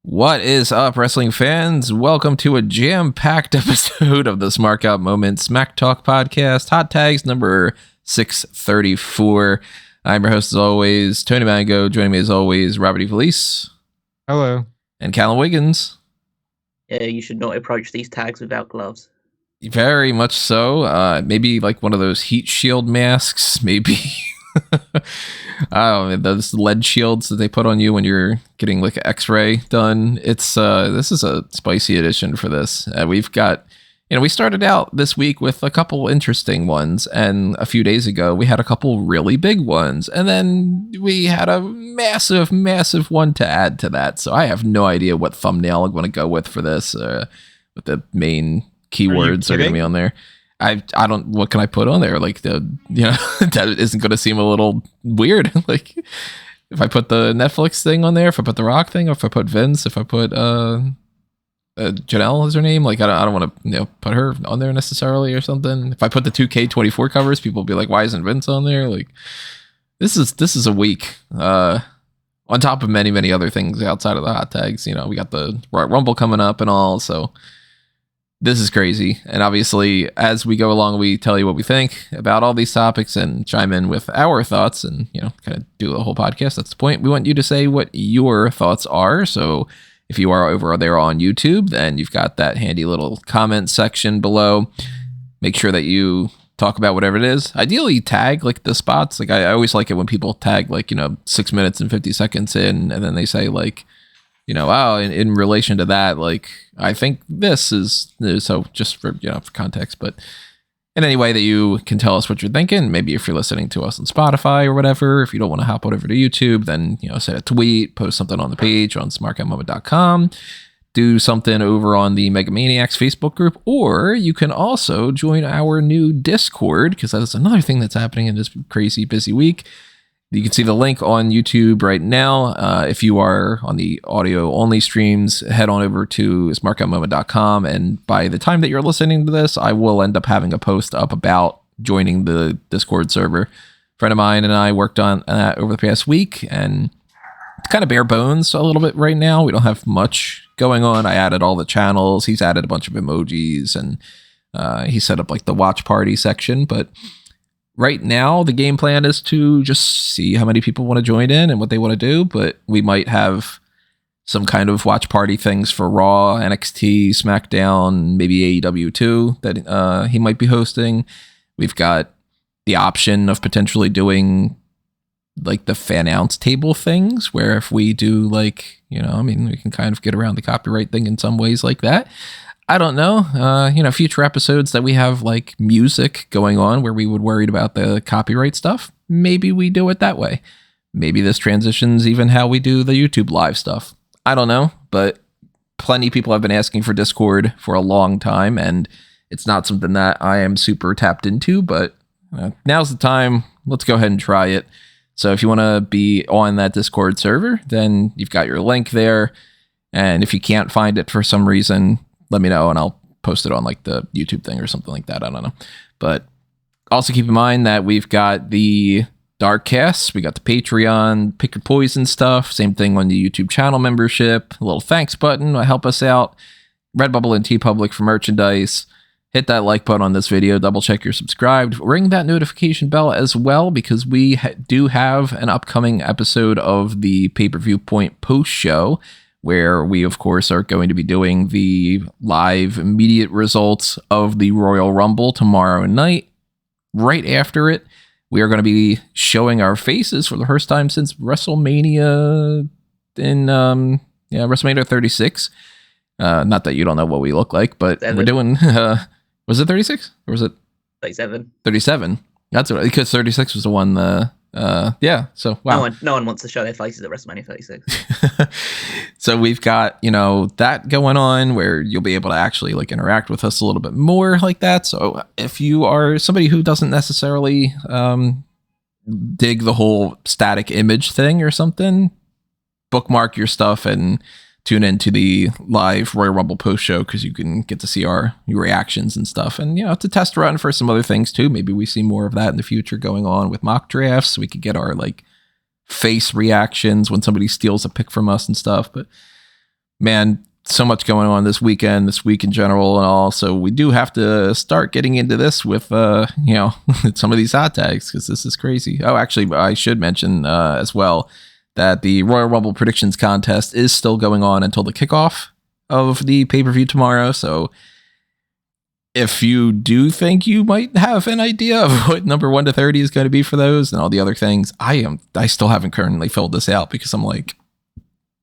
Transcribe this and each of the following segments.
What is up, wrestling fans? Welcome to a jam-packed episode of the Smark Out Moment Smack Talk podcast, Hot Tags number 634. I'm your host, as always, Tony Mango. Joining me, as always, Robert E. Felice. Hello. And Callum Wiggins. Yeah, you should not approach these tags without gloves. Very much so. Maybe like one of those heat shield masks, maybe. I don't know, those lead shields that they put on you when you're getting like an x-ray done. It's this is a spicy edition for this. We've got, we started out this week with a couple interesting ones, and a few days ago we had a couple really big ones, and then we had a massive one to add to that. So I have no idea what thumbnail I'm going to go with for this, with the main keywords are going to be on there. I don't, what can I put on there? Like that isn't going to seem a little weird. Like if I put the Netflix thing on there, if I put the Rock thing, or if I put Vince, if I put Janelle is her name. Like I don't want to put her on there necessarily or something. If I put the 2K24 covers, people will be like, why isn't Vince on there? Like this is a week. On top of many other things outside of the hot tags. We got the Royal Rumble coming up and all, so this is crazy. And obviously, as we go along, we tell you what we think about all these topics and chime in with our thoughts and, kind of do a whole podcast. That's the point. We want you to say what your thoughts are. So if you are over there on YouTube, then you've got that handy little comment section below. Make sure that you talk about whatever it is. Ideally, tag like the spots. Like I always like it when people tag like, 6 minutes and 50 seconds in, and then they say like, in relation to that, like, I think this is so just for, for context, but in any way that you can tell us what you're thinking. Maybe if you're listening to us on Spotify or whatever, if you don't want to hop on over to YouTube, then, send a tweet, post something on the page on smarkoutmoment.com, do something over on the Megamaniacs Facebook group, or you can also join our new Discord, because that is another thing that's happening in this crazy busy week. You can see the link on YouTube right now. If you are on the audio only streams, head on over to smarkoutmoment.com. And by the time that you're listening to this, I will end up having a post up about joining the Discord server. A friend of mine and I worked on that over the past week, and it's kind of bare bones a little bit right now. We don't have much going on. I added all the channels. He's added a bunch of emojis, and he set up like the watch party section, but right now, the game plan is to just see how many people want to join in and what they want to do, but we might have some kind of watch party things for Raw, NXT, SmackDown, maybe AEW too, that he might be hosting. We've got the option of potentially doing like the fan announce table things, where if we do like, we can kind of get around the copyright thing in some ways like that. I don't know, future episodes that we have like music going on where we would worried about the copyright stuff. Maybe we do it that way. Maybe this transitions even how we do the YouTube live stuff. I don't know, but plenty of people have been asking for Discord for a long time, and it's not something that I am super tapped into, but now's the time. Let's go ahead and try it. So if you want to be on that Discord server, then you've got your link there. And if you can't find it for some reason, let me know and I'll post it on like the YouTube thing or something like that. I don't know. But also keep in mind that we've got the Darkcasts, we got the Patreon, Pick Your Poison stuff. Same thing on the YouTube channel membership. A little thanks button will help us out. Redbubble and TeePublic for merchandise. Hit that like button on this video. Double check you're subscribed. Ring that notification bell as well, because we do have an upcoming episode of the Pay-Per-View Point post show, where we, of course, are going to be doing the live immediate results of the Royal Rumble tomorrow night. Right after it, we are going to be showing our faces for the first time since WrestleMania WrestleMania 36. Not that you don't know what we look like, but we're doing, was it 36 or was it 37? 37. That's right, because 36 was the one, so wow. No one wants to show their faces at WrestleMania 36. So we've got, that going on where you'll be able to actually like interact with us a little bit more like that. So if you are somebody who doesn't necessarily dig the whole static image thing or something, bookmark your stuff and tune into the live Royal Rumble post show because you can get to see your reactions and stuff. And, to test run for some other things too. Maybe we see more of that in the future going on with mock drafts. So we could get our face reactions when somebody steals a pick from us and stuff. But man, so much going on this week in general and all. So we do have to start getting into this with, some of these hot tags because this is crazy. Oh, actually, I should mention as well that the Royal Rumble predictions contest is still going on until the kickoff of the pay-per-view tomorrow. So if you do think you might have an idea of what number 1 to 30 is going to be for those and all the other things, I still haven't currently filled this out because I'm like,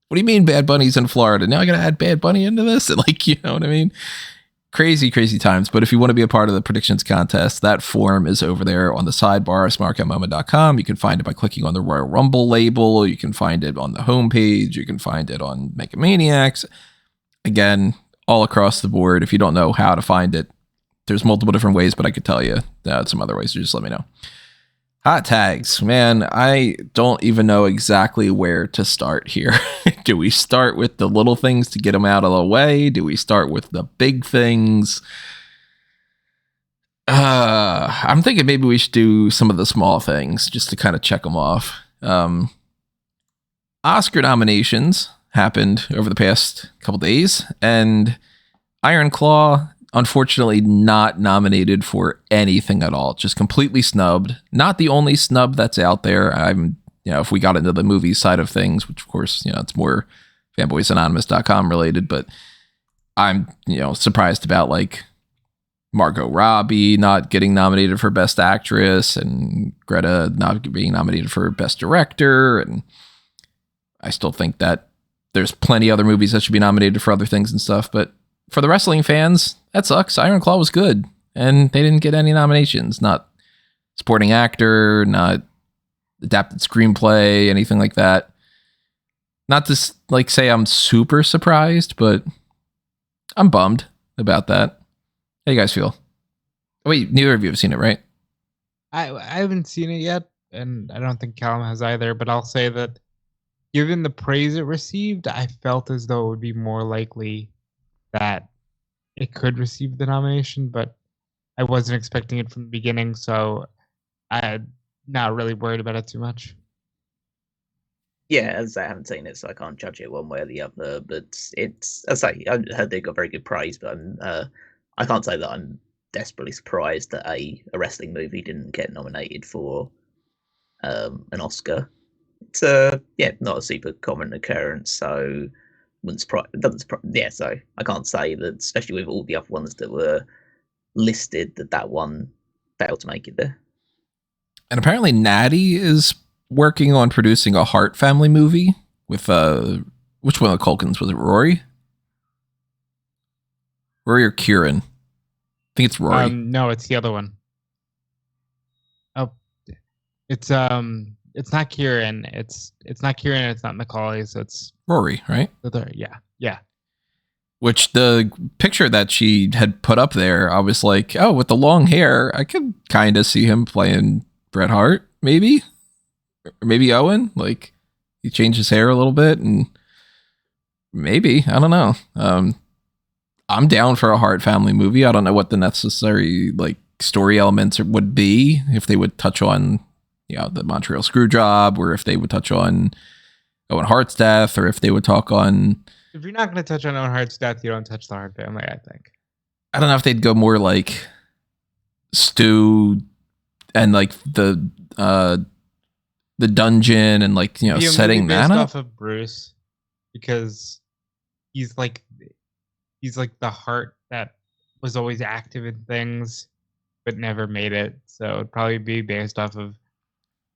what do you mean Bad Bunny's in Florida? Now I got to add Bad Bunny into this? And you know what I mean? Crazy, crazy times. But if you want to be a part of the predictions contest, that form is over there on the sidebar, smark.moment.com. You can find it by clicking on the Royal Rumble label. You can find it on the homepage. You can find it on Megamaniacs. Again, all across the board. If you don't know how to find it, there's multiple different ways, but I could tell you some other ways. So just let me know. Hot tags. Man, I don't even know exactly where to start here. Do we start with the little things to get them out of the way? Do we start with the big things? I'm thinking maybe we should do some of the small things just to kind of check them off. Oscar nominations happened over the past couple days, and Iron Claw, unfortunately, not nominated for anything at all. Just completely snubbed. Not the only snub that's out there. If we got into the movie side of things, which of course, it's more fanboysanonymous.com related, but I'm, surprised about Margot Robbie not getting nominated for Best Actress and Greta not being nominated for Best Director. And I still think that there's plenty other movies that should be nominated for other things and stuff, but for the wrestling fans, that sucks. Iron Claw was good, and they didn't get any nominations. Not supporting actor, not adapted screenplay, anything like that. Not to say I'm super surprised, but I'm bummed about that. How you guys feel? Wait, neither of you have seen it, right? I haven't seen it yet, and I don't think Callum has either, but I'll say that given the praise it received, I felt as though it would be more likely that it could receive the nomination, but I wasn't expecting it from the beginning, so I'm not really worried about it too much. Yeah, as I haven't seen it, so I can't judge it one way or the other. But it's, as I heard they got very good praise, but I can't say that I'm desperately surprised that a wrestling movie didn't get nominated for an Oscar. It's not a super common occurrence, so so I can't say that, especially with all the other ones that were listed, that one failed to make it there. And apparently Natty is working on producing a Hart Family movie with which one of the Culkins was it? Rory or Kieran? I think it's Rory. No, it's the other one. Oh, it's not Kieran. It's not Kieran. It's not Macaulay. So it's Rory, right? Yeah. Which the picture that she had put up there, I was like, oh, with the long hair, I could kind of see him playing Bret Hart, maybe, or maybe Owen. He changed his hair a little bit, and maybe, I don't know. I'm down for a Hart Family movie. I don't know what the necessary story elements would be, if they would touch on the Montreal Screwjob, or if they would touch on Owen Hart's death, or if they would talk on... If you're not going to touch on Owen Hart's death, you don't touch the Hart Family, I think. I don't know if they'd go more Stu and the dungeon and setting that up. Off of Bruce, because he's the heart that was always active in things but never made it. So it'd probably be based off of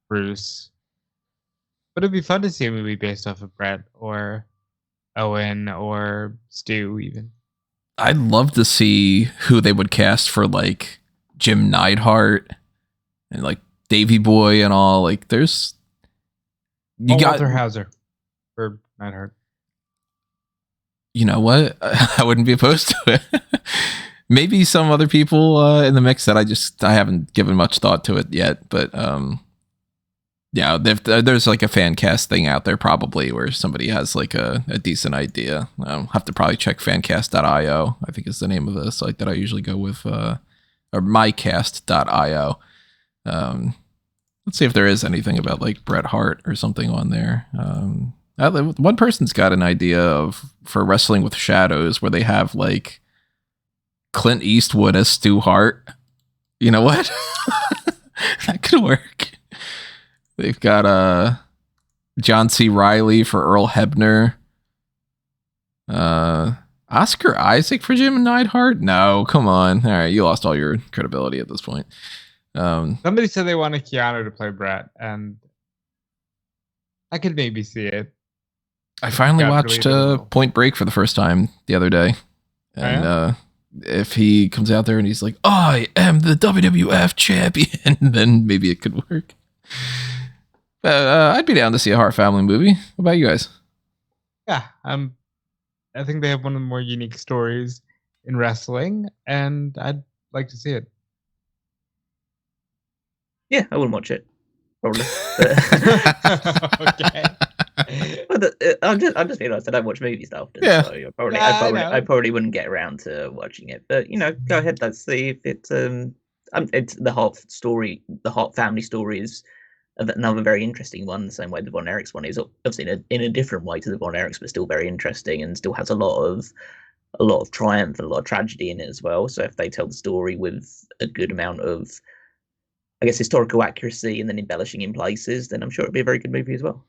Bruce. But it'd be fun to see a movie based off of Bret or Owen or Stu even. I'd love to see who they would cast for Jim Neidhart and Davey Boy and all. There's Walter Hauser for Neidhart. You know what? I wouldn't be opposed to it. Maybe some other people in the mix that I haven't given much thought to it yet, but Yeah, there's like a fan cast thing out there probably where somebody has like a decent idea. I'll have to probably check fancast.io, I think is the name of the site that I usually go with, or mycast.io. Let's see if there is anything about like Bret Hart or something on there. One person's got an idea for Wrestling with Shadows where they have like Clint Eastwood as Stu Hart. You know what? That could work. They've got John C. Reilly for Earl Hebner. Oscar Isaac for Jim Neidhart? No, come on. All right, you lost all your credibility at this point. Somebody said they wanted Keanu to play Bret, and I could maybe see it. I finally watched Point Break for the first time the other day. And if he comes out there and he's like, I am the WWF champion, then maybe it could work. I'd be down to see a Hart Family movie. What about you guys? Yeah, I think they have one of the more unique stories in wrestling, and I'd like to see it. Yeah, I wouldn't watch it, probably. Okay. But I'm just being honest. I don't watch movies that often. Yeah. So I probably wouldn't get around to watching it. But go ahead. Let's see if it's the Hart story. The Hart family story is another very interesting one. The same way the Von Erichs one is, obviously in a different way to the Von Erichs, but still very interesting and still has a lot of triumph and a lot of tragedy in it as well. So if they tell the story with a good amount of, I guess, historical accuracy and then embellishing in places, then I'm sure it'd be a very good movie as well.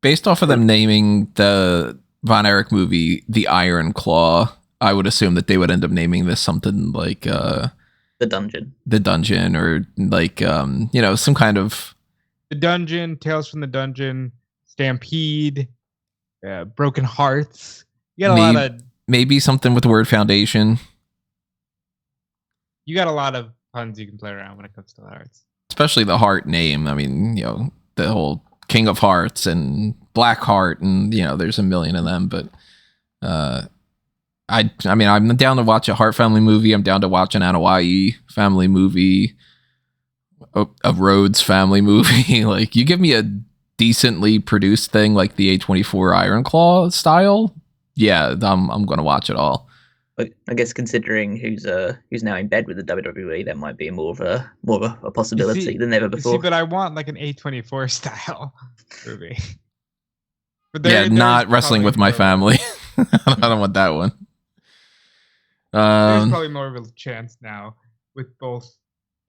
Based off of them naming the Von Erich movie The Iron Claw, I would assume that they would end up naming this something like The Dungeon. The Dungeon, or like some kind of The Dungeon, Tales from the Dungeon, Stampede, Broken Hearts. You got a lot of maybe something with the word foundation. You got a lot of puns you can play around when it comes to the Hearts. Especially the Heart name. I mean, the whole King of Hearts and Black Heart, and there's a million of them. But I mean, I'm down to watch a Hart Family movie. I'm down to watch an Anoa'i family movie, a Rhodes family movie. Like, you give me a decently produced thing like the A24 Iron Claw style, yeah, I'm going to watch it all. But I guess considering who's now in bed with the WWE, that might be more of a possibility than ever before. But I want like an A24 style movie. But not Wrestling with My Family. I don't want that one. There's probably more of a chance now with both,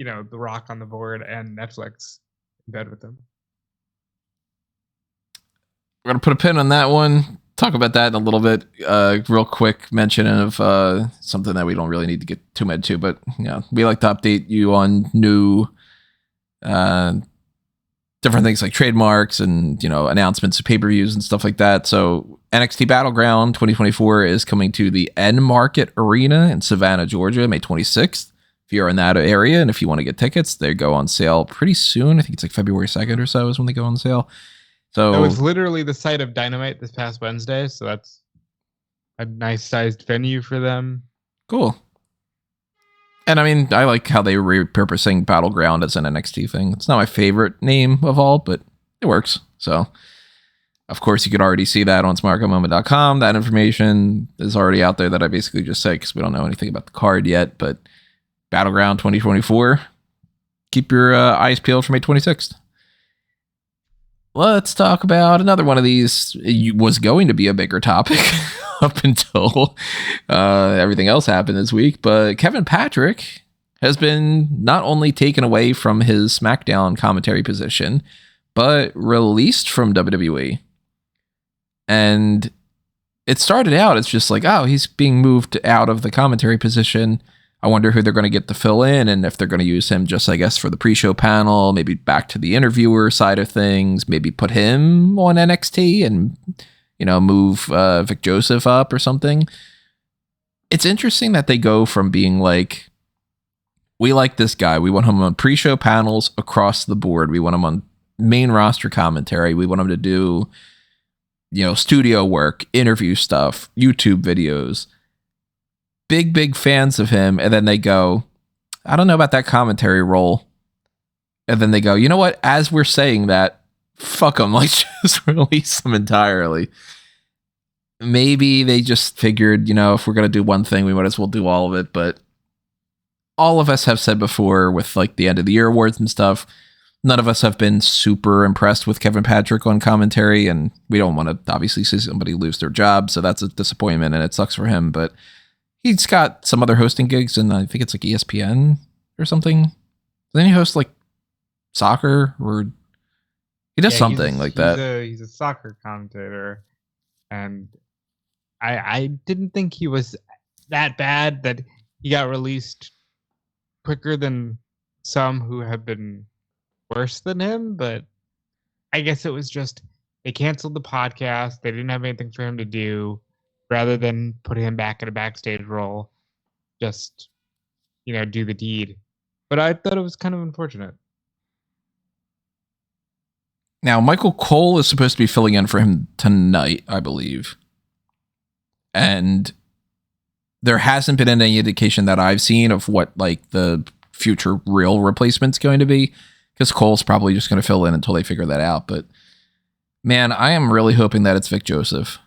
The Rock on the board and Netflix in bed with them. We're going to put a pin on that one. Talk about that in a little bit. Real quick mention of something that we don't really need to get too much into, but we like to update you on new different things like trademarks and announcements of pay-per-views and stuff like that. So NXT Battleground 2024 is coming to the Enmarket Arena in Savannah, Georgia, May 26th. If you're in that area and if you want to get tickets, they go on sale pretty soon. I think it's like February 2nd or so is when they go on sale. So it was literally the site of Dynamite this past Wednesday, so that's a nice sized venue for them. Cool. And I mean, I like how they were repurposing Battleground as an NXT thing. It's not my favorite name of all, but it works. So, of course, you could already see that on smarkmoment.com. That information is already out there that I basically just said because we don't know anything about the card yet. But Battleground 2024, keep your eyes peeled for May 26th. Let's talk about another one of these. It was going to be a bigger topic up until everything else happened this week. But Kevin Patrick has been not only taken away from his SmackDown commentary position, but released from WWE. And it started out as just like, oh, he's being moved out of the commentary position. I wonder who they're going to get to fill in and if they're going to use him just, I guess, for the pre-show panel, maybe back to the interviewer side of things, maybe put him on NXT and, move Vic Joseph up or something. It's interesting that they go from being like, we like this guy. We want him on pre-show panels across the board. We want him on main roster commentary. We want him to do, studio work, interview stuff, YouTube videos. Big fans of him, and then they go, I don't know about that commentary role. And then they go, you know what? As we're saying that, fuck them. Like, just release them entirely. Maybe they just figured, if we're going to do one thing, we might as well do all of it. But all of us have said before with like the end of the year awards and stuff, none of us have been super impressed with Kevin Patrick on commentary. And we don't want to obviously see somebody lose their job. So that's a disappointment and it sucks for him. But he's got some other hosting gigs and I think it's like ESPN or something. Then he hosts like soccer or he does something like that. He's a soccer commentator, and I didn't think he was that bad that he got released quicker than some who have been worse than him. But I guess it was just they canceled the podcast. They didn't have anything for him to do. Rather than put him back in a backstage role, just do the deed. But I thought it was kind of unfortunate. Now, Michael Cole is supposed to be filling in for him tonight, I believe. And there hasn't been any indication that I've seen of what like the future real replacement's going to be, because Cole's probably just going to fill in until they figure that out. But man, I am really hoping that it's Vic Joseph.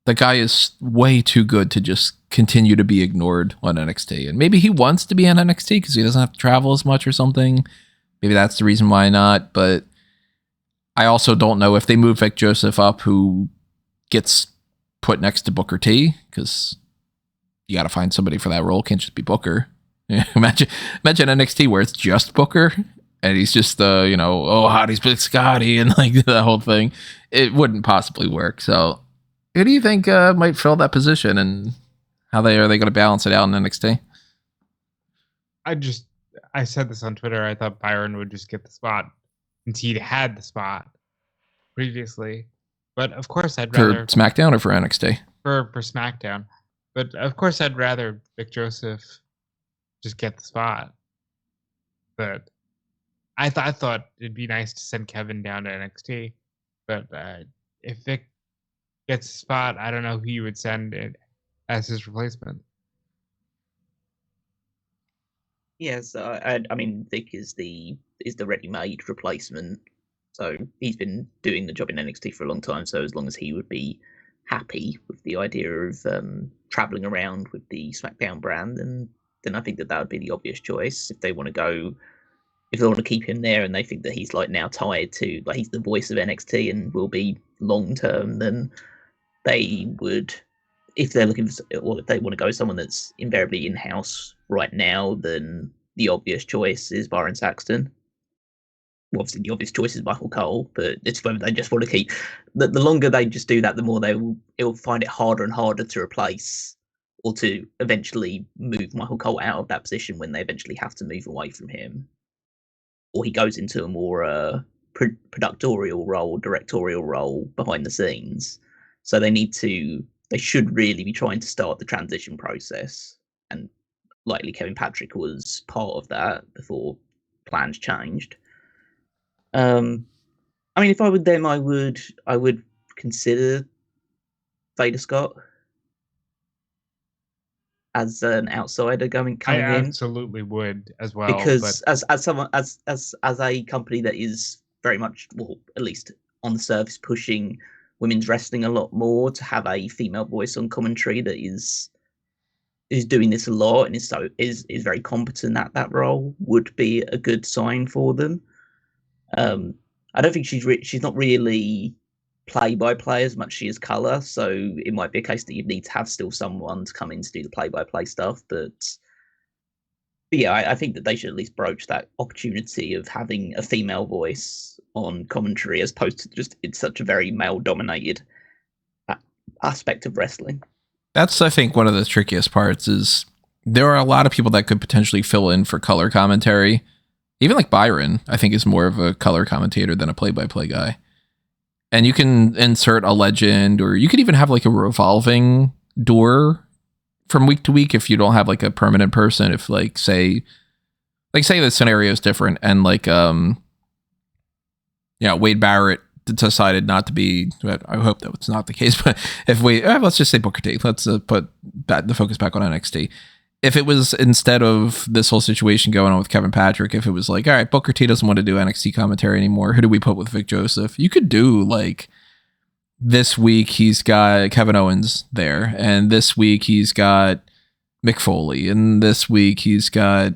The guy is way too good to just continue to be ignored on NXT. And maybe he wants to be on NXT because he doesn't have to travel as much or something. Maybe that's the reason why not. But I also don't know if they move Vic Joseph up, who gets put next to Booker T, because you got to find somebody for that role. Can't just be Booker. Imagine NXT where it's just Booker and he's just howdy's Big Scotty and like the whole thing. It wouldn't possibly work. So who do you think might fill that position, and how are they going to balance it out in NXT? I said this on Twitter. I thought Byron would just get the spot since he'd had the spot previously. But of course, I'd rather for SmackDown or for NXT. For SmackDown. But of course, I'd rather Vic Joseph just get the spot. But I thought it'd be nice to send Kevin down to NXT. But if Vic gets a spot, I don't know who you would send it as his replacement. Yes, I mean Vic is the ready-made replacement. So he's been doing the job in NXT for a long time. So as long as he would be happy with the idea of traveling around with the SmackDown brand, then I think that would be the obvious choice. If they want to keep him there and they think that he's like now tied to, like, he's the voice of NXT and will be long term, then they would, if they're looking for, or if they want to go someone that's invariably in house right now, then the obvious choice is Byron Saxton. Well, obviously the obvious choice is Michael Cole, but it's whether they just want to keep. The longer they just do that, the more it'll find it harder and harder to replace or to eventually move Michael Cole out of that position when they eventually have to move away from him, or he goes into a more productorial role, directorial role behind the scenes. So they should really be trying to start the transition process, and likely Kevin Patrick was part of that before plans changed. I mean, if I were them, I would consider Vader Scott as an outsider coming in. I absolutely would as well, because as a company that is very much, well, at least on the surface, pushing women's wrestling a lot more, to have a female voice on commentary that is doing this a lot and is very competent at that role would be a good sign for them. I don't think she's not really play-by-play as much as she is colour, so it might be a case that you'd need to have still someone to come in to do the play-by-play stuff. But yeah, I think that they should at least broach that opportunity of having a female voice on commentary, as opposed to just it's such a very male-dominated aspect of wrestling. That's, I think, one of the trickiest parts is there are a lot of people that could potentially fill in for color commentary. Even like Byron, I think, is more of a color commentator than a play-by-play guy. And you can insert a legend, or you could even have like a revolving door from week to week if you don't have like a permanent person. If say the scenario is different and Wade Barrett decided not to be, I hope that was not the case, but if let's just say Booker T, let's put the focus back on NXT. if it was, instead of this whole situation going on with Kevin Patrick, if it was like, all right, Booker T doesn't want to do NXT commentary anymore, who do we put with Vic Joseph? You could do like, this week he's got Kevin Owens there, and this week he's got Mick Foley, and this week he's got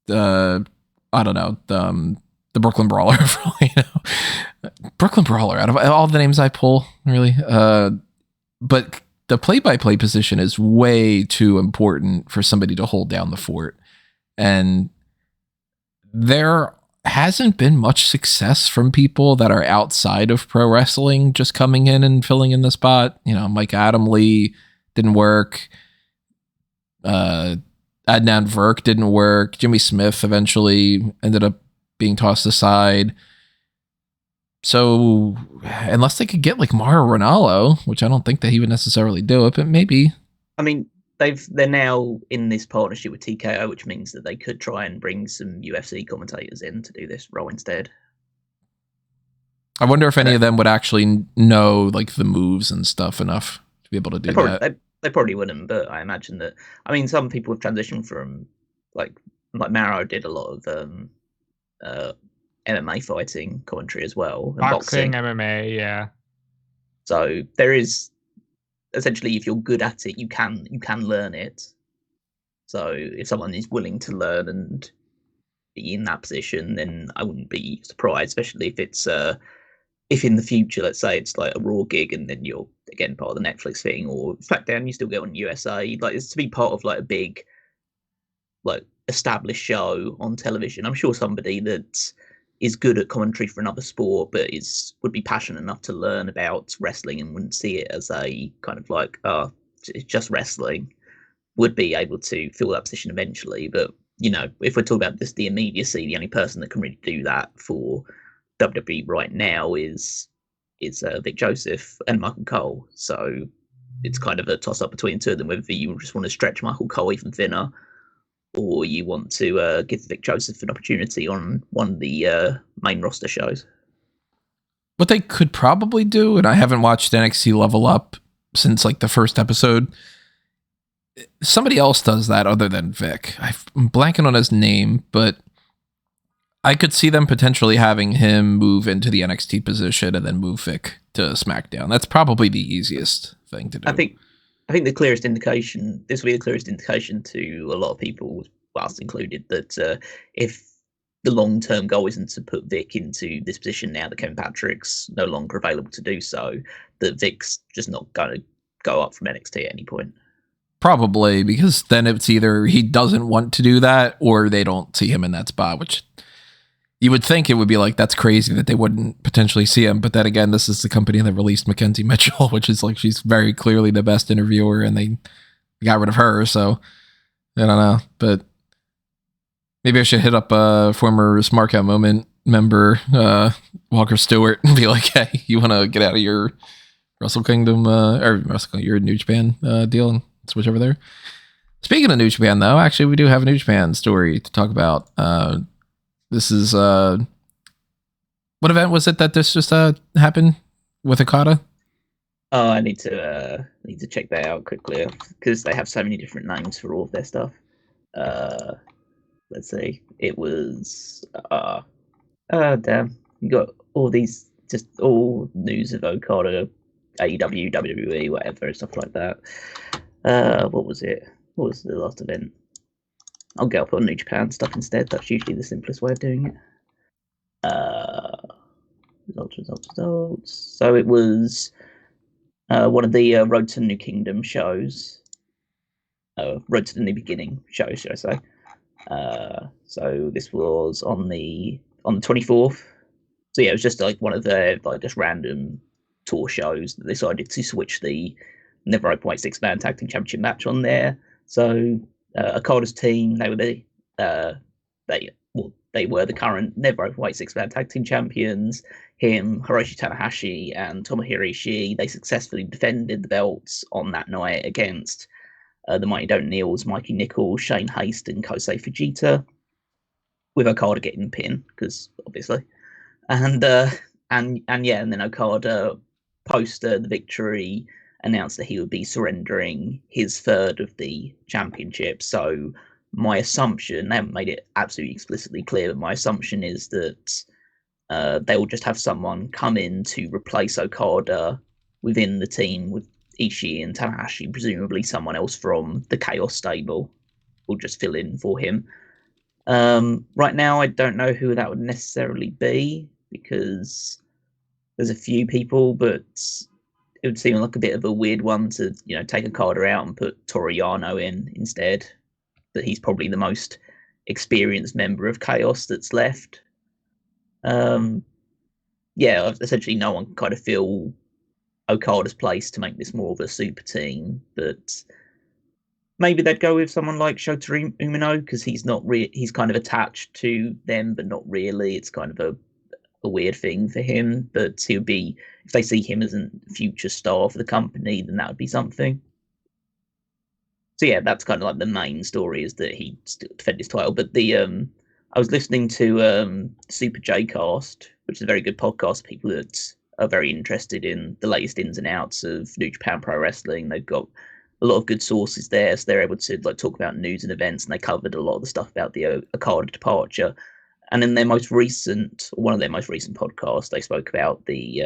I don't know, the Brooklyn Brawler. Brooklyn Brawler, out of all the names I pull, really. But the play-by-play position is way too important for somebody to hold down the fort. And there hasn't been much success from people that are outside of pro wrestling just coming in and filling in the spot. You know, Mike Adamle didn't work. Adnan Verk didn't work. Jimmy Smith eventually ended up being tossed aside. So unless they could get like Mauro Ranallo, which I don't think that he would necessarily do it, but maybe. I mean, they're now in this partnership with TKO, which means that they could try and bring some UFC commentators in to do this role instead. I wonder if any of them would actually know like the moves and stuff enough to be able to do that. They probably wouldn't, but I imagine that. I mean, some people have transitioned from like Mauro did a lot of MMA fighting commentary as well. And boxing, MMA, yeah. So there is essentially, if you're good at it, you can learn it. So if someone is willing to learn and be in that position, then I wouldn't be surprised, especially if it's if in the future, let's say it's like a Raw gig and then you're again part of the Netflix thing, or SmackDown, you still get on USA. Like, it's to be part of like a big, like, established show on television. I'm sure somebody that is good at commentary for another sport, but would be passionate enough to learn about wrestling and wouldn't see it as a kind of like, it's just wrestling, would be able to fill that position eventually. But, you know, if we're talking about the immediacy, the only person that can really do that for WWE right now is Vic Joseph and Michael Cole. So it's kind of a toss up between two of them, whether you just want to stretch Michael Cole even thinner, or you want to give Vic Joseph an opportunity on one of the main roster shows. What they could probably do, and I haven't watched NXT Level Up since like the first episode, somebody else does that other than Vic. I'm blanking on his name, but I could see them potentially having him move into the NXT position and then move Vic to SmackDown. That's probably the easiest thing to do. I think the clearest indication, this will be the clearest indication to a lot of people, us included, that if the long-term goal isn't to put Vic into this position now that Kevin Patrick's no longer available to do so, that Vic's just not going to go up from NXT at any point. Probably, because then it's either he doesn't want to do that or they don't see him in that spot, which you would think it would be like, that's crazy that they wouldn't potentially see him. But then again, this is the company that released Mackenzie Mitchell, which is like, she's very clearly the best interviewer and they got rid of her. So I don't know, but maybe I should hit up a former Smark Out Moment member, Walker Stewart, and be like, hey, you want to get out of your Wrestle Kingdom, or your New Japan deal and switch over there? Speaking of New Japan, though, actually, we do have a New Japan story to talk about. This is what event was it that this just happened with Okada? Oh, I need to check that out quickly because they have so many different names for all of their stuff. Let's see. It was damn. You got all these, just all news of Okada, AEW, WWE, whatever, stuff like that. What was it? What was the last event? I'll get up on New Japan stuff instead. That's usually the simplest way of doing it. Results. So it was one of the Road to the New Kingdom shows. Road to the New Beginning shows, should I say. So this was on the 24th. So yeah, it was just like one of their like just random tour shows that they decided to switch the Never Openweight 6-man tag team championship match on there. So Okada's team, they were the current Never Openweight 6-man tag team champions. Him, Hiroshi Tanahashi, and Tomohiro Ishii, they successfully defended the belts on that night against the Mighty Don't Kneels, Mikey Nichols, Shane Haste, and Kosei Fujita, with Okada getting the pin, because obviously. And then Okada post the victory announced that he would be surrendering his third of the championship. So my assumption, they haven't made it absolutely explicitly clear, but my assumption is that they will just have someone come in to replace Okada within the team with Ishii and Tanahashi, presumably someone else from the Chaos stable will just fill in for him. Right now, I don't know who that would necessarily be because there's a few people, but it would seem like a bit of a weird one to, take Okada out and put Toru Yano in instead. But he's probably the most experienced member of Chaos that's left. Essentially no one can kind of fill Okada's place to make this more of a super team, but maybe they'd go with someone like Shota Umino because he's kind of attached to them, but not really. It's kind of a weird thing for him, but he would be, if they see him as a future star for the company, then that would be something. So yeah, that's kind of like the main story, is that he still defend his title. But I was listening to Super J-Cast, which is a very good podcast for people that are very interested in the latest ins and outs of New Japan Pro Wrestling. They've got a lot of good sources there, so they're able to talk about news and events, and they covered a lot of the stuff about the Okada departure. And in one of their most recent podcasts, they spoke about the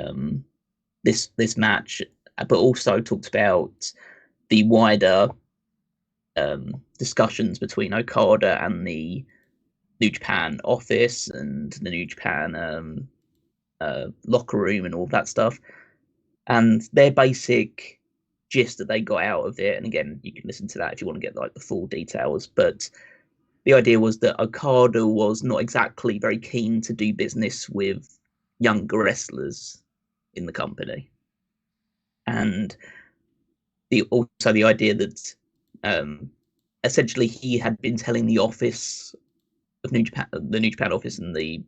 this match, but also talked about the wider discussions between Okada and the New Japan office and the New Japan locker room and all that stuff. And their basic gist that they got out of it, and again, you can listen to that if you want to get the full details, but the idea was that Okada was not exactly very keen to do business with younger wrestlers in the company. And the idea that essentially he had been telling the office of New Japan, the New Japan office and the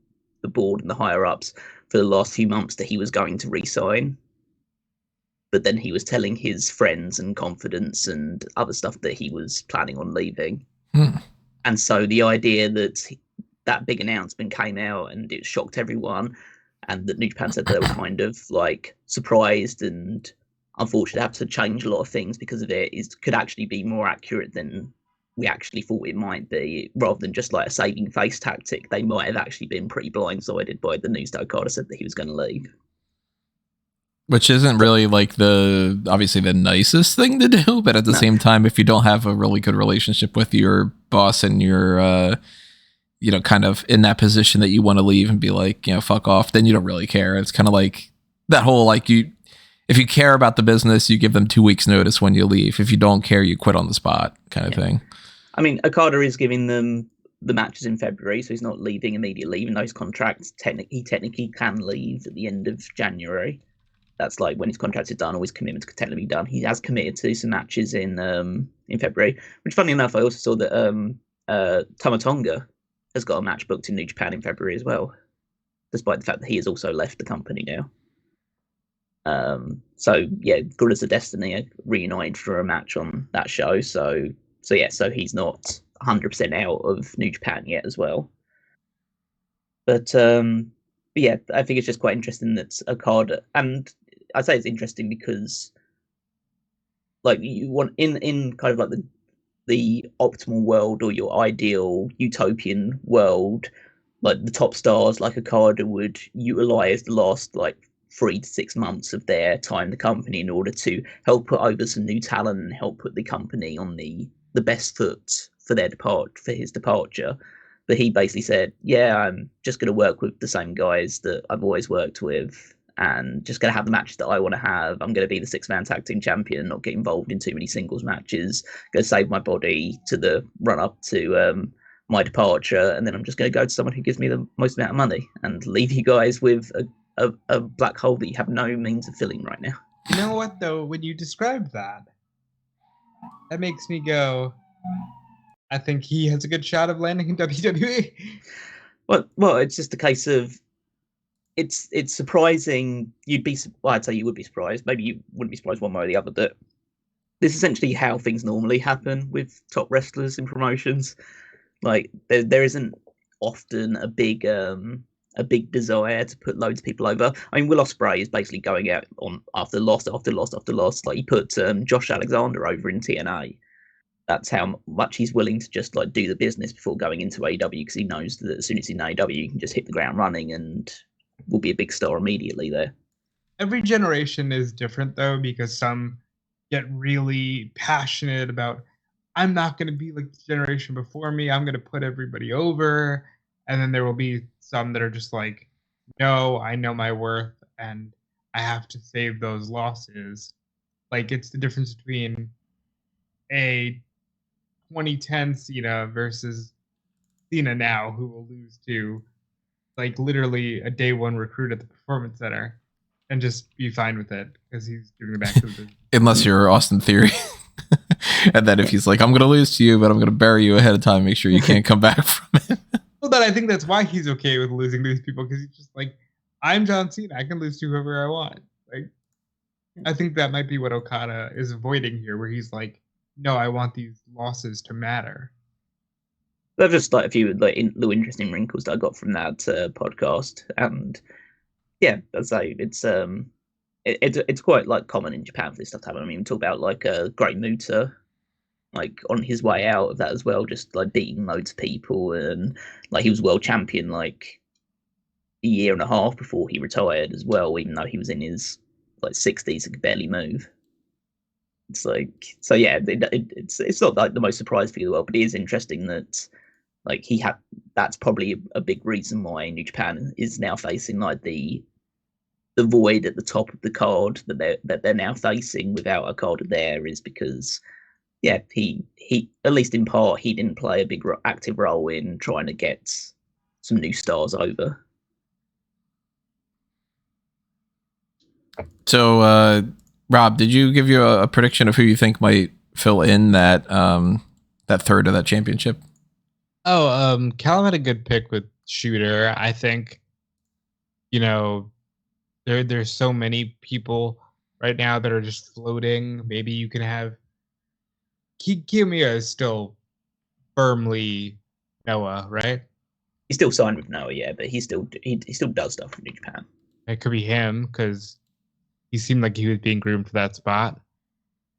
board and the higher ups for the last few months that he was going to re-sign. But then he was telling his friends and confidants and other stuff that he was planning on leaving. And so the idea that big announcement came out and it shocked everyone, and that New Japan said they were kind of surprised and unfortunate to have to change a lot of things because of it, could actually be more accurate than we actually thought it might be. Rather than just a saving face tactic, they might have actually been pretty blindsided by the news that Okada said that he was going to leave. Which isn't really obviously the nicest thing to do, but at the same time, if you don't have a really good relationship with your boss and you're, kind of in that position that you want to leave and be fuck off, then you don't really care. It's kind of like that whole, if you care about the business, you give them 2 weeks notice when you leave. If you don't care, you quit on the spot kind of thing. I mean, Okada is giving them the matches in February, so he's not leaving immediately, even though his contract, he technically can leave at the end of January. That's when his contract is done, or his commitment can technically be done. He has committed to some matches in February, which, funny enough, I also saw that Tama Tonga has got a match booked in New Japan in February as well, despite the fact that he has also left the company now. So yeah, Gorillas of Destiny are reunited for a match on that show. So he's not 100% out of New Japan yet as well. But yeah, I think it's just quite interesting that Okada, and I say it's interesting because you want in kind of the optimal world, or your ideal utopian world, the top stars like Okada would utilize the last 3 to 6 months of their time in the company in order to help put over some new talent and help put the company on the best foot for his departure. But he basically said, yeah, I'm just going to work with the same guys that I've always worked with and just going to have the matches that I want to have. I'm going to be the 6-man tag team champion, not get involved in too many singles matches, going to save my body to the run up to my departure. And then I'm just going to go to someone who gives me the most amount of money and leave you guys with a black hole that you have no means of filling right now. You know what, though? When you describe that makes me go, I think he has a good shot of landing in WWE. Well, it's just a case of it's surprising. I'd say you would be surprised. Maybe you wouldn't be surprised one way or the other, but this is essentially how things normally happen with top wrestlers in promotions. There isn't often a big a big desire to put loads of people over. I mean, Will Ospreay is basically going out on after loss after loss after loss. Like he put Josh Alexander over in TNA. That's how much he's willing to just like do the business before going into AEW, because he knows that as soon as he's in AEW, he can just hit the ground running and will be a big star immediately there. Every generation is different though, because some get really passionate about, I'm not going to be like the generation before me, I'm going to put everybody over. And then there will be some that are just like, no, I know my worth and I have to save those losses. Like it's the difference between a 2010 Cena versus Cena now, who will lose to like literally a day one recruit at the Performance Center and just be fine with it because he's giving it back to the business. Unless you're Austin Theory. And then if he's like, I'm going to lose to you, but I'm going to bury you ahead of time, make sure you can't come back from it. Well, then I think that's why he's okay with losing to these people, because he's just like, I'm John Cena. I can lose to whoever I want. Like, I think that might be what Okada is avoiding here, where he's like, no, I want these losses to matter. There are just like a few like little interesting wrinkles that I got from that podcast, and yeah, as I say, it's quite like common in Japan for this stuff to happen. I mean, we talk about like Great Muta, like on his way out of that as well, just like beating loads of people, and like he was world champion like a year and a half before he retired as well, even though he was in his like 60s and could barely move. It's like, so yeah, it's not like the most surprising thing in the world, but it is interesting that like that's probably a big reason why New Japan is now facing like the void at the top of the card that they're now facing without a card there, is because yeah, he at least in part he didn't play a big active role in trying to get some new stars over. So Rob, did you give you a prediction of who you think might fill in that third of that championship? Oh, Callum had a good pick with Shooter. I think, you know, there's so many people right now that are just floating. Maybe you can have Kiyomiya is still firmly Noah, right? He's still signed with Noah, yeah, but he still does stuff for New Japan. It could be him because he seemed like he was being groomed for that spot.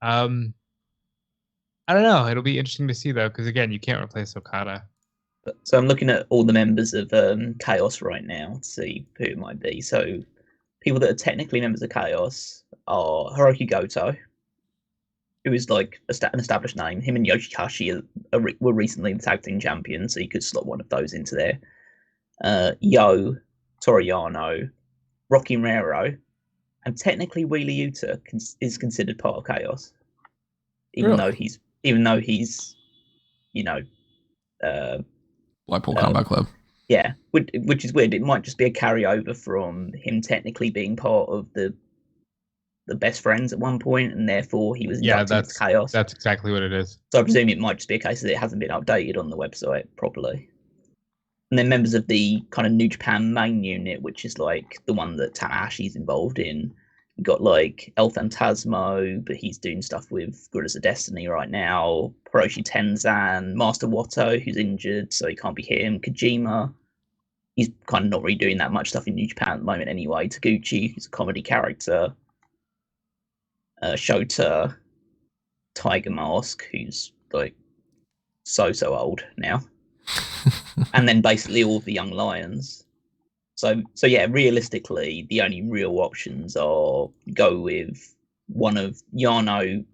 I don't know. It'll be interesting to see though, because again, you can't replace Okada. So I'm looking at all the members of Chaos right now to see who it might be. So people that are technically members of Chaos are Hiroki Goto, who is like an established name. Him and Yoshihashi were recently the tag team champions, so you could slot one of those into there. Yo, Toru Yano, Rocky Romero, and technically Wheeler Yuta is considered part of Chaos, even though he's you know, Blackpool Combat Club. Yeah, which is weird. It might just be a carryover from him technically being part of the best friends at one point, and therefore he was inducted into Chaos. That's exactly what it is. So I presume it might just be a case that it hasn't been updated on the website properly. And then members of the kind of New Japan main unit, which is like the one that Tanahashi's involved in. You've got like El Phantasmo, but he's doing stuff with Goddess of Destiny right now. Hiroshi Tenzan, Master Watto, who's injured, so he can't be him. Kojima, he's kind of not really doing that much stuff in New Japan at the moment anyway. Taguchi, who's a comedy character. Shota, Tiger Mask, who's like so old now. And then basically all of the young lions. So yeah, realistically, the only real options are go with one of Yano,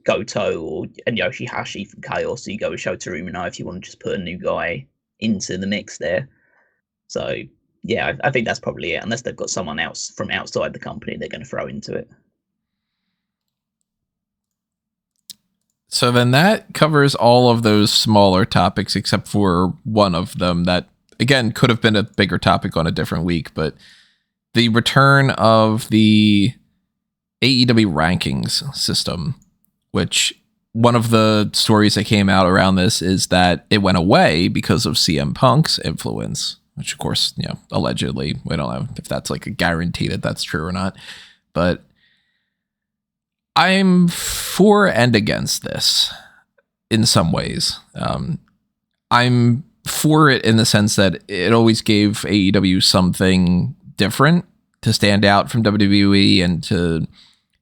Goto, and Yoshihashi from Chaos. So you go with Shota Umino if you want to just put a new guy into the mix there. So yeah, I think that's probably it. Unless they've got someone else from outside the company they're going to throw into it. So then that covers all of those smaller topics except for one of them that, again, could have been a bigger topic on a different week, but the return of the AEW Rankings system, which one of the stories that came out around this is that it went away because of CM Punk's influence, which of course, you know, allegedly, we don't know if that's like a guarantee that that's true or not, but I'm for and against this in some ways. I'm for it in the sense that it always gave AEW something different to stand out from WWE and to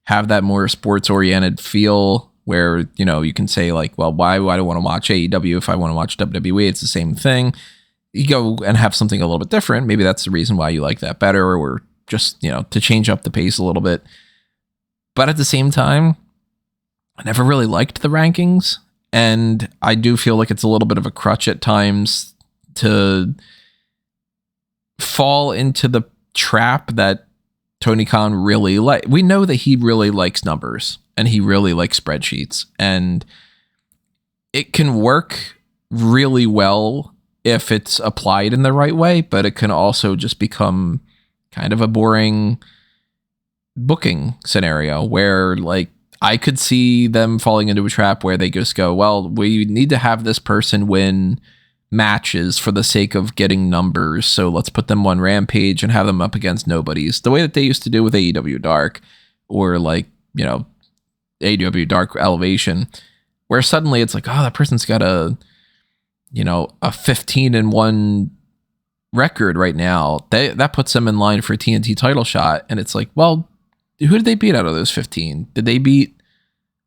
have that more sports oriented feel where, you know, you can say like, well, why do I want to watch AEW if I want to watch WWE? It's the same thing. You go and have something a little bit different. Maybe that's the reason why you like that better, or just, you know, to change up the pace a little bit. But at the same time, I never really liked the rankings. And I do feel like it's a little bit of a crutch at times to fall into the trap that Tony Khan really like. We know that he really likes numbers and he really likes spreadsheets, and it can work really well if it's applied in the right way, but it can also just become kind of a boring booking scenario where, like, I could see them falling into a trap where they just go, well, we need to have this person win matches for the sake of getting numbers, so let's put them on Rampage and have them up against nobodies, the way that they used to do with AEW Dark, or like, you know, AEW Dark Elevation, where suddenly it's like, oh, that person's got a 15-1 record right now. That puts them in line for a TNT title shot, and it's like, well, who did they beat out of those 15? Did they beat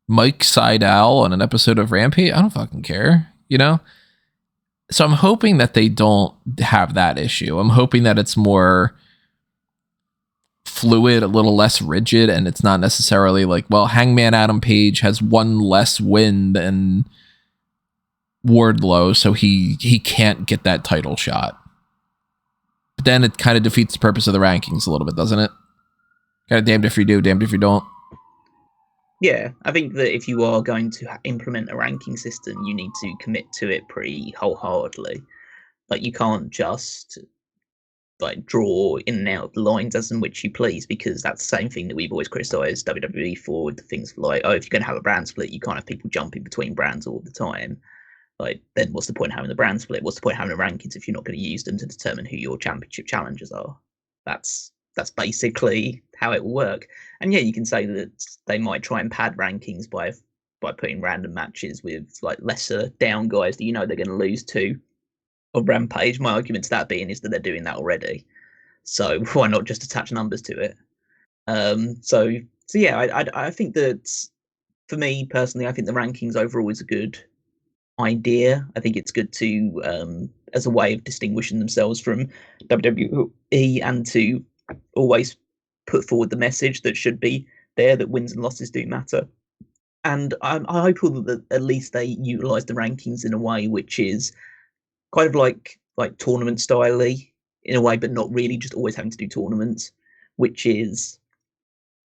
Mike Sydal on an episode of Rampage? I don't fucking care, you know? So I'm hoping that they don't have that issue. I'm hoping that it's more fluid, a little less rigid, and it's not necessarily like, well, Hangman Adam Page has one less win than Wardlow, so he can't get that title shot. But then it kind of defeats the purpose of the rankings a little bit, doesn't it? Kind of damned if you do, damned if you don't. Yeah, I think that if you are going to implement a ranking system, you need to commit to it pretty wholeheartedly. Like, you can't just like draw in and out the lines as in which you please, because that's the same thing that we've always criticised WWE for, with the things like, oh, if you're going to have a brand split, you can't have people jumping between brands all the time. Like, then what's the point of having the brand split? What's the point of having the rankings if you're not going to use them to determine who your championship challengers are? That's basically how it will work. And yeah, you can say that they might try and pad rankings by putting random matches with like lesser down guys that you know they're going to lose to on Rampage. My argument to that being is that they're doing that already. So why not just attach numbers to it? So yeah, I think that for me personally, I think the rankings overall is a good idea. I think it's good to as a way of distinguishing themselves from WWE and to always put forward the message that should be there, that wins and losses do matter. And I'm hopeful that at least they utilize the rankings in a way which is kind of like tournament style-y in a way, but not really just always having to do tournaments, which is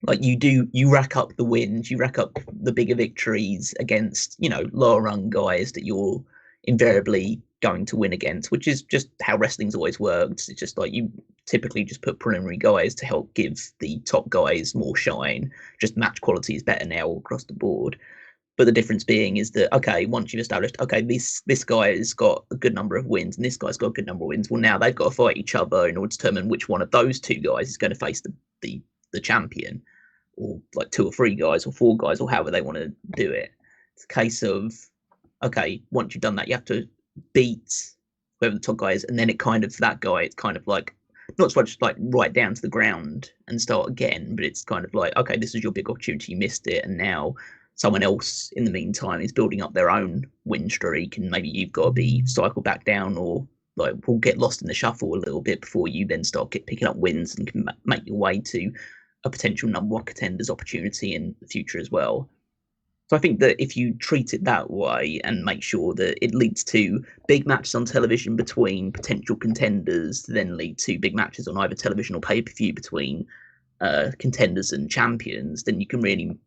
like you rack up the wins, you rack up the bigger victories against, you know, lower rung guys that you're invariably going to win against, which is just how wrestling's always worked. It's just like you typically just put preliminary guys to help give the top guys more shine. Just match quality is better now across the board. But the difference being is that, okay, once you've established, okay, this guy has got a good number of wins and this guy's got a good number of wins, well, now they've got to fight each other in order to determine which one of those two guys is going to face the champion, or like 2 or 3 guys or 4 guys, or however they want to do it. It's a case of, okay, once you've done that, you have to beat whoever the top guy is, and then it kind of, that guy, it's kind of like, not so much like right down to the ground and start again, but it's kind of like, okay, this is your big opportunity, you missed it, and now someone else in the meantime is building up their own win streak, and maybe you've got to be cycled back down, or like will get lost in the shuffle a little bit before you then start picking up wins and can make your way to a potential number 1 contender's opportunity in the future as well. So I think that if you treat it that way and make sure that it leads to big matches on television between potential contenders, then lead to big matches on either television or pay-per-view between contenders and champions, then you can really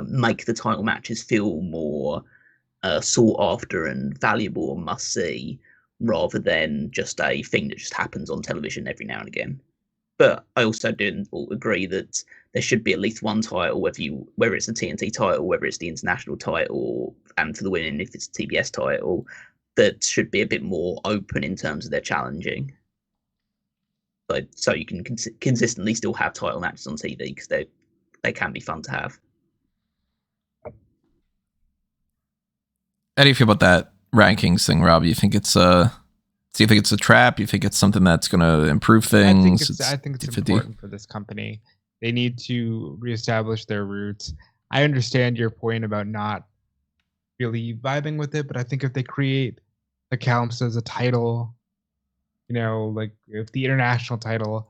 make the title matches feel more sought after and valuable and must see, rather than just a thing that just happens on television every now and again. But I also do agree that there should be at least one title, whether it's the TNT title, whether it's the international title, and for the women, if it's a TBS title, that should be a bit more open in terms of their challenging. So you can consistently still have title matches on TV, because they can be fun to have. How do you feel about that rankings thing, Rob? You think it's Do you think it's a trap? You think it's something that's going to improve things? I think it's important for this company. They need to reestablish their roots. I understand your point about not really vibing with it, but I think if they create the Calums as a title, like if the international title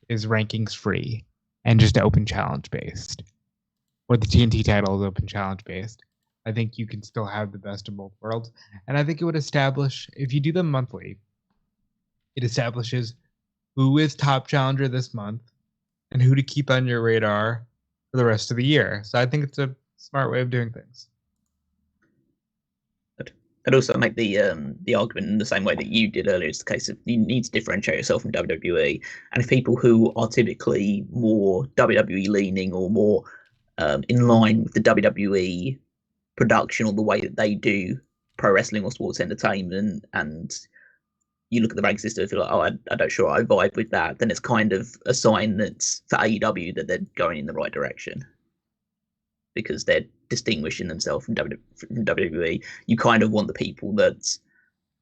is rankings free and just open challenge based, or the TNT title is open challenge based, I think you can still have the best of both worlds. And I think it would establish, if you do them monthly, it establishes who is top challenger this month and who to keep on your radar for the rest of the year. So I think it's a smart way of doing things. I'd also make the argument in the same way that you did earlier. It's the case of you need to differentiate yourself from WWE. And if people who are typically more WWE leaning or more in line with the WWE production or the way that they do pro wrestling or sports entertainment, and you look at the rank system and feel like, oh, I don't sure I vibe with that, then it's kind of a sign that's for AEW that they're going in the right direction because they're distinguishing themselves from WWE. You kind of want the people that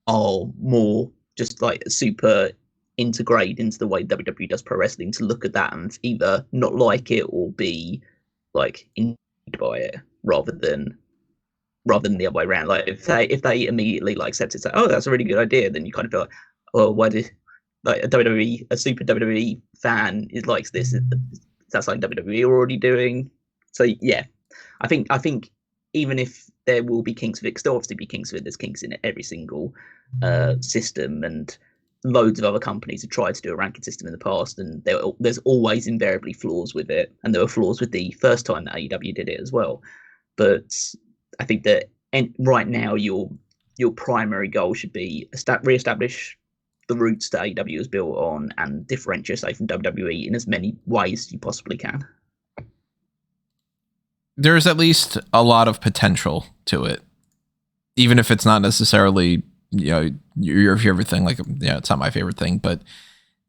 are more just like super integrated into the way WWE does pro wrestling to look at that and either not like it or be like intrigued by it rather than the other way around. Like if they immediately like accept it, say, oh, that's a really good idea, then you kind of feel like, oh, why did like a super WWE fan likes this? That's like WWE already doing. So yeah, I think even if there will be kinks of it, there'll obviously be kinks of it. There's kinks in every single system, and loads of other companies have tried to do a ranking system in the past, and there's always invariably flaws with it, and there were flaws with the first time that AEW did it as well. But I think that right now your primary goal should be re-establish the roots that AEW is built on and differentiate yourself from WWE in as many ways as you possibly can. There's at least a lot of potential to it, even if it's not necessarily your favorite thing. Like, it's not my favorite thing, but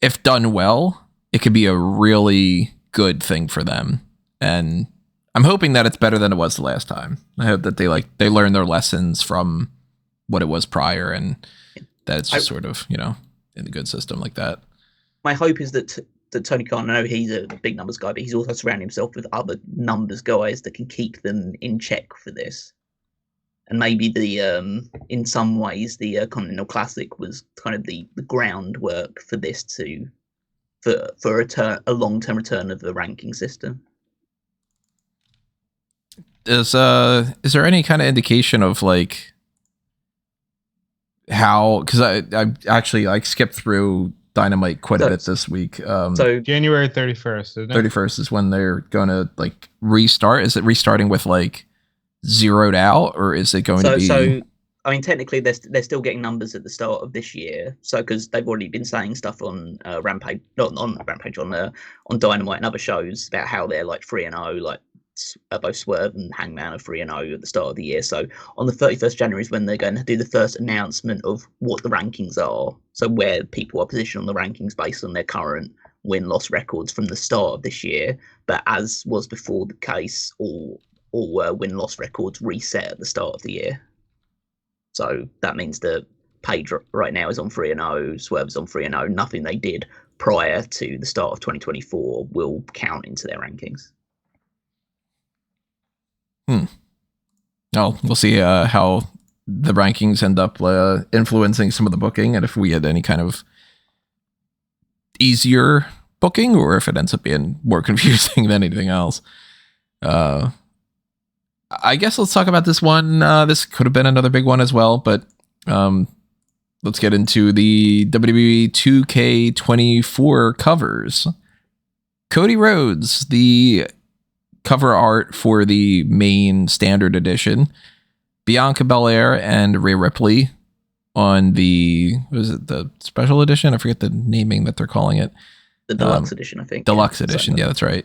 if done well, it could be a really good thing for them. And I'm hoping that it's better than it was the last time. I hope that they learn their lessons from what it was prior, and that it's just sort of, in a good system like that. My hope is that Tony Khan, I know he's a big numbers guy, but he's also surrounding himself with other numbers guys that can keep them in check for this. And maybe in some ways, the Continental Classic was kind of the groundwork for this for a long-term return of the ranking system. Is there any kind of indication of like how? Because I actually skipped through Dynamite quite a bit this week. So January 31st, isn't it? 31st is when they're going to like restart. Is it restarting with like zeroed out, or is it going to be? So I mean, technically, they're still getting numbers at the start of this year. So because they've already been saying stuff on Rampage, not on Rampage, on Dynamite and other shows about how they're like 3-0, like both Swerve and Hangman are 3-0 at the start of the year. So on the 31st January is when they're going to do the first announcement of what the rankings are. So where people are positioned on the rankings based on their current win-loss records from the start of this year. But as was before the case, all win-loss records reset at the start of the year. So that means that Page right now is on 3-0, Swerve's on 3-0. Nothing they did prior to the start of 2024 will count into their rankings. Oh, we'll see how the rankings end up influencing some of the booking, and if we had any kind of easier booking, or if it ends up being more confusing than anything else. I guess let's talk about this one. This could have been another big one as well, but let's get into the WWE 2K24 covers. Cody Rhodes, the cover art for the main standard edition. Bianca Belair and Rhea Ripley on the, the special edition? I forget the naming that they're calling it. The deluxe edition, I think. Deluxe edition, yeah, that's right.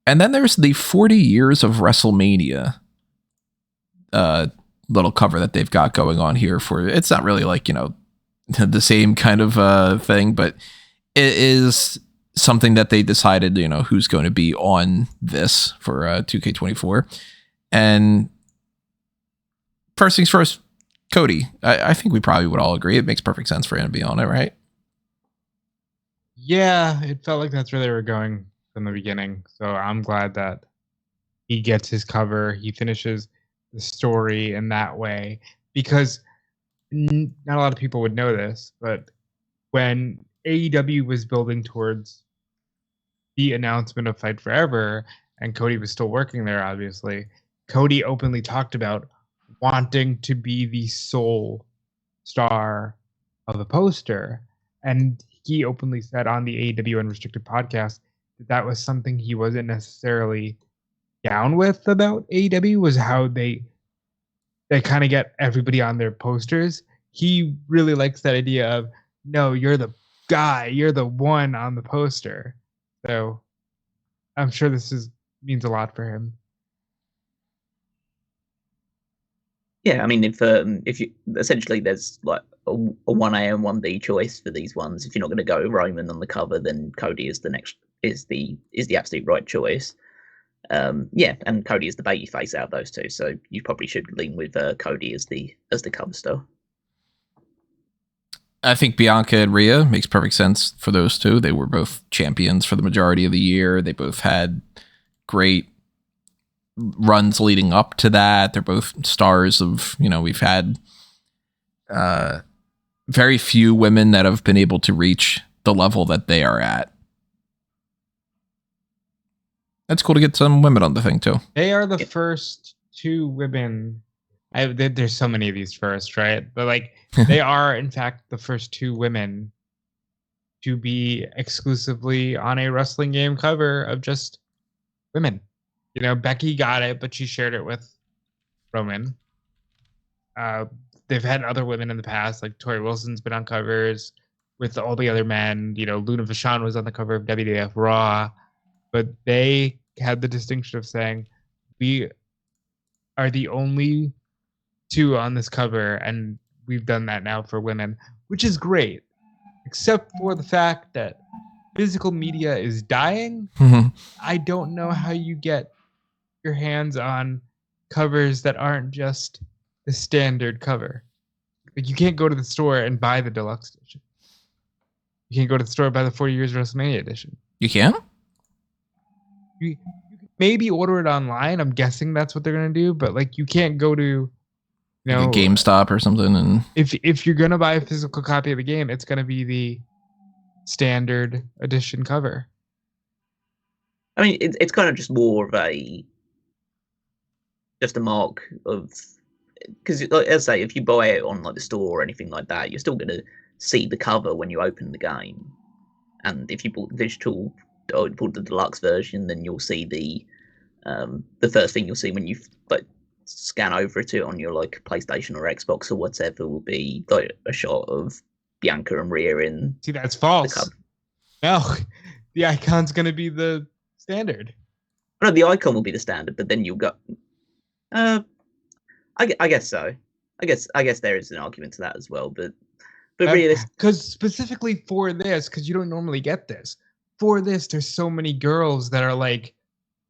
And then there's the 40 years of WrestleMania little cover that they've got going on here for, it's not really like, the same kind of thing, but it is something that they decided, who's going to be on this for 2K24. And first things first, Cody. I think we probably would all agree. It makes perfect sense for him to be on it, right? Yeah, it felt like that's where they were going from the beginning. So I'm glad that he gets his cover. He finishes the story in that way because not a lot of people would know this, but when AEW was building towards the announcement of Fight Forever and Cody was still working there, obviously, Cody openly talked about wanting to be the sole star of the poster. And he openly said on the AEW Unrestricted podcast that that was something he wasn't necessarily down with about AEW, was how they kind of get everybody on their posters. He really likes that idea of, no, you're the guy, you're the one on the poster. So I'm sure this means a lot for him. Yeah, I mean, if you essentially there's like a 1A and 1B choice for these ones. If you're not going to go Roman on the cover, then Cody is the absolute right choice. Yeah, and Cody is the baby face out of those two, so you probably should lean with Cody as the cover star. I think Bianca and Rhea makes perfect sense for those two. They were both champions for the majority of the year. They both had great runs leading up to that. They're both stars of, we've had very few women that have been able to reach the level that they are at. That's cool to get some women on the thing too. They are the first two women. There's so many of these first, right? But like they are in fact the first two women to be exclusively on a wrestling game cover of just women. Becky got it, but she shared it with Roman. They've had other women in the past, like Tori Wilson's been on covers with all the other men. Luna Vachon was on the cover of WWF Raw. But they had the distinction of saying, we are the only two on this cover, and we've done that now for women, which is great, except for the fact that physical media is dying. Mm-hmm. I don't know how you get your hands on covers that aren't just the standard cover. Like, you can't go to the store and buy the deluxe edition. You can't go to the store and buy the 40 Years WrestleMania edition. You can? You maybe order it online. I'm guessing that's what they're gonna do, but like you can't go to, like a GameStop or something. And if you're gonna buy a physical copy of the game, it's gonna be the standard edition cover. I mean, it's kind of just more of just a mark of, because like I say, if you buy it on like the store or anything like that, you're still gonna see the cover when you open the game, and if you bought the digital or bought the deluxe version, then you'll see the first thing you'll see when you like scan over to it on your like PlayStation or Xbox or whatever will be like a shot of Bianca and Rhea in. See, that's false. No, the icon's gonna be the standard. No, the icon will be the standard, but then you'll go. I guess so. I guess there is an argument to that as well, but really, because specifically for this, because you don't normally get this. For this, there's so many girls that are like,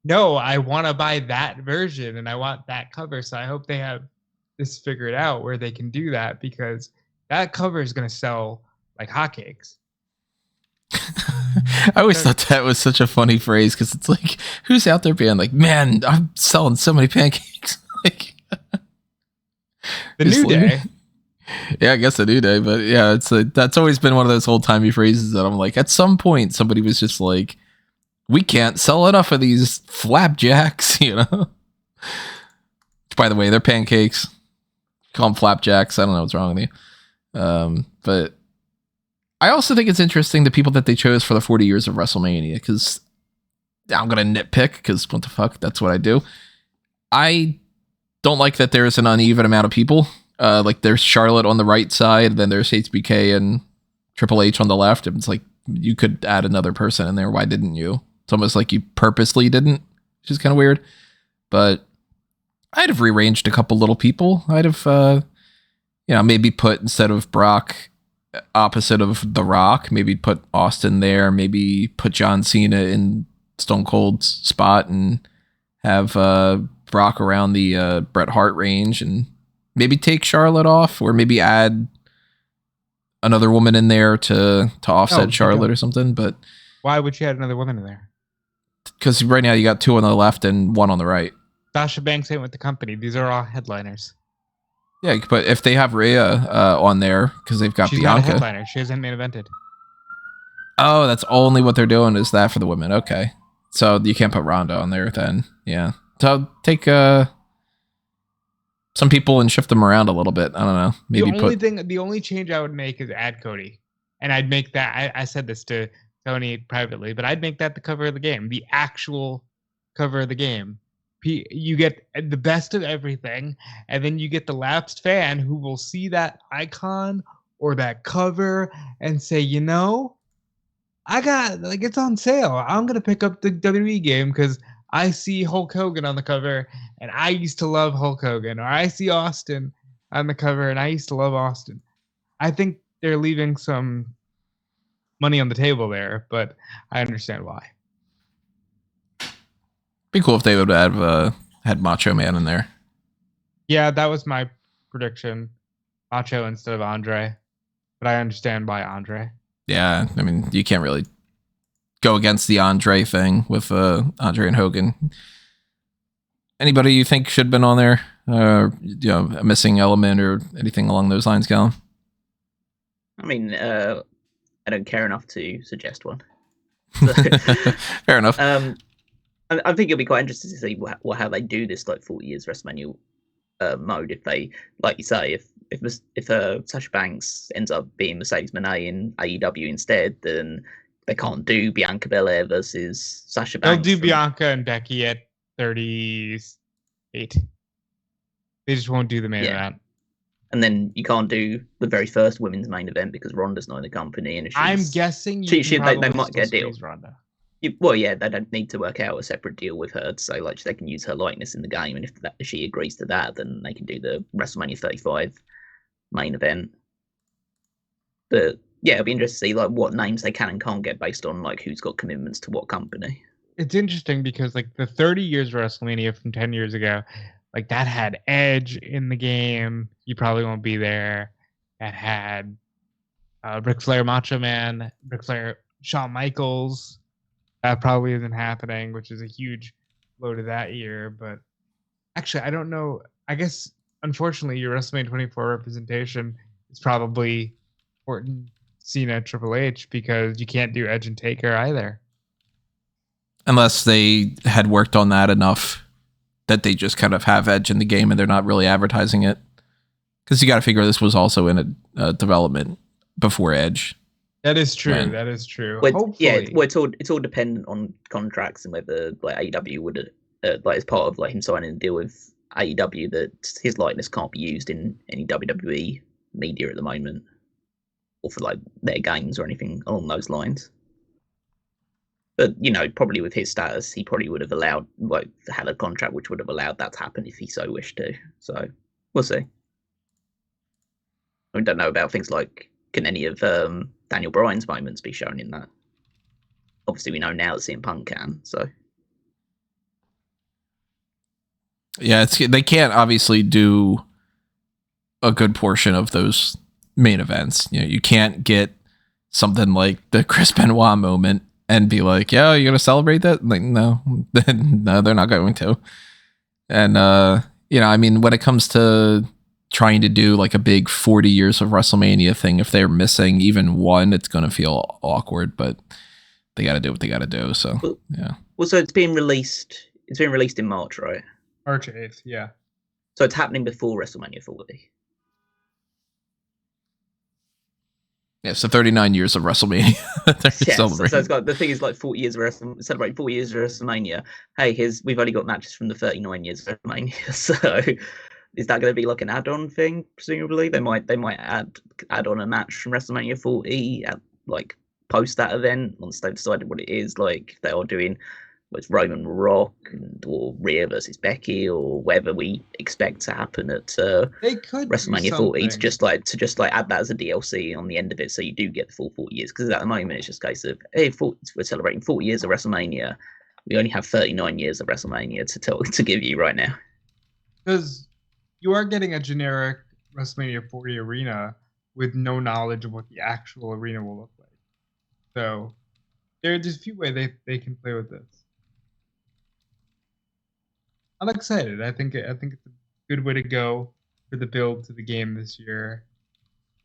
no, I want to buy that version and I want that cover. So I hope they have this figured out where they can do that, because that cover is going to sell like hotcakes. I always thought that was such a funny phrase, because it's like, who's out there being like, man, I'm selling so many pancakes. Like, the New Day. Yeah, I guess a New Day, but yeah, that's always been one of those old timey phrases that I'm like, at some point somebody was just like, we can't sell enough of these flapjacks, By the way, they're pancakes. Call them flapjacks. I don't know what's wrong with you. But I also think it's interesting the people that they chose for the 40 years of WrestleMania, because I'm gonna nitpick, because what the fuck, that's what I do. I don't like that there's an uneven amount of people. Like there's Charlotte on the right side, and then there's HBK and Triple H on the left. It's like, you could add another person in there. Why didn't you? It's almost like you purposely didn't, which is kind of weird. But I'd have rearranged a couple little people. I'd have, maybe put, instead of Brock opposite of The Rock, maybe put Austin there. Maybe put John Cena in Stone Cold's spot and have Brock around the Bret Hart range, and maybe take Charlotte off, or maybe add another woman in there to offset Charlotte or something. But why would you add another woman in there? Because right now you got 2 on the left and 1 on the right. Sasha Banks ain't with the company. These are all headliners. Yeah, but if they have Rhea on there, because they've got She's Bianca. Not a headliner. She hasn't main evented. Oh, that's only what they're doing is that for the women. Okay. So you can't put Ronda on there then. Yeah. So take some people and shift them around a little bit. I don't know. Maybe the only change I would make is add Cody. And I'd make that, I said this to Tony privately, but I'd make that the cover of the game, the actual cover of the game. You get the best of everything, and then you get the lapsed fan who will see that icon or that cover and say, you know, I got, like, it's on sale. I'm going to pick up the WWE game because I see Hulk Hogan on the cover, and I used to love Hulk Hogan. Or I see Austin on the cover, and I used to love Austin. I think they're leaving some money on the table there, but I understand why. Be cool if they would have had Macho Man in there. Yeah, that was my prediction. Macho instead of Andre. But I understand why Andre. Yeah, I mean, you can't really go against the Andre thing with Andre and Hogan. Anybody you think should have been on there? You know, a missing element or anything along those lines, Callum? I mean, I don't care enough to suggest one. So, fair enough. I think it'll be quite interesting to see how they do this, like 40 years WrestleMania mode. If they, like you say, if Sasha Banks ends up being Mercedes Moné in AEW instead, then they can't do Bianca Belair versus Sasha Banks. They'll do Bianca and Becky at 38. They just won't do the main event. And then you can't do the very first women's main event because Ronda's not in the company. And I'm guessing they might get a deal. Ronda. Well, yeah, they don't need to work out a separate deal with her, so like they can use her likeness in the game, and if she agrees to that, then they can do the WrestleMania 35 main event. But yeah, it'll be interesting to see like what names they can and can't get based on like who's got commitments to what company. It's interesting because like the 30 years WrestleMania from 10 years ago, like that had Edge in the game. You probably won't be there. That had Ric Flair, Macho Man, Ric Flair, Shawn Michaels. That probably isn't happening, which is a huge blow to that year. But actually, I don't know. I guess, unfortunately, your WrestleMania 24 representation is probably Orton, Cena, Triple H, because you can't do Edge and Taker either. Unless they had worked on that enough that they just kind of have Edge in the game and they're not really advertising it. Because you got to figure this was also in a development before Edge. That is true. Man. That is true. It's all dependent on contracts and whether like AEW would like as part of like him signing a deal with AEW that his likeness can't be used in any WWE media at the moment, or for like their games or anything along those lines. But you know, probably with his status, he probably would have had a contract which would have allowed that to happen if he so wished to. So we'll see. We don't know about things like can any of Daniel Bryan's moments be shown in that? Obviously, we know now that CM Punk can. So, yeah, they can't obviously do a good portion of those main events. You know, you can't get something like the Chris Benoit moment and be like, "Yeah, you're gonna celebrate that?" Like, no, no, they're not going to. And you know, I mean, when it comes to trying to do like a big 40 years of WrestleMania thing, if they're missing even one, it's going to feel awkward, but they got to do what they got to do. So, yeah. Well, so it's being released in March, right? March 8th, yeah. So it's happening before WrestleMania 40. Yeah, so 39 years of WrestleMania. So it's got, the thing is like 40 years of celebrate 40 years of WrestleMania. Hey, we've only got matches from the 39 years of WrestleMania, so is that going to be like an add-on thing? Presumably, they might add on a match from WrestleMania 40 at like post that event once they've decided what it is. Like they are doing with Roman Rock or Rhea versus Becky or whatever we expect to happen at WrestleMania 40 to just like add that as a DLC on the end of it, so you do get the full 40 years. Because at the moment it's just a case of hey, we're celebrating 40 years of WrestleMania. We only have 39 years of WrestleMania to give you right now. Because you are getting a generic WrestleMania 40 arena with no knowledge of what the actual arena will look like. So there's a few ways they can play with this. I'm excited. I think it's a good way to go for the build to the game this year.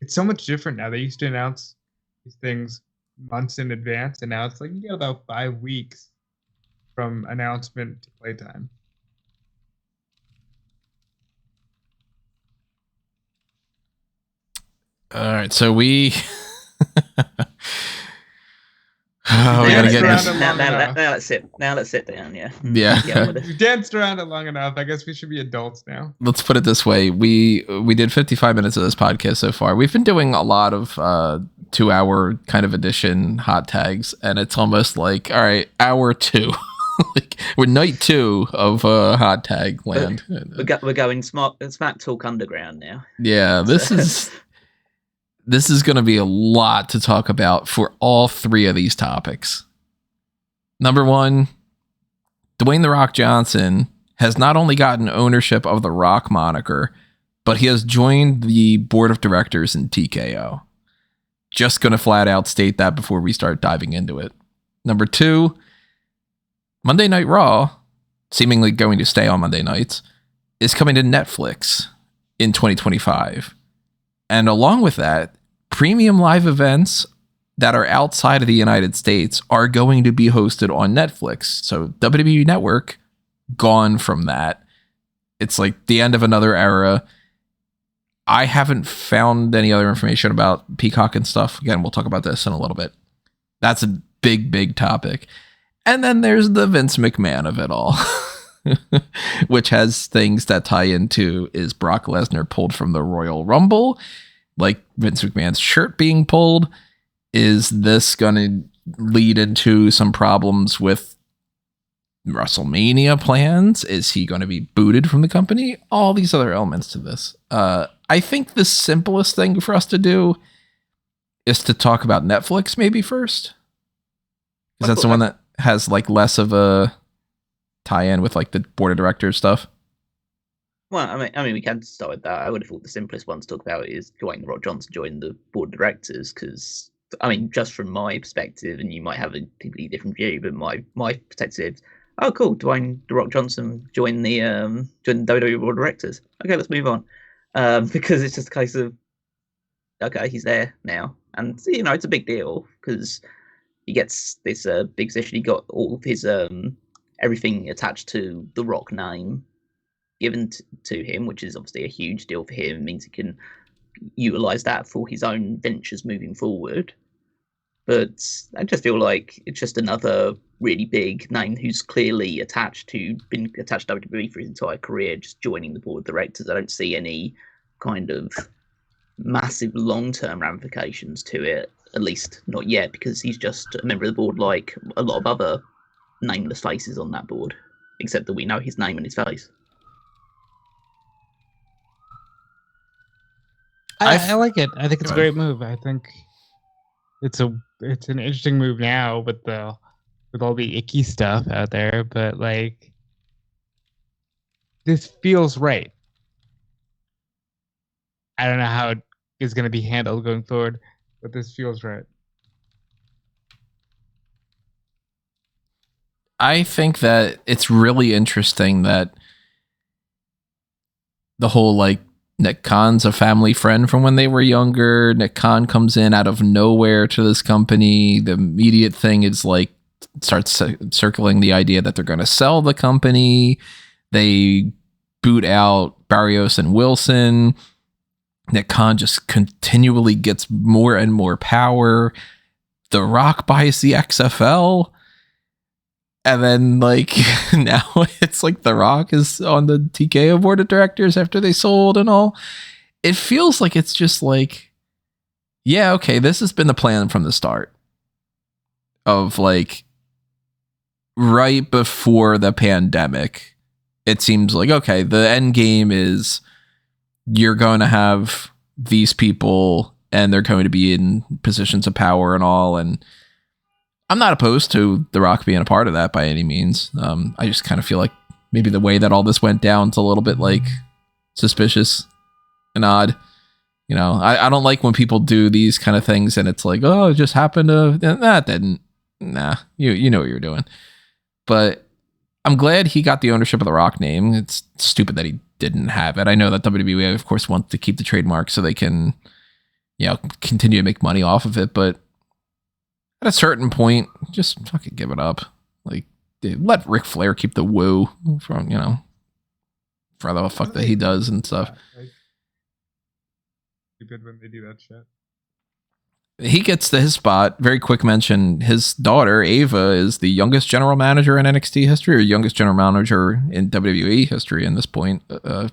It's so much different now. They used to announce these things months in advance, and now it's like you get about 5 weeks from announcement to playtime. All right, so we we gotta get this. Now let's sit down. Yeah. Yeah. We've danced around it long enough. I guess we should be adults now. Let's put it this way: we did 55 minutes of this podcast so far. We've been doing a lot of 2-hour kind of edition hot tags, and it's almost like, all right, hour 2. Like, we're night 2 of hot tag land. We're going Smack Talk Underground now. Yeah, this is going to be a lot to talk about for all 3 of these topics. Number 1, Dwayne "The Rock" Johnson has not only gotten ownership of the Rock moniker, but he has joined the board of directors in TKO. Just going to flat out state that before we start diving into it. Number 2, Monday Night Raw, seemingly going to stay on Monday nights, is coming to Netflix in 2025. And along with that, premium live events that are outside of the United States are going to be hosted on Netflix. So WWE Network, gone from that. It's like the end of another era. I haven't found any other information about Peacock and stuff. Again, we'll talk about this in a little bit. That's a big, big topic. And then there's the Vince McMahon of it all, which has things that tie into, is Brock Lesnar pulled from the Royal Rumble? Like Vince McMahon's shirt being pulled? Is this going to lead into some problems with WrestleMania plans? Is he going to be booted from the company? All these other elements to this. I think the simplest thing for us to do is to talk about Netflix maybe first. Because that's the one that has like less of a tie-in with like the board of directors stuff. Well, I mean, we can start with that. I would have thought the simplest one to talk about is Dwayne "The Rock" Johnson join the board of directors, because I mean, just from my perspective, and you might have a completely different view, but my perspective, oh cool, Dwayne "The Rock" Johnson joined the WWE board of directors. Okay, let's move on, because it's just a case of, okay, he's there now, and you know it's a big deal because he gets this big position. He got all of his everything attached to the Rock name given to him, which is obviously a huge deal for him. It means he can utilize that for his own ventures moving forward. But I just feel like it's just another really big name who's clearly been attached to WWE for his entire career, just joining the board of directors. I don't see any kind of massive long-term ramifications to it, at least not yet, because he's just a member of the board like a lot of other nameless faces on that board, except that we know his name and his face. I like it. I think it's a great move. I think it's an interesting move now with all the icky stuff out there, but like this feels right. I don't know how it is going to be handled going forward, but this feels right. I think that it's really interesting that the whole like Nick Khan's a family friend from when they were younger. Nick Khan comes in out of nowhere to this company. The immediate thing is like starts circling the idea that they're going to sell the company. They boot out Barrios and Wilson. Nick Khan just continually gets more and more power. The Rock buys the XFL. And then, like, now it's like The Rock is on the TKO board of directors after they sold and all. It feels like it's just like, yeah, okay, this has been the plan from the start. Of, like, right before the pandemic, it seems like, okay, the end game is you're going to have these people and they're going to be in positions of power and all, and I'm not opposed to The Rock being a part of that by any means. I just kind of feel like maybe the way that all this went down is a little bit like suspicious and odd. You know, I don't like when people do these kind of things and it's like, oh, it just happened to that didn't. Nah, you know what you're doing. But I'm glad he got the ownership of the Rock name. It's stupid that he didn't have it. I know that WWE, of course, wants to keep the trademark so they can, you know, continue to make money off of it. But at a certain point, just fucking give it up. Like, dude, let Ric Flair keep the woo from, you know, for the fuck that he does and stuff. Stupid when they do that shit. He gets to his spot. Very quick mention. His daughter, Ava, is the youngest general manager in NXT history or youngest general manager in WWE history in this point.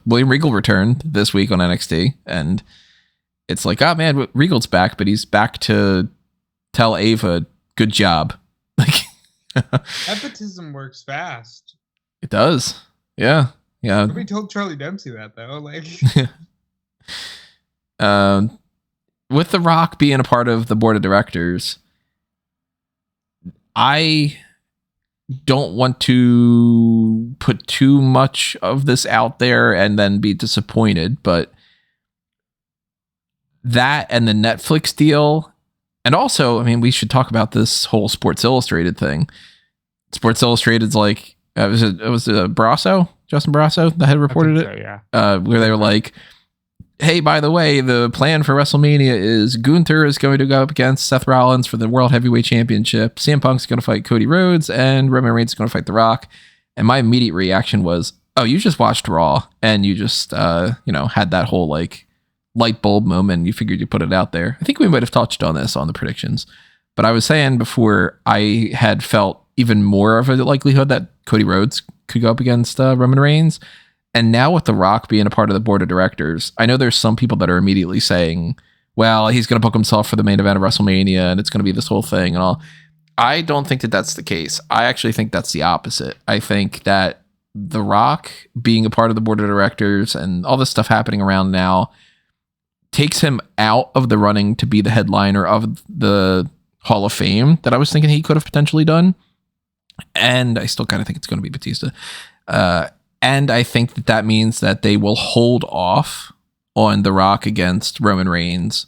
William Regal returned this week on NXT. And it's like, oh, man, Regal's back, but he's back to tell Ava, good job. Like, nepotism works fast. It does. Yeah. Yeah. Nobody told Charlie Dempsey that, though. Like, with The Rock being a part of the board of directors, I don't want to put too much of this out there and then be disappointed, but that and the Netflix deal, and also, I mean, we should talk about this whole Sports Illustrated thing. Sports Illustrated's like, it was Brasso, Justin Brasso, that had reported it. So, yeah. Where they were like, hey, by the way, the plan for WrestleMania is Gunther is going to go up against Seth Rollins for the World Heavyweight Championship. CM Punk's going to fight Cody Rhodes, and Roman Reigns is going to fight The Rock. And my immediate reaction was, oh, you just watched Raw, and you just, had that whole, like, light bulb moment. You figured you put it out there. I think we might have touched on this on the predictions. But I was saying before, I had felt even more of a likelihood that Cody Rhodes could go up against Roman Reigns. And now with The Rock being a part of the board of directors, I know there's some people that are immediately saying, well, he's going to book himself for the main event of WrestleMania and it's going to be this whole thing and all. I don't think that that's the case. I actually think that's the opposite. I think that The Rock being a part of the board of directors and all this stuff happening around now takes him out of the running to be the headliner of the Hall of Fame that I was thinking he could have potentially done. And I still kind of think it's going to be Batista. And I think that that means that they will hold off on The Rock against Roman Reigns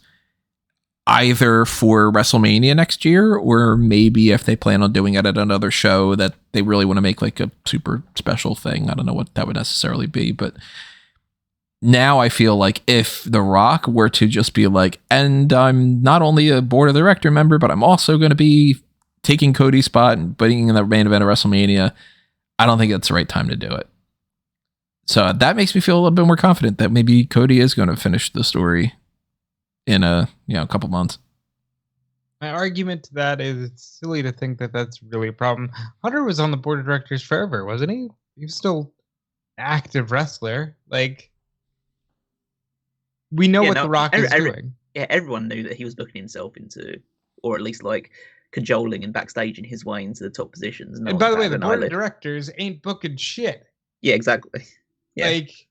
either for WrestleMania next year or maybe if they plan on doing it at another show that they really want to make like a super special thing. I don't know what that would necessarily be, but now I feel like if The Rock were to just be like, and I'm not only a board of director member, but I'm also going to be taking Cody's spot and putting in the main event of WrestleMania, I don't think that's the right time to do it. So that makes me feel a little bit more confident that maybe Cody is going to finish the story in a couple months. My argument to that is it's silly to think that that's really a problem. Hunter was on the board of directors forever, wasn't he? He was still an active wrestler. Like, we know The Rock is doing. Yeah, everyone knew that he was booking himself into, or at least like cajoling and backstaging his way into the top positions. And by the way, the board of directors ain't booking shit. Yeah, exactly. Yeah. Like,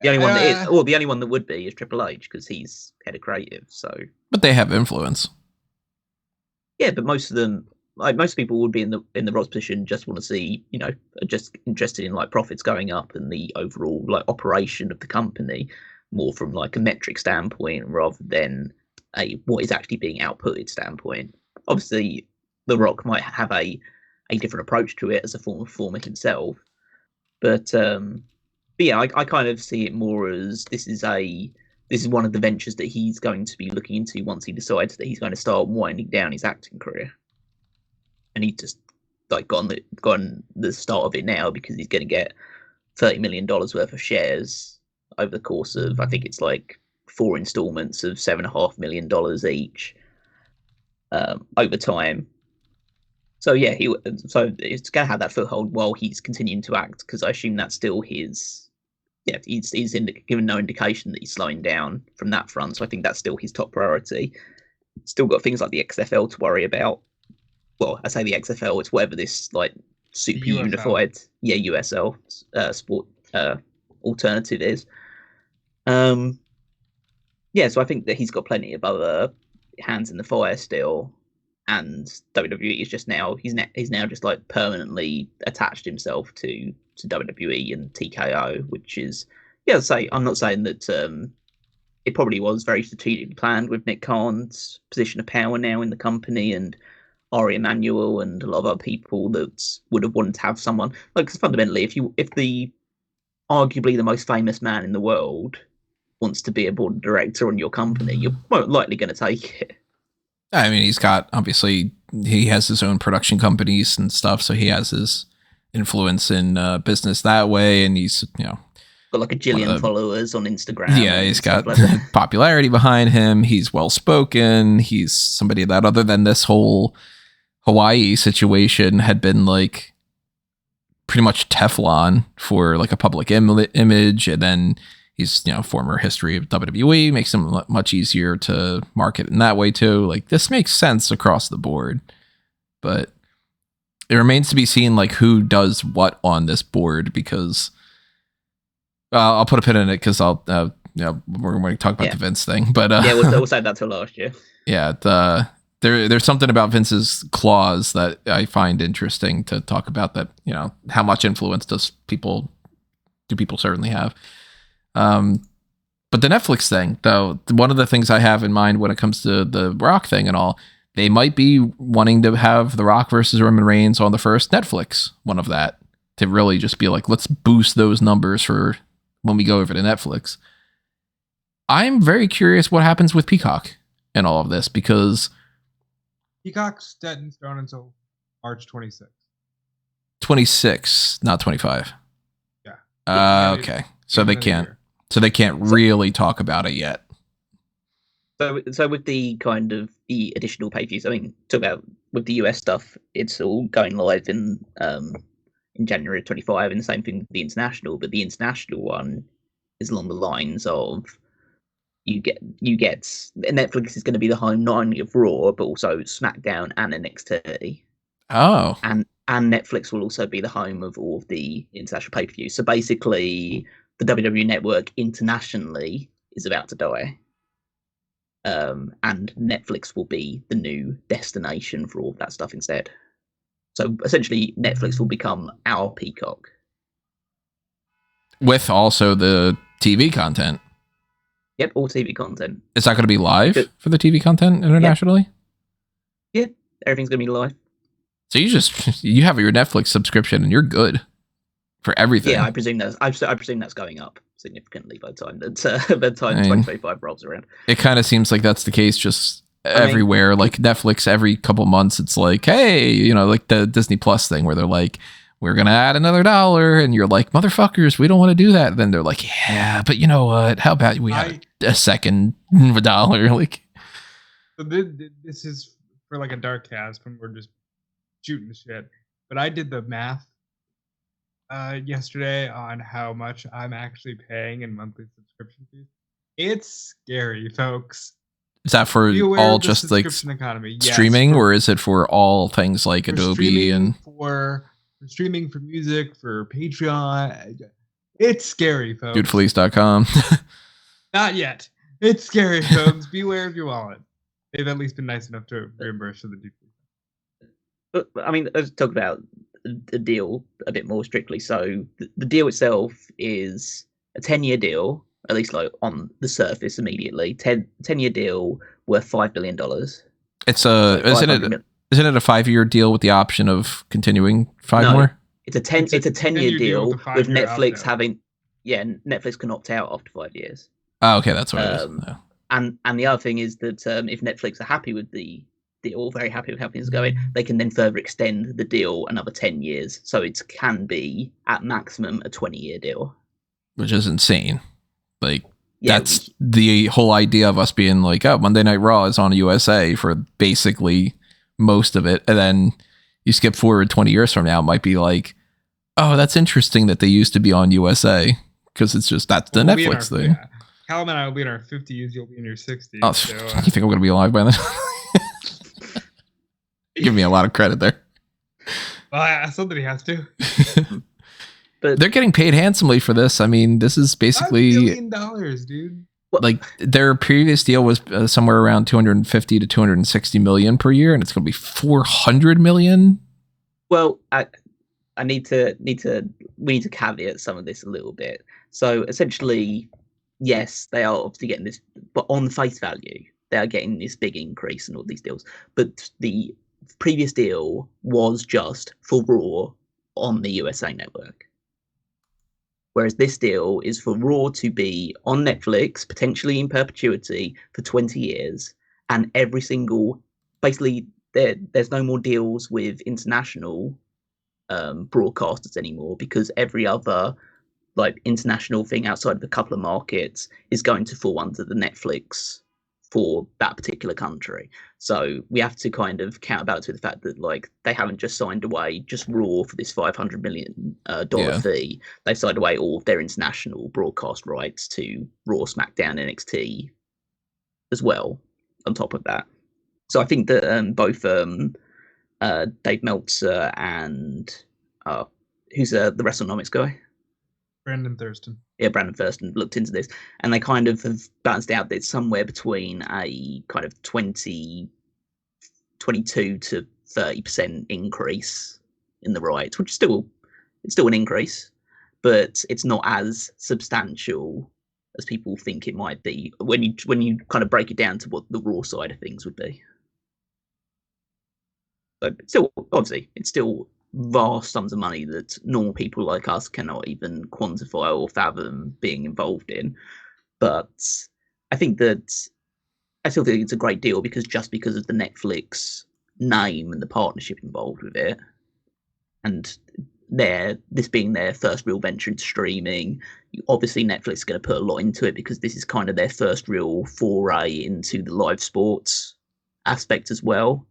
the only one that is, well, the only one that would be is Triple H because he's head of creative. So, but they have influence. Yeah, but most of them, like most people, would be in the Rod's position, just want to see, just interested in like profits going up and the overall like operation of the company, more from like a metric standpoint rather than a what is actually being outputted standpoint. Obviously, The Rock might have a different approach to it as a former performer himself. But yeah, I kind of see it more as this is one of the ventures that he's going to be looking into once he decides that he's going to start winding down his acting career. And he's just like gone the start of it now because he's going to get $30 million worth of shares over the course of, I think it's like 4 installments of $7.5 million each over time. So yeah, it's going to have that foothold while he's continuing to act, because I assume that's still his. Yeah, he's given no indication that he's slowing down from that front. So I think that's still his top priority. Still got things like the XFL to worry about. Well, I say the XFL, it's whatever this like super unified, USL sport alternative is. Yeah, so I think that he's got plenty of other hands in the fire still. And WWE is just now he's now just like permanently attached himself to WWE and TKO, which is Yeah, I'm not saying that it probably was very strategically planned with Nick Khan's position of power now in the company and Ari Emanuel and a lot of other people that would have wanted to have someone like, because fundamentally, if the arguably the most famous man in the world wants to be a board director on your company, you're more likely going to take it. I mean, obviously he has his own production companies and stuff, so he has his influence in business that way, and he's, got like a jillion followers on Instagram. Yeah, he's got popularity behind him. He's well spoken. He's somebody that, other than this whole Hawaii situation, had been like pretty much Teflon for like a public image, and then he's, former history of WWE makes him much easier to market in that way too. Like, this makes sense across the board, but it remains to be seen like who does what on this board, because I'll put a pin in it because we're going to talk about the Vince thing, but we'll save that till last year. Yeah, there's something about Vince's clause that I find interesting to talk about. That, how much influence do people certainly have. But the Netflix thing, though, one of the things I have in mind when it comes to the Rock thing and all, they might be wanting to have The Rock versus Roman Reigns on the first Netflix one of that, to really just be like, let's boost those numbers for when we go over to Netflix. I'm very curious what happens with Peacock and all of this, because Peacock's set in stone until March 26th. 26, not 25. Yeah. Okay. So they can't really talk about it yet. So with the kind of the additional pay-per-views, I mean, talk about with the US stuff, it's all going live in January of 25, and the same thing with the international. But the international one is along the lines of you get Netflix is going to be the home not only of Raw but also SmackDown and NXT. Oh, and Netflix will also be the home of all of the international pay-per-views. So basically, the WWE Network internationally is about to die. And Netflix will be the new destination for all of that stuff instead. So essentially, Netflix will become our Peacock. With also the TV content. Yep, all TV content. Is that going to be live for the TV content internationally? Yeah, everything's going to be live. So you have your Netflix subscription and you're good for everything. Yeah, I presume that's going up significantly by the time 2025 rolls around. It kind of seems like that's the case just everywhere. Like Netflix, every couple months, it's like, hey, like the Disney Plus thing where they're like, we're going to add another $1. And you're like, motherfuckers, we don't want to do that. And then they're like, yeah, but you know what? How about we have a second $1? Like, so this is for like a dark cast when we're just shooting the shit. But I did the math yesterday on how much I'm actually paying in monthly subscription fees. It's scary, folks. Is that for all just like streaming, or is it for all things like Adobe and for streaming, for music, for Patreon? It's scary, folks. Dudefleece.com. Not yet. It's scary, folks. Beware of your wallet. They've at least been nice enough to reimburse for the Dudefleece. But I mean, let's talk about the deal a bit more strictly. So the deal itself is a 10-year deal, at least like on the surface immediately. 10-year deal worth $5 billion. It's isn't it a 5-year deal with the option of continuing more? It's a 10-year deal with Netflix having Netflix can opt out after 5 years. Oh, okay, that's what it is. Yeah. And the other thing is that if Netflix are happy with the deal, very happy with how things are going, they can then further extend the deal another 10 years. So it can be at maximum a 20-year deal. Which is insane. Like, that's the whole idea of us being like, oh, Monday Night Raw is on USA for basically most of it. And then you skip forward 20 years from now, it might be like, oh, that's interesting that they used to be on USA. Because it's just, that's the Netflix thing. Yeah. Callum and I will be in our 50s, you'll be in your 60s. Oh, so, you think I'm going to be alive by then? Give me a lot of credit there. Well, somebody has to. But they're getting paid handsomely for this. I mean, this is basically $5 billion, dude. Like their previous deal was somewhere around 250 to 260 million per year, and it's going to be 400 million. Well, we need to caveat some of this a little bit. So essentially, yes, they are obviously getting this, but on face value, they are getting this big increase in all these deals. But the previous deal was just for Raw on the USA Network. Whereas this deal is for Raw to be on Netflix, potentially in perpetuity for 20 years, and every single, basically, there's no more deals with international broadcasters anymore, because every other like international thing outside of a couple of markets is going to fall under the Netflix for that particular country. So we have to kind of counterbalance with the fact that like they haven't just signed away just Raw for this $500 million fee. They've signed away all of their international broadcast rights to Raw, SmackDown, NXT as well on top of that. So I think that both Dave Meltzer and who's the WrestleNomics guy? Brandon Thurston. Yeah, Brandon Thurston looked into this, and they kind of have balanced out that it's somewhere between a kind of 22 to 30% increase in the rights, which is still an increase, but it's not as substantial as people think it might be when you kind of break it down to what the Raw side of things would be. But still, obviously, it's still vast sums of money that normal people like us cannot even quantify or fathom being involved in. But I still think it's a great deal because of the Netflix name and the partnership involved with it, and this being their first real venture into streaming, obviously Netflix is going to put a lot into it because this is kind of their first real foray into the live sports aspect as well.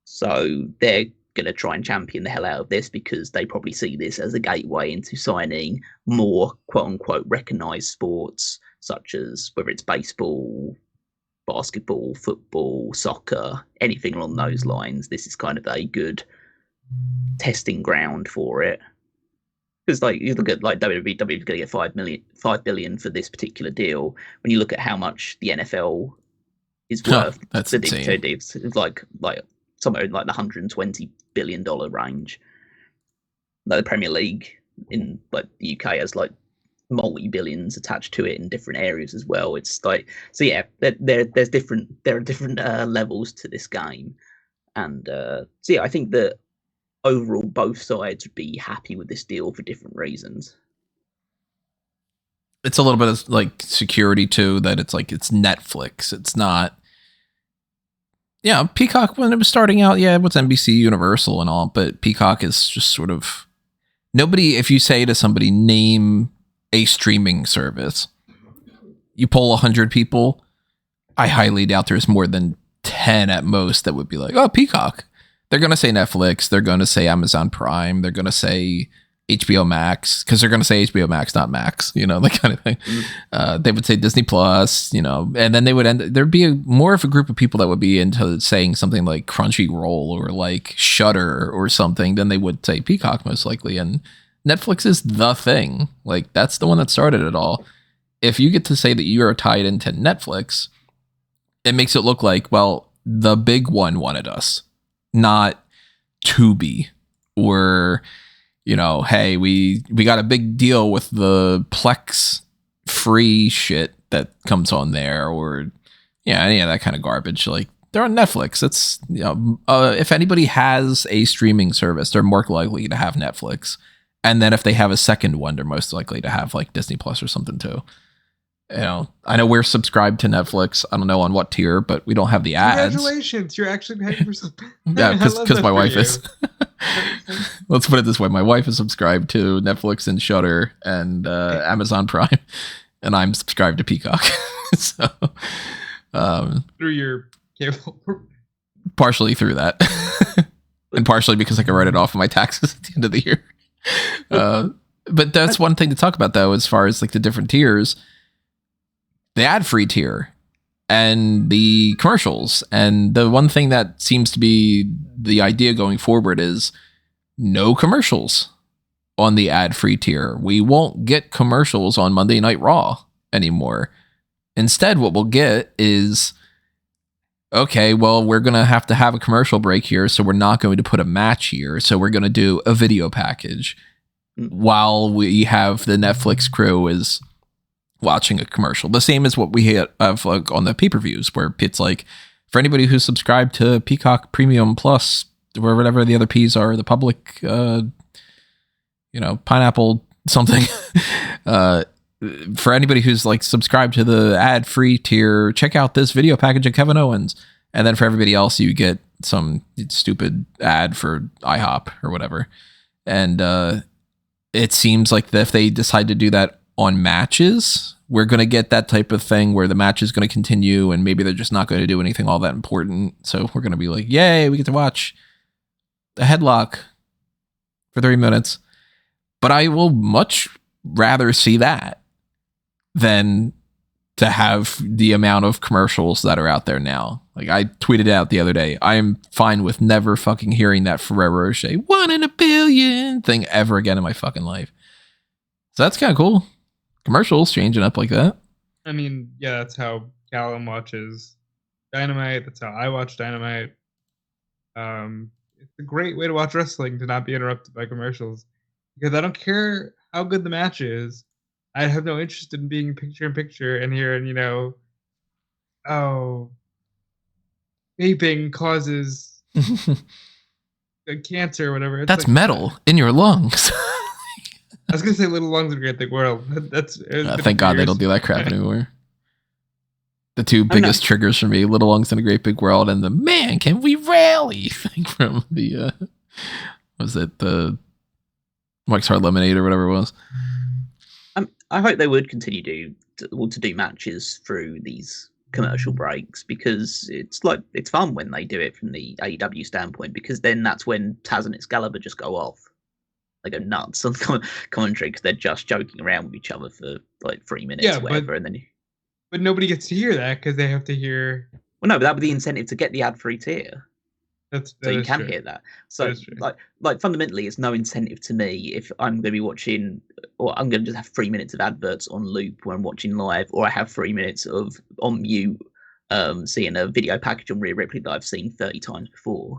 So they're going to try and champion the hell out of this because they probably see this as a gateway into signing more quote-unquote recognized sports, such as whether it's baseball, basketball, football, soccer, anything along those lines. This is kind of a good testing ground for it. Because like you look at like WWE going to get $5 billion for this particular deal. When you look at how much the NFL is worth, that's insane. It's like somewhere in like the $120 billion range. Like the Premier League in like the UK has like multi-billions attached to it in different areas as well. It's like, so yeah, there are different levels to this game, and so yeah, I think that overall both sides would be happy with this deal for different reasons. It's a little bit of like security too, that it's like it's Netflix. It's not. Yeah, Peacock, when it was starting out, yeah, what's NBC Universal and all, but Peacock is just sort of nobody. If you say to somebody, name a streaming service, you poll 100 people, I highly doubt there's more than 10 at most that would be like, oh, Peacock. They're going to say Netflix. They're going to say Amazon Prime. They're going to say HBO Max, because they're going to say HBO Max, not Max, that kind of thing. They would say Disney Plus, and then they would there'd be more of a group of people that would be into saying something like Crunchyroll or like Shudder or something than they would say Peacock, most likely. And Netflix is the thing. Like, that's the one that started it all. If you get to say that you are tied into Netflix, it makes it look like, well, the big one wanted us, not Tubi or... hey, we got a big deal with the Plex free shit that comes on there, or any of that kind of garbage. Like, they're on Netflix. It's if anybody has a streaming service, they're more likely to have Netflix, and then if they have a second one, they're most likely to have like Disney Plus or something too. I know we're subscribed to Netflix. I don't know on what tier, but we don't have the ads. Congratulations, you're actually paying for something. Yeah, because my wife is. Let's put it this way: my wife is subscribed to Netflix and Shudder and Amazon Prime, and I'm subscribed to Peacock. So, through your cable, partially through that, and partially because I can write it off of my taxes at the end of the year. But that's one thing to talk about, though, as far as like the different tiers. The ad-free tier and the commercials. And the one thing that seems to be the idea going forward is no commercials on the ad-free tier. We won't get commercials on Monday Night Raw anymore. Instead, what we'll get is, okay, well, we're going to have a commercial break here, so we're not going to put a match here. So we're going to do a video package. while we have the Netflix crew is watching a commercial. The same as what we have like on the pay-per-views, where it's like, for anybody who's subscribed to Peacock Premium Plus, or whatever the other P's are, the public, pineapple something. For anybody who's like subscribed to the ad-free tier, check out this video package of Kevin Owens. And then for everybody else, you get some stupid ad for IHOP or whatever. And it seems like if they decide to do that on matches, we're going to get that type of thing where the match is going to continue and maybe they're just not going to do anything all that important. So we're going to be like, yay, we get to watch a headlock for 30 minutes. But I will much rather see that than to have the amount of commercials that are out there now. Like I tweeted out the other day, I am fine with never fucking hearing that Ferrero Rocher 1 in a billion thing ever again in my fucking life. So that's kind of cool. Commercials changing up like that. I mean, yeah, that's how Callum watches Dynamite. That's how I watch Dynamite. It's a great way to watch wrestling, to not be interrupted by commercials. Because I don't care how good the match is. I have no interest in being picture in picture and hearing, vaping causes cancer or whatever. It's that's like, metal in your lungs. I was gonna say Little Lungs in a Great Big World. Thank God they don't do that crap anymore. The two biggest triggers for me, Little Lungs in a Great Big World and the Man Can We Rally thing from the was it the Mike's Hard Lemonade or whatever it was. I hope they would continue to do matches through these commercial breaks, because it's fun when they do it from the AEW standpoint, because then that's when Taz and Excalibur just go off. They go nuts on commentary because they're just joking around with each other for like 3 minutes or whatever. But nobody gets to hear that because they have to hear. Well, no, but that would be the incentive to get the ad-free tier. So you can hear that. So like fundamentally, it's no incentive to me if I'm going to be watching, or I'm going to just have 3 minutes of adverts on loop when I'm watching live, or I have 3 minutes of on mute, seeing a video package on Rhea Ripley that I've seen 30 times before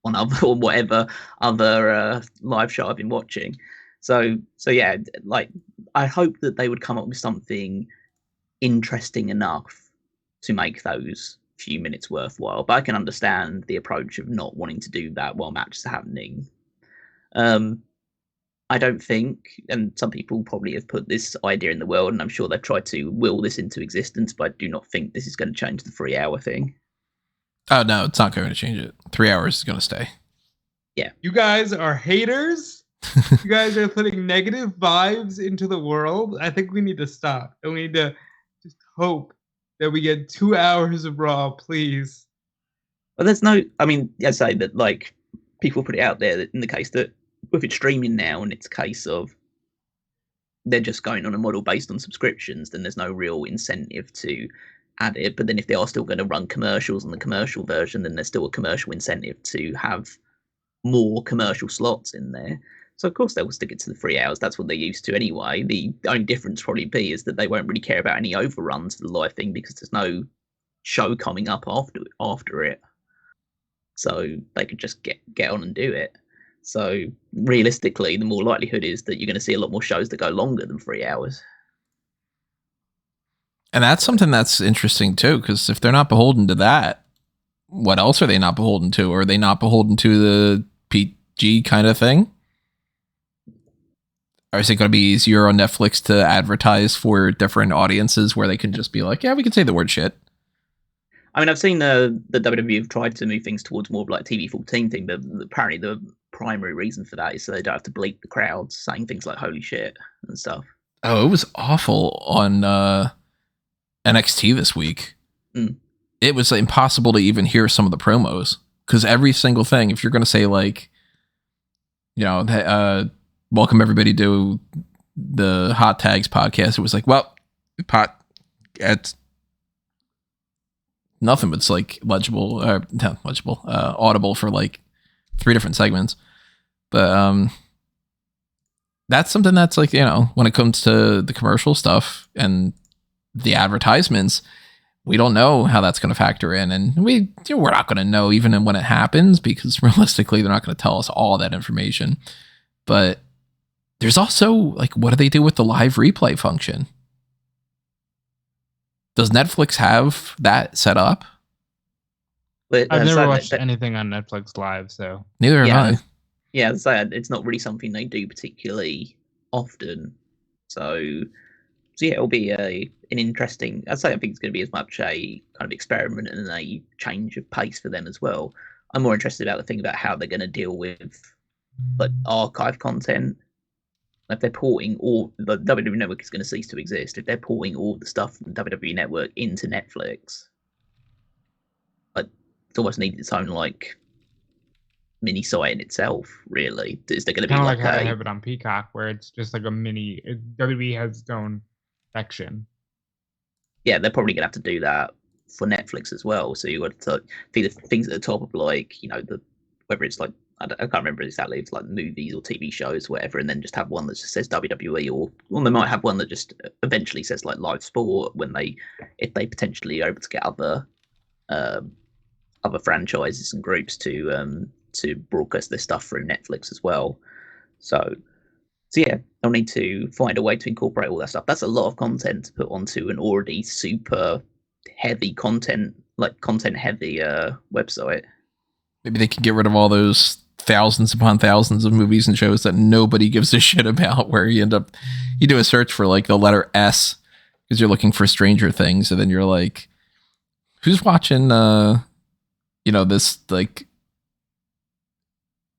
on other or whatever other live show I've been watching. So yeah, like I hope that they would come up with something interesting enough to make those few minutes worthwhile, but I can understand the approach of not wanting to do that while matches are happening. I don't think, and some people probably have put this idea in the world, and I'm sure they've tried to will this into existence, but I do not think this is going to change the 3 hour thing. Oh no, it's not going to change it. 3 hours is going to stay. Yeah. You guys are haters. You guys are putting negative vibes into the world. I think we need to stop, and we need to just hope that we get 2 hours of Raw, please. Well, there's no, I mean, I say that, like, people put it out there that in the case that if it's streaming now and it's a case of they're just going on a model based on subscriptions, then there's no real incentive to add it. But then if they are still going to run commercials on the commercial version, then there's still a commercial incentive to have more commercial slots in there. So, of course, they will stick it to the 3 hours. That's what they're used to anyway. The only difference probably be is that they won't really care about any overruns for the live thing because there's no show coming up after it. So they could just get on and do it. So realistically, the more likelihood is that you're going to see a lot more shows that go longer than 3 hours. And that's something that's interesting, too, because if they're not beholden to that, what else are they not beholden to? Or are they not beholden to the PG kind of thing? Or is it going to be easier on Netflix to advertise for different audiences where they can just be like, yeah, we can say the word shit? I mean, I've seen the WWE have tried to move things towards more of like TV-14 thing, but apparently the primary reason for that is so they don't have to bleep the crowds saying things like holy shit and stuff. Oh, it was awful on NXT this week. It was impossible to even hear some of the promos because every single thing, if you're going to say like, welcome everybody to the Hot Tags podcast, it was like, well, it's nothing but it's like audible for like 3 different segments. But that's something that's like, when it comes to the commercial stuff and the advertisements, we don't know how that's going to factor in. And we're not going to know even when it happens because realistically, they're not going to tell us all that information. But There's also, like, what do they do with the live replay function? Does Netflix have that set up? But I've never watched anything on Netflix Live, so neither have I. Yeah, it's not really something they do particularly often. So yeah, it'll be an interesting. I think it's going to be as much a kind of experiment and a change of pace for them as well. I'm more interested about the thing about how they're going to deal with like archive content. If they're porting all the WWE Network is going to cease to exist. If they're porting all the stuff from the WWE Network into Netflix, like it's almost needed its own like mini site in itself. Really, is there going to be kind of like how they have it on Peacock, where it's just like a mini? WWE has its own section. Yeah, they're probably going to have to do that for Netflix as well. So you got to see the things at the top of like whether it's like I can't remember exactly. It's like movies or TV shows, whatever, and then just have one that just says WWE, or they might have one that just eventually says like live sport if they potentially are able to get other franchises and groups to broadcast their stuff through Netflix as well. So yeah, they'll need to find a way to incorporate all that stuff. That's a lot of content to put onto an already super heavy content heavy website. Maybe they can get rid of all those thousands upon thousands of movies and shows that nobody gives a shit about, where you do a search for like the letter S because you're looking for Stranger Things, and then you're like, who's watching this, like,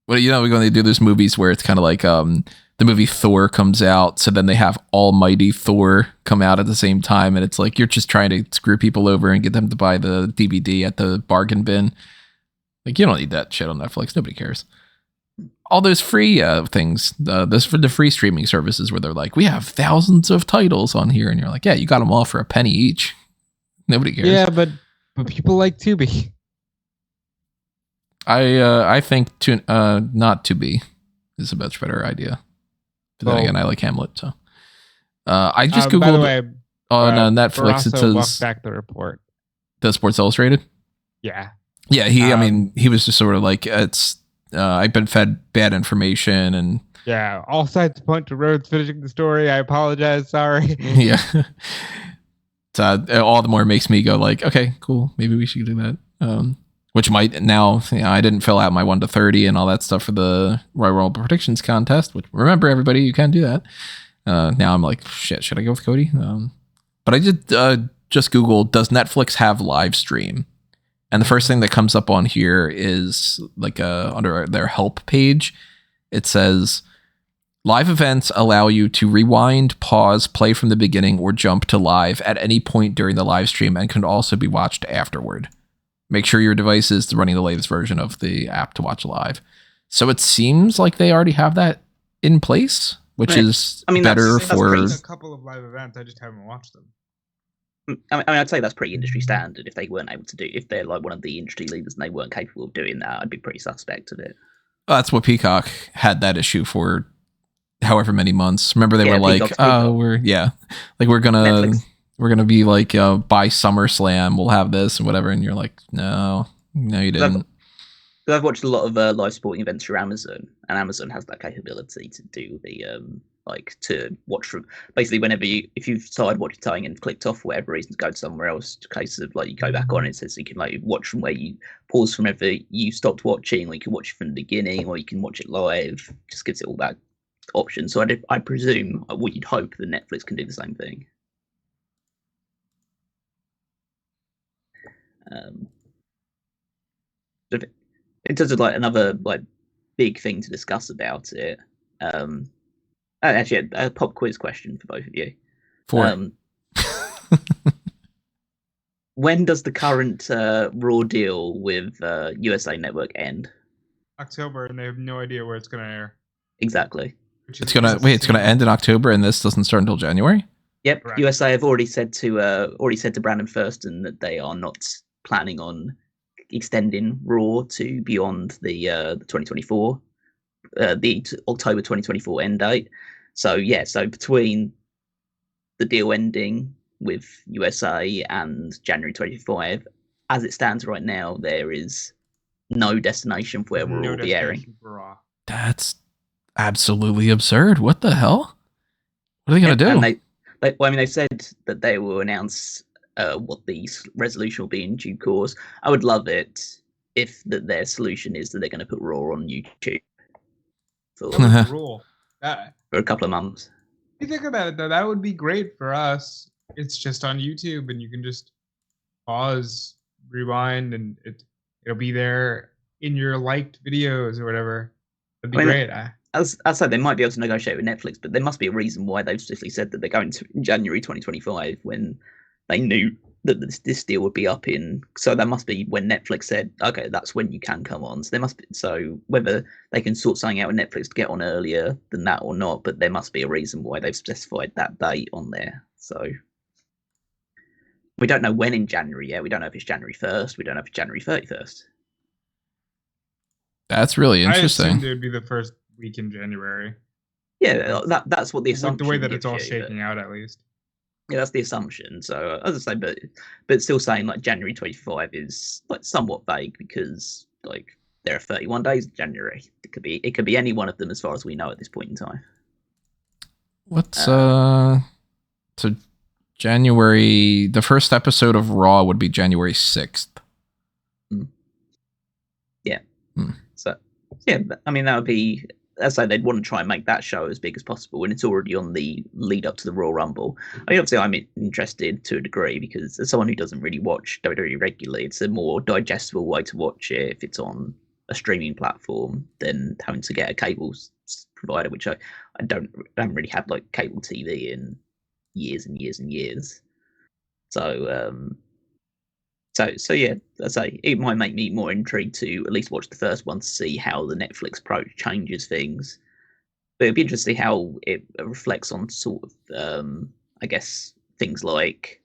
well, when they do those movies where it's kind of like the movie Thor comes out, so then they have Almighty Thor come out at the same time, and it's like you're just trying to screw people over and get them to buy the DVD at the bargain bin. Like, you don't need that shit on Netflix. Nobody cares. All those free things, those for the free streaming services where they're like, we have thousands of titles on here, and you're like, yeah, you got them all for a penny each. Nobody cares. Yeah, but people like Tubi. I think not Tubi is a much better idea. But then again, I like Hamlet, so I just googled. By the way, on Netflix. It says walk back the report. The Sports Illustrated. Yeah. Yeah, he was just sort of like, it's I've been fed bad information, and yeah, all sides point to Rhodes finishing the story. I apologize, sorry. Yeah. All the more makes me go like, okay, cool, maybe we should do that. Which might now, I didn't fill out my 1 to 30 and all that stuff for the Royal Rumble predictions contest, which, remember everybody, you can do that. Now I'm like, shit, should I go with Cody? But I did just Google, does Netflix have live stream? And the first thing that comes up on here is like under their help page. It says, live events allow you to rewind, pause, play from the beginning, or jump to live at any point during the live stream, and can also be watched afterward. Make sure your device is running the latest version of the app to watch live. So it seems like they already have that in place, which is better for a couple of live events. I just haven't watched them. I'd say that's pretty industry standard. If they weren't able to do, if they're like one of the industry leaders and they weren't capable of doing that, I'd be pretty suspect of it. That's what Peacock had that issue for however many months. Remember they were like, we're gonna be like, by SummerSlam we'll have this and whatever, and you're like, no, you didn't. I've watched a lot of live sporting events through Amazon, and Amazon has that capability to do the to watch from basically whenever if you've started watching something and clicked off for whatever reason to go to somewhere else, case of like you go back on, it says you can like watch from where you pause from whenever you stopped watching, or you can watch it from the beginning, or you can watch it live. Just gives it all that option. So I presume, you'd hope that Netflix can do the same thing. In terms of like another like big thing to discuss about it, actually a pop quiz question for both of you. When does the current Raw deal with USA Network end? October, and they have no idea where it's going to air. Exactly. It's gonna end in October, and this doesn't start until January. Yep. Correct. USA have already said to Brandon Thurston that they are not planning on extending Raw to beyond the 2024, the October 2024 end date. So between the deal ending with USA and January 25, as it stands right now, there is no destination for where Raw will be airing. That's absolutely absurd. What the hell? What are they going to do? And they've said that they will announce what the resolution will be in due course. I would love it if their solution is that they're going to put Raw on YouTube for Rule. a couple of months. If you think about it, though, that would be great for us. It's just on YouTube, and you can just pause, rewind, and it'll be there in your liked videos or whatever. That'd be great. As I said, they might be able to negotiate with Netflix, but there must be a reason why they've specifically said that they're going to in January 2025 when they knew that this deal would be up in. So that must be when Netflix said, okay, that's when you can come on. So there must be, so whether they can sort something out with Netflix to get on earlier than that or not, but there must be a reason why they've specified that date on there. So we don't know when in January yet. We don't know if it's January 1st. We don't know if it's January 31st. That's really interesting. I assumed it would be the first week in January. Yeah, that's what the assumption. Like the way that it's all shaking out, at least. Yeah, that's the assumption. So as I say, but still saying like January 25 is like somewhat vague because like there are 31 days in January. It could be any one of them as far as we know at this point in time. What's so January? The first episode of Raw would be January 6th. Yeah. So yeah, I mean that would be. As I say, they'd want to try and make that show as big as possible, and it's already on the lead up to the Royal Rumble. I mean, obviously, I'm interested to a degree because as someone who doesn't really watch WWE regularly, it's a more digestible way to watch it if it's on a streaming platform than having to get a cable provider, which I haven't really had like cable TV in years and years and years. So So yeah, as I say, it might make me more intrigued to at least watch the first one to see how the Netflix approach changes things. But it'd be interesting how it reflects on sort of, I guess, things like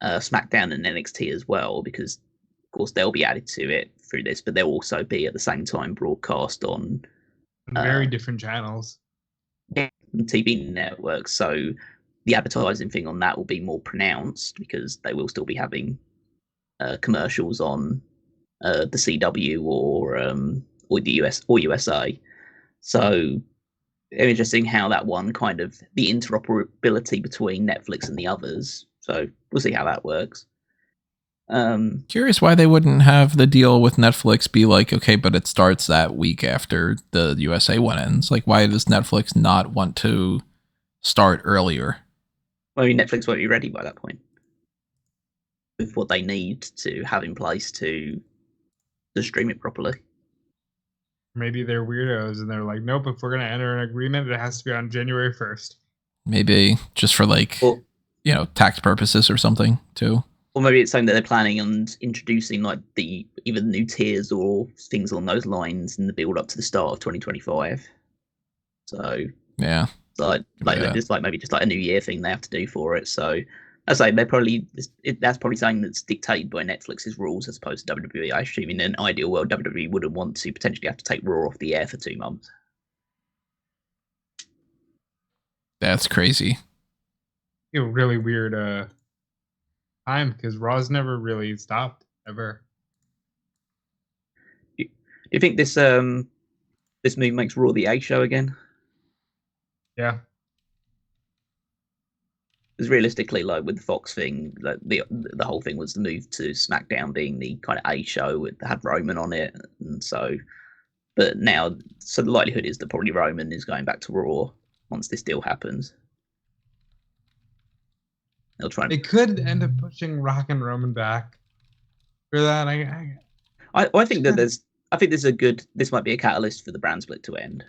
SmackDown and NXT as well, because of course they'll be added to it through this, but they'll also be at the same time broadcast on very different channels, TV networks. So the advertising thing on that will be more pronounced because they will still be having commercials on the CW or the US or USA. So interesting how that one kind of the interoperability between Netflix and the others. So we'll see how that works. Curious why they wouldn't have the deal with Netflix be like, okay, but it starts that week after the USA one ends. Like, why does Netflix not want to start earlier? Well, I mean, Netflix won't be ready by that point with what they need to have in place to stream it properly. Maybe they're weirdos and they're like, nope, if we're going to enter an agreement, it has to be on January 1st. Maybe just for like, tax purposes or something too. Or maybe it's something that they're planning on introducing like either the new tiers or things along those lines in the build up to the start of 2025. So yeah, just like maybe just like a New Year thing they have to do for it. So as I say, that's probably something that's dictated by Netflix's rules as opposed to WWE. I assume in an ideal world, WWE wouldn't want to potentially have to take Raw off the air for 2 months. That's crazy. A really weird time because Raw's never really stopped ever. Do you think this move makes Raw the A show again? Yeah. Because realistically, like with the Fox thing, like the whole thing was the move to SmackDown being the kind of A show that had Roman on it, and so. But now, so the likelihood is that probably Roman is going back to Raw once this deal happens. They'll try. They could end up pushing Rock and Roman back for that. I think that this might be a catalyst for the brand split to end.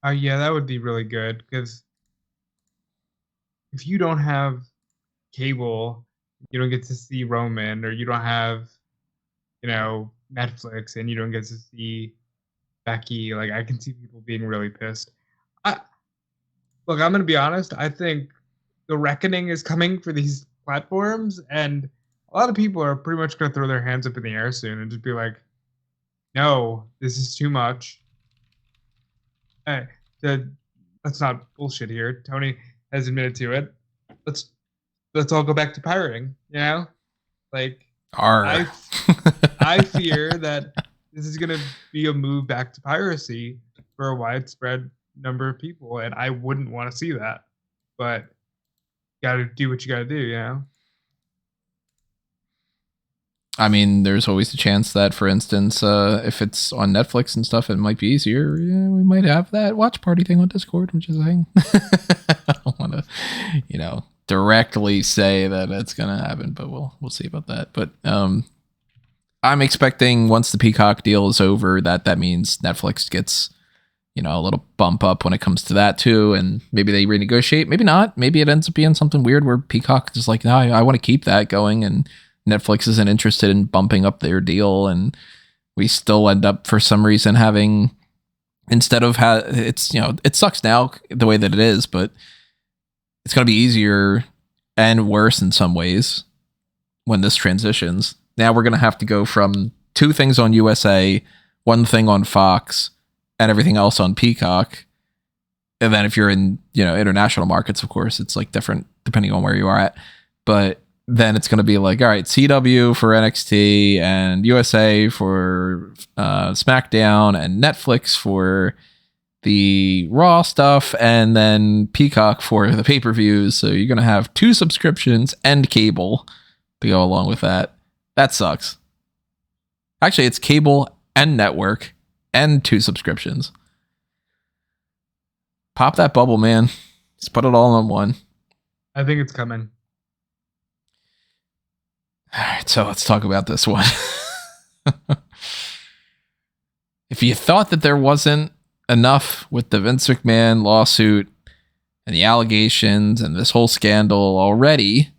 Oh yeah, that would be really good because if you don't have cable, you don't get to see Roman, or you don't have, Netflix, and you don't get to see Becky. Like, I can see people being really pissed. Look, I'm gonna be honest. I think the reckoning is coming for these platforms, and a lot of people are pretty much gonna throw their hands up in the air soon and just be like, "No, this is too much." Hey, let's not bullshit here. Tony has admitted to it. Let's all go back to pirating, Like, I fear that this is going to be a move back to piracy for a widespread number of people, and I wouldn't want to see that. But you got to do what you got to do, you know? I mean, there's always a chance that, for instance, if it's on Netflix and stuff, it might be easier. Yeah, we might have that watch party thing on Discord, which is a thing. I don't want to, directly say that it's going to happen, but we'll see about that. But I'm expecting once the Peacock deal is over, that means Netflix gets, a little bump up when it comes to that too. And maybe they renegotiate, maybe not. Maybe it ends up being something weird where Peacock is like, no, I want to keep that going, and Netflix isn't interested in bumping up their deal, and we still end up for some reason having, instead of it's, it sucks now the way that it is, but it's going to be easier and worse in some ways when this transitions. Now we're going to have to go from 2 things on USA, 1 thing on Fox, and everything else on Peacock. And then if you're in, international markets, of course, it's like different depending on where you are at. But then it's going to be like, all right, CW for NXT and USA for SmackDown and Netflix for the Raw stuff, and then Peacock for the pay-per-views. So you're going to have 2 subscriptions and cable to go along with that. That sucks. Actually, it's cable and network and 2 subscriptions. Pop that bubble, man. Just put it all in one. I think it's coming. All right, so let's talk about this one. If you thought that there wasn't enough with the Vince McMahon lawsuit and the allegations and this whole scandal already,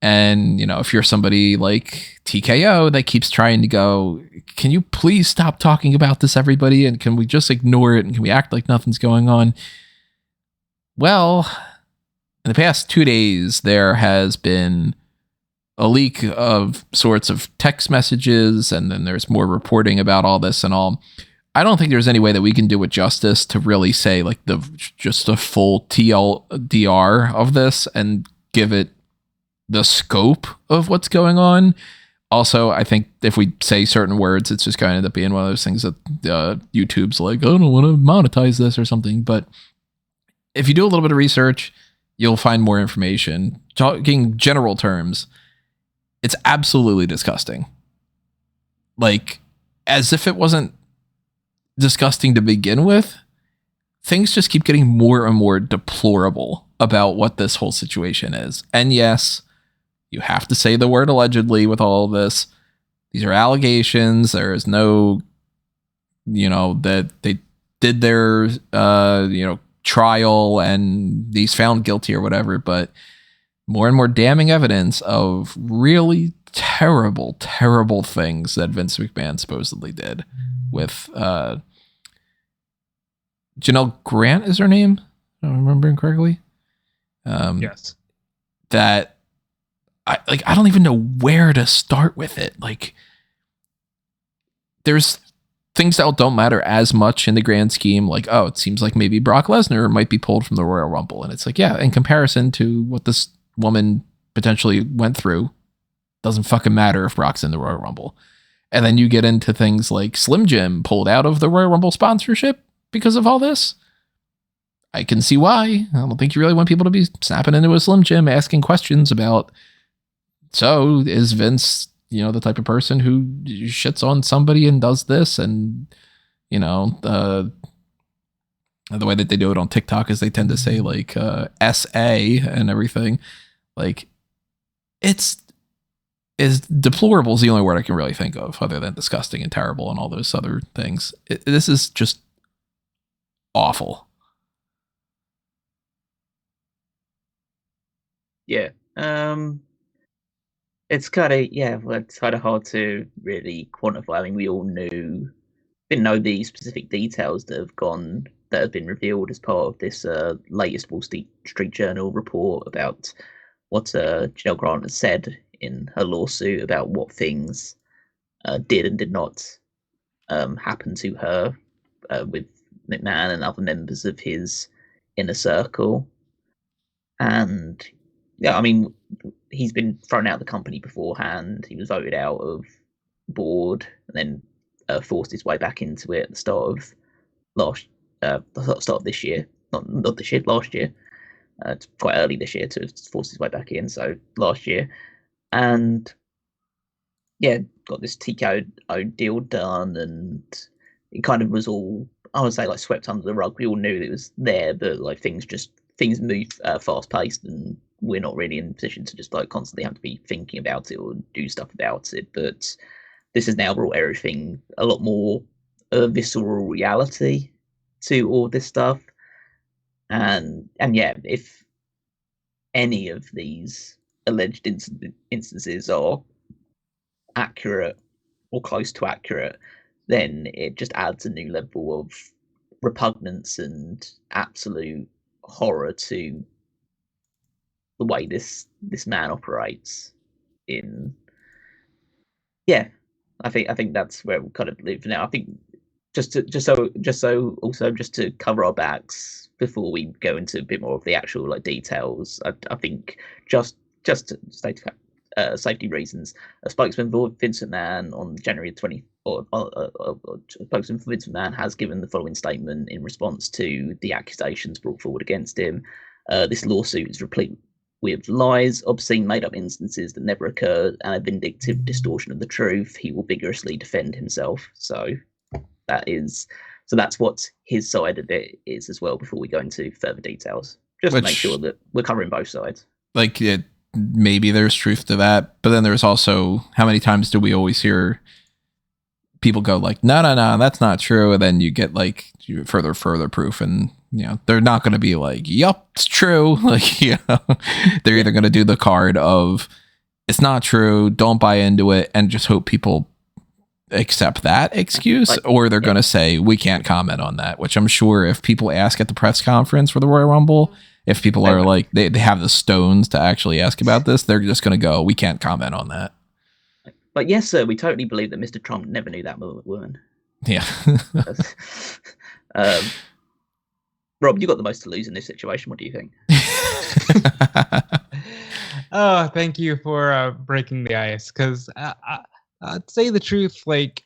and, if you're somebody like TKO that keeps trying to go, can you please stop talking about this, everybody? And can we just ignore it? And can we act like nothing's going on? Well, in the past 2 days, there has been a leak of sorts of text messages, and then there's more reporting about all this and all. I don't think there's any way that we can do it justice to really say like just a full TLDR of this and give it the scope of what's going on. Also, I think if we say certain words, it's just going to end up being one of those things that YouTube's like, I don't want to monetize this or something. But if you do a little bit of research, you'll find more information. Talking general terms, it's absolutely disgusting. Like, as if it wasn't disgusting to begin with, things just keep getting more and more deplorable about what this whole situation is. And yes, you have to say the word allegedly with all of this. These are allegations. There is no, that they did their, trial and he's found guilty or whatever, but more and more damning evidence of really terrible, terrible things that Vince McMahon supposedly did with Janelle Grant is her name. Am I remembering correctly? Yes. That I don't even know where to start with it. Like, there's things that don't matter as much in the grand scheme. Like, oh, it seems like maybe Brock Lesnar might be pulled from the Royal Rumble. And it's like, yeah, in comparison to what this woman potentially went through, doesn't fucking matter if Brock's in the Royal Rumble. And then you get into things like Slim Jim pulled out of the Royal Rumble sponsorship because of all this. I can see why. I don't think you really want people to be snapping into a Slim Jim asking questions about, so is Vince, the type of person who shits on somebody and does this? And, the way that they do it on TikTok is they tend to say like SA and everything. Like, is deplorable is the only word I can really think of other than disgusting and terrible and all those other things. This is just awful. Yeah. It's kind of hard to really quantify. I mean, we all didn't know the specific details that have been revealed as part of this latest Wall Street Journal report about what Janelle Grant has said in her lawsuit about what things did and did not happen to her with McMahon and other members of his inner circle. And yeah, I mean, he's been thrown out of the company beforehand. He was voted out of board and then forced his way back into it at the start of the start of this year, not this year, last year. It's quite early this year to force his way back in, so last year, and yeah, got this TKO deal done, and it kind of was all, I would say, like swept under the rug. We all knew it was there, but like things move fast paced, and we're not really in a position to just like constantly have to be thinking about it or do stuff about it. But this has now brought everything a lot more visceral reality to all this stuff. And yeah, if any of these alleged instances are accurate or close to accurate, then it just adds a new level of repugnance and absolute horror to the way this man operates. I think that's where we kind of live now. I think just to cover our backs before we go into a bit more of the actual like details. I think just to state safety reasons, a spokesman for Vince McMahon on January 20th, spokesman for Vince McMahon has given the following statement in response to the accusations brought forward against him. This lawsuit is replete with lies, obscene made-up instances that never occurred, and a vindictive distortion of the truth. He will vigorously defend himself. So that's what his side of it is as well, before we go into further details. Just to make sure that we're covering both sides. Like, maybe there's truth to that, but then there's also, how many times do we always hear people go like, no, that's not true, and then you get like further proof, and they're not going to be like, yup, it's true. Like, they're either going to do the card of it's not true, don't buy into it, and just hope people accept that excuse, or they're going to say we can't comment on that, which I'm sure if people ask at the press conference for the Royal Rumble, if people are like they have the stones to actually ask about this, they're just going to go, we can't comment on that. But yes, sir, we totally believe that Mr. Trump never knew that woman. Yeah. Rob, you got the most to lose in this situation. What do you think? Oh, thank you for breaking the ice. Because to say the truth, like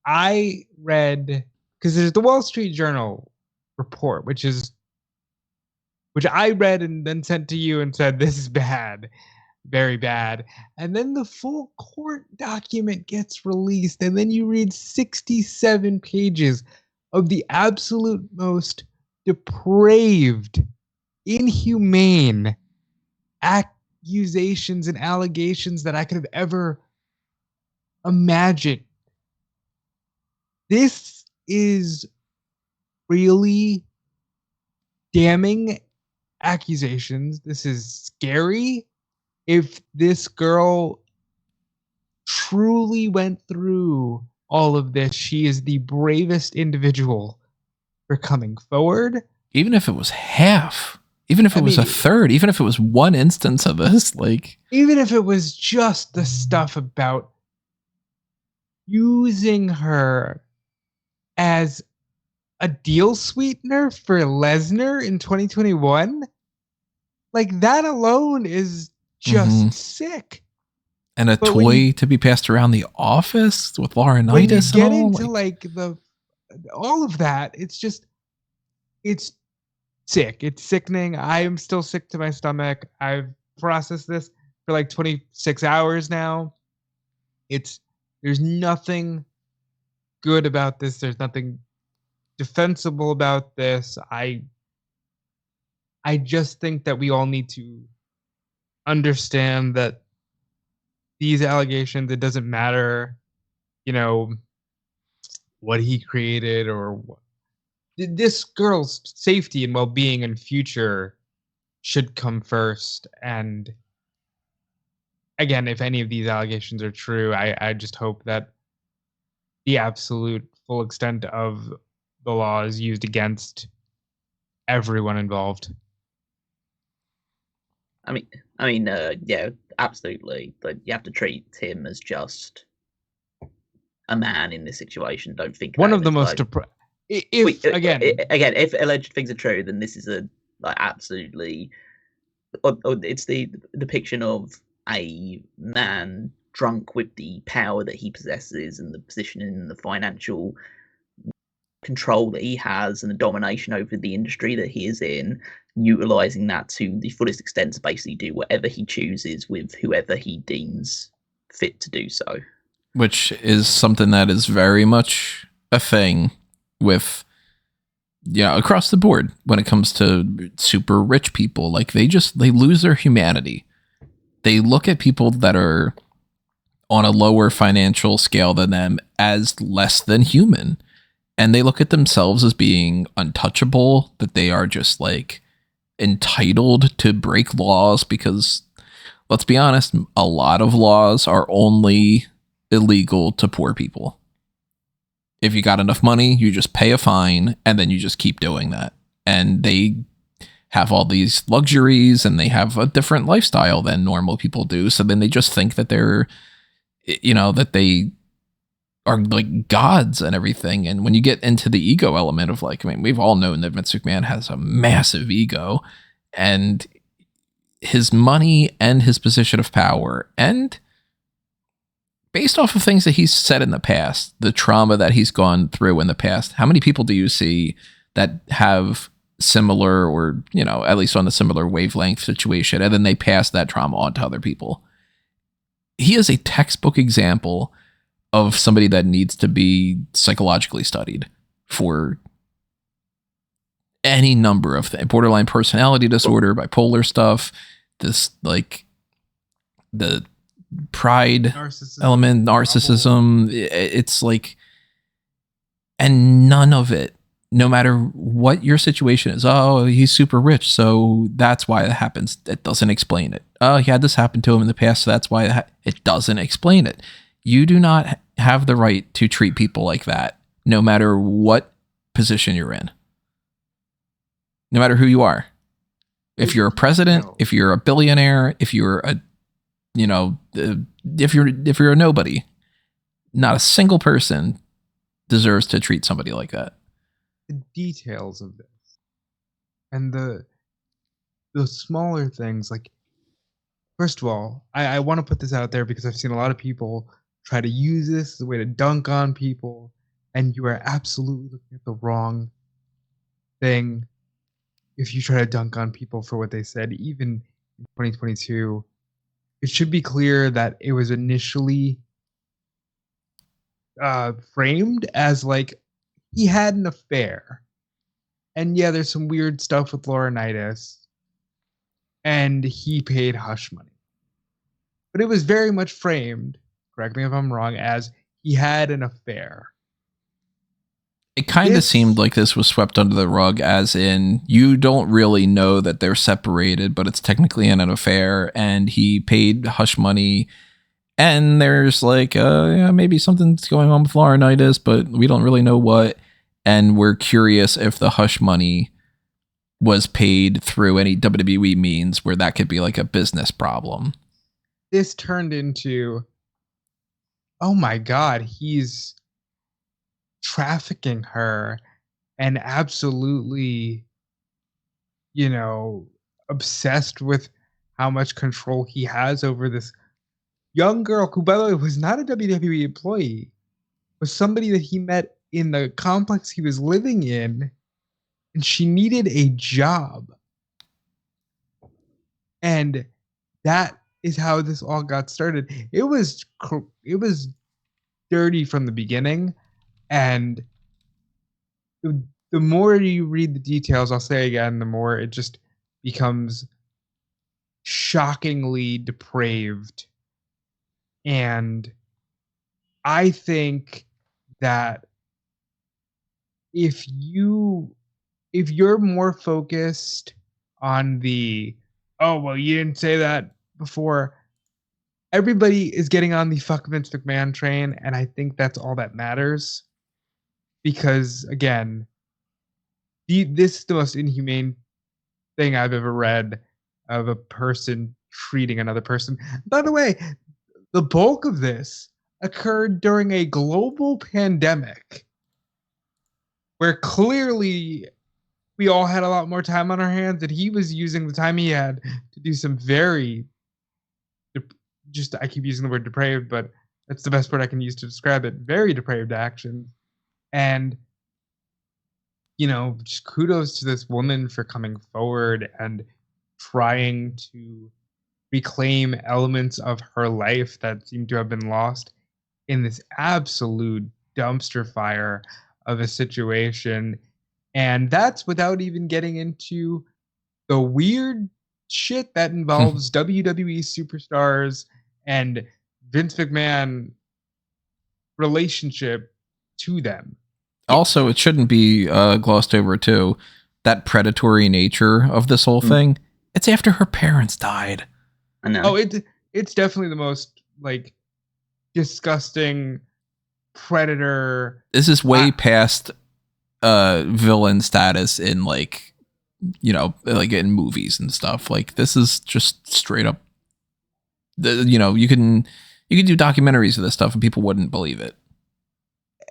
I read, because there's the Wall Street Journal report, which I read and then sent to you and said, this is bad, very bad. And then the full court document gets released, and then you read 67 pages of the absolute most depraved, inhumane accusations and allegations that I could have ever imagined. This is really damning accusations. This is scary. If this girl truly went through all of this, she is the bravest individual for coming forward. Even if it was half, even if it was a third, even if it was one instance of this, like, even if it was just the stuff about using her as a deal sweetener for Lesnar in 2021, like that alone is just sick. And a toy to be passed around the office with Laurinaitis and all. Into like all of that, it's sick. It's sickening. I am still sick to my stomach. I've processed this for like 26 hours now. There's nothing good about this. There's nothing defensible about this. I just think that we all need to understand that these allegations, it doesn't matter, what he created or what. This girl's safety and well-being and future should come first. And again, if any of these allegations are true, I just hope that the absolute full extent of the law is used against everyone involved. Yeah, absolutely. But you have to treat him as just a man in this situation. Don't think one of the most if alleged things are true, then this is absolutely. It's the depiction of a man drunk with the power that he possesses and the position in the financial control that he has and the domination over the industry that he is in, utilizing that to the fullest extent to basically do whatever he chooses with whoever he deems fit to do so. Which is something that is very much a thing with, across the board when it comes to super rich people. Like they lose their humanity. They look at people that are on a lower financial scale than them as less than human. And they look at themselves as being untouchable, that they are just like entitled to break laws because, let's be honest, a lot of laws are only illegal to poor people. If you got enough money, you just pay a fine and then you just keep doing that. And they have all these luxuries and they have a different lifestyle than normal people do. So then they just think that they're, that they are like gods and everything. And when you get into the ego element of like, I mean, we've all known that Vince McMahon has a massive ego, and his money and his position of power, and based off of things that he's said in the past, the trauma that he's gone through in the past, how many people do you see that have similar or, at least on a similar wavelength situation, and then they pass that trauma on to other people? He is a textbook example of somebody that needs to be psychologically studied for any number of things. Borderline personality disorder, bipolar stuff, this like the pride element, narcissism. It's like, and none of it, no matter what your situation is, oh, he's super rich, so that's why it happens. It doesn't explain it. Oh, he had this happen to him in the past, so that's why it doesn't explain it. You do not have the right to treat people like that, no matter what position you're in, no matter who you are. If you're a president, if you're a billionaire, if you're a, if you're a nobody, not a single person deserves to treat somebody like that. The details of this and the smaller things, like, first of all, I want to put this out there because I've seen a lot of people try to use this as a way to dunk on people, and you are absolutely looking at the wrong thing if you try to dunk on people for what they said. Even in 2022, it should be clear that it was initially framed as like he had an affair, and yeah, there's some weird stuff with Laurinaitis, and he paid hush money, but it was very much framed, correct me if I'm wrong, as he had an affair. It kind of seemed like this was swept under the rug, as in you don't really know that they're separated, but it's technically an affair, and he paid hush money, and there's like, maybe something's going on with Laurinaitis, but we don't really know what, and we're curious if the hush money was paid through any WWE means where that could be like a business problem. This turned into, oh my God, he's trafficking her and absolutely, obsessed with how much control he has over this young girl who, by the way, was not a WWE employee, was somebody that he met in the complex he was living in, and she needed a job. And that is how this all got started. It was dirty from the beginning, and the more you read the details, I'll say again, the more it just becomes shockingly depraved. And I think that if you're more focused on the, oh, well, you didn't say that before, everybody is getting on the fuck Vince McMahon train, and I think that's all that matters. Because, again, this is the most inhumane thing I've ever read of a person treating another person. By the way, the bulk of this occurred during a global pandemic where clearly we all had a lot more time on our hands, and he was using the time he had to do some very, I keep using the word depraved, but that's the best word I can use to describe it, very depraved actions. And just kudos to this woman for coming forward and trying to reclaim elements of her life that seem to have been lost in this absolute dumpster fire of a situation. And that's without even getting into the weird shit that involves WWE superstars and Vince McMahon relationship to them. Also, it shouldn't be glossed over too, that predatory nature of this whole thing. It's after her parents died. I know. Oh, it's definitely the most like disgusting predator. This is way past villain status in like in movies and stuff. Like this is just straight up. You can do documentaries of this stuff and people wouldn't believe it.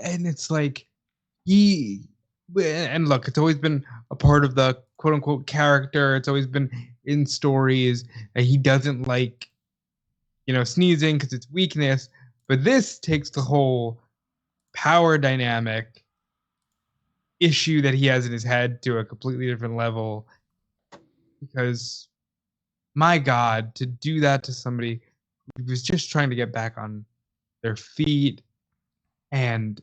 And it's like and look, it's always been a part of the quote unquote character. It's always been in stories that he doesn't like, sneezing because it's weakness. But this takes the whole power dynamic issue that he has in his head to a completely different level. Because, my God, to do that to somebody who was just trying to get back on their feet, and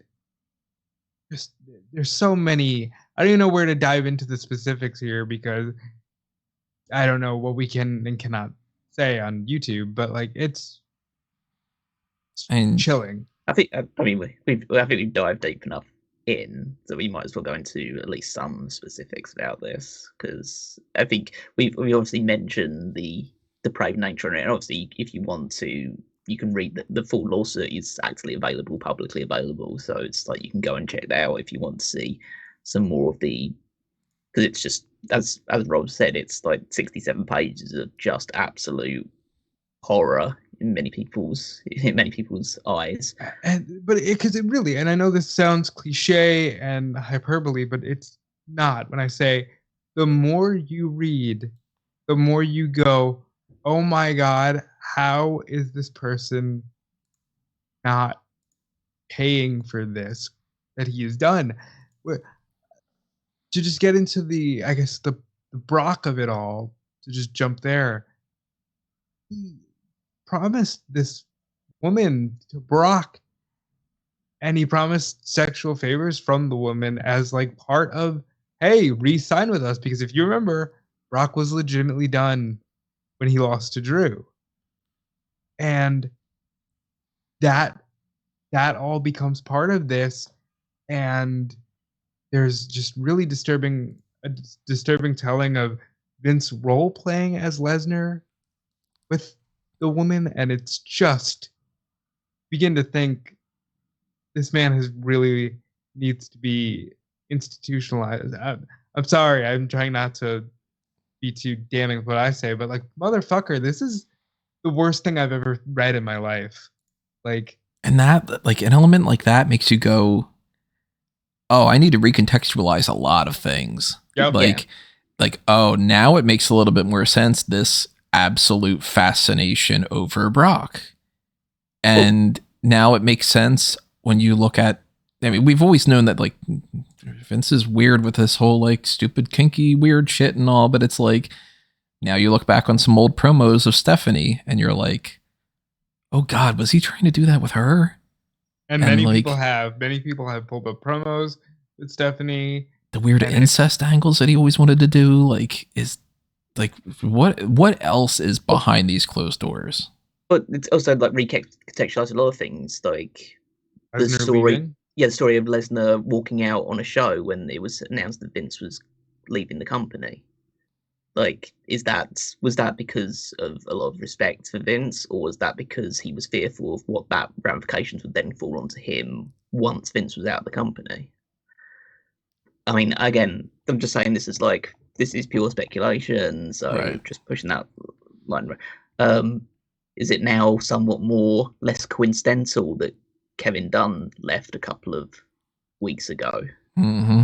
just there's so many. I don't even know where to dive into the specifics here because I don't know what we can and cannot say on YouTube, but like it's chilling. I think we've dived deep enough in, so we might as well go into at least some specifics about this, because I think we obviously mentioned the depraved nature of it, and obviously if you want to, you can read the full lawsuit is actually publicly available, so it's like you can go and check that out if you want to see some more of the, because it's just as Rob said, it's like 67 pages of just absolute horror in many people's eyes. But because it really, and I know this sounds cliche and hyperbole, but it's not. When I say the more you read, the more you go, oh my God, how is this person not paying for this that he has done? To just get into the Brock of it all, to just jump there. He promised this woman to Brock, and he promised sexual favors from the woman as like part of, hey, re-sign with us, because if you remember, Brock was legitimately done when he lost to Drew. And that all becomes part of this, and there's just really disturbing telling of Vince role playing as Lesnar with the woman, and it's just begin to think this man really needs to be institutionalized. I'm sorry, I'm trying not to be too damning with what I say, but like, motherfucker, this is the worst thing I've ever read in my life. Like, and that, like, an element like that makes you go, oh, I need to recontextualize a lot of things. Yep. Like, oh, now it makes a little bit more sense, this absolute fascination over Brock. And now it makes sense when you look at, I mean, we've always known that, like, Vince is weird with this whole, like, stupid, kinky, weird shit and all, but it's like, now you look back on some old promos of Stephanie, and you're like, oh God, was he trying to do that with her? And many people have pulled up promos with Stephanie. The weird incest angles that he always wanted to do, like, is like, what else is behind these closed doors? But it's also like recontextualized a lot of things, like the story. Yeah, the story of Lesnar walking out on a show when it was announced that Vince was leaving the company. Like, was that because of a lot of respect for Vince, or was that because he was fearful of what that ramifications would then fall onto him once Vince was out of the company? I mean, again, I'm just saying this is pure speculation, so just pushing that line. Is it now somewhat less coincidental that Kevin Dunn left a couple of weeks ago? Mm-hmm.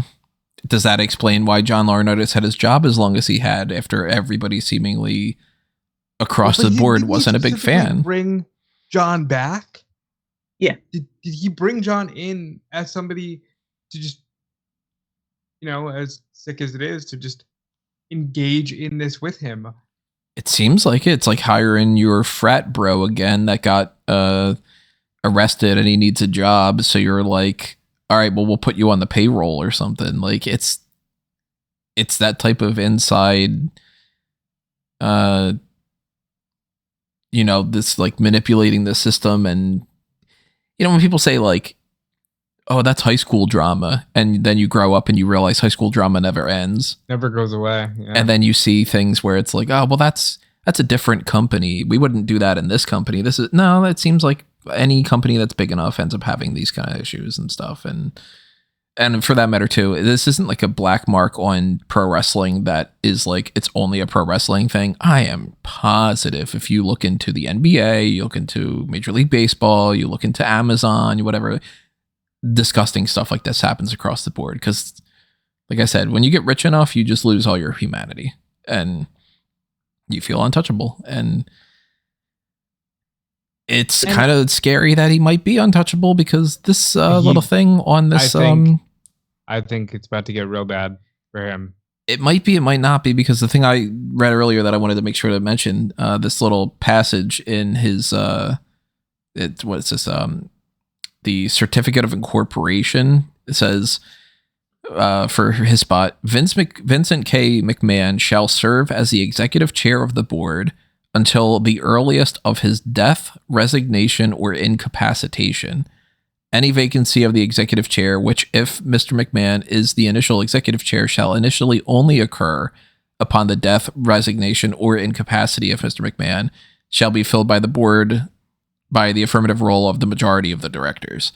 Does that explain why John Laurinaitis had his job as long as he had, after everybody seemingly across the board wasn't a big fan? Bring John back? Yeah. Did he bring John in as somebody to just as sick as it is, to just engage in this with him. It seems like it's like hiring your frat bro again that got arrested and he needs a job. So you're like, all right, well, we'll put you on the payroll or something. Like it's that type of inside, this like manipulating the system. And, when people say like, oh, that's high school drama. And then you grow up and you realize high school drama never ends. Never goes away. Yeah. And then you see things where it's like, oh, well, that's a different company. We wouldn't do that in this company. That seems like any company that's big enough ends up having these kind of issues and stuff. And for that matter too, this isn't like a black mark on pro wrestling that is like, it's only a pro wrestling thing. I am positive if you look into the NBA, you look into Major League Baseball, you look into Amazon, whatever, disgusting stuff like this happens across the board. Because like I said, when you get rich enough, you just lose all your humanity and you feel untouchable. And it's kind of scary that he might be untouchable because this little thing on this. I think it's about to get real bad for him. It might be, it might not be, because the thing I read earlier that I wanted to make sure to mention, this little passage in his, the certificate of incorporation. It says, for his spot, Vincent K. McMahon shall serve as the executive chair of the board until the earliest of his death, resignation, or incapacitation. Any vacancy of the executive chair, which if Mr. McMahon is the initial executive chair, shall initially only occur upon the death, resignation, or incapacity of Mr. McMahon, shall be filled by the board by the affirmative role of the majority of the directors.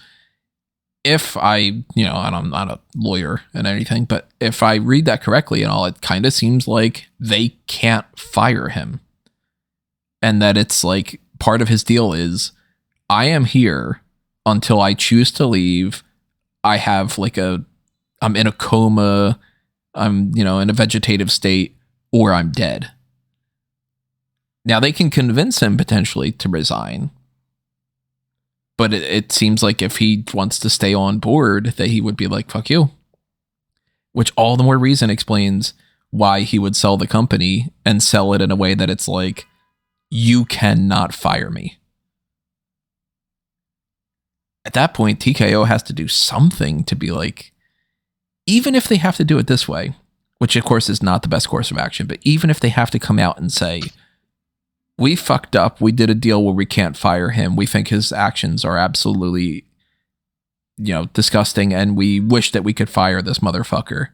If and I'm not a lawyer and anything, but if I read that correctly and all, it kind of seems like they can't fire him. And that it's like part of his deal is, I am here until I choose to leave. I have I'm in a coma, I'm, in a vegetative state, or I'm dead. Now they can convince him potentially to resign. But it seems like if he wants to stay on board, that he would be like, fuck you. Which all the more reason explains why he would sell the company and sell it in a way that it's like, you cannot fire me. At that point, TKO has to do something to be like, even if they have to do it this way, which of course is not the best course of action, but even if they have to come out and say, we fucked up, we did a deal where we can't fire him, we think his actions are absolutely, disgusting, and we wish that we could fire this motherfucker.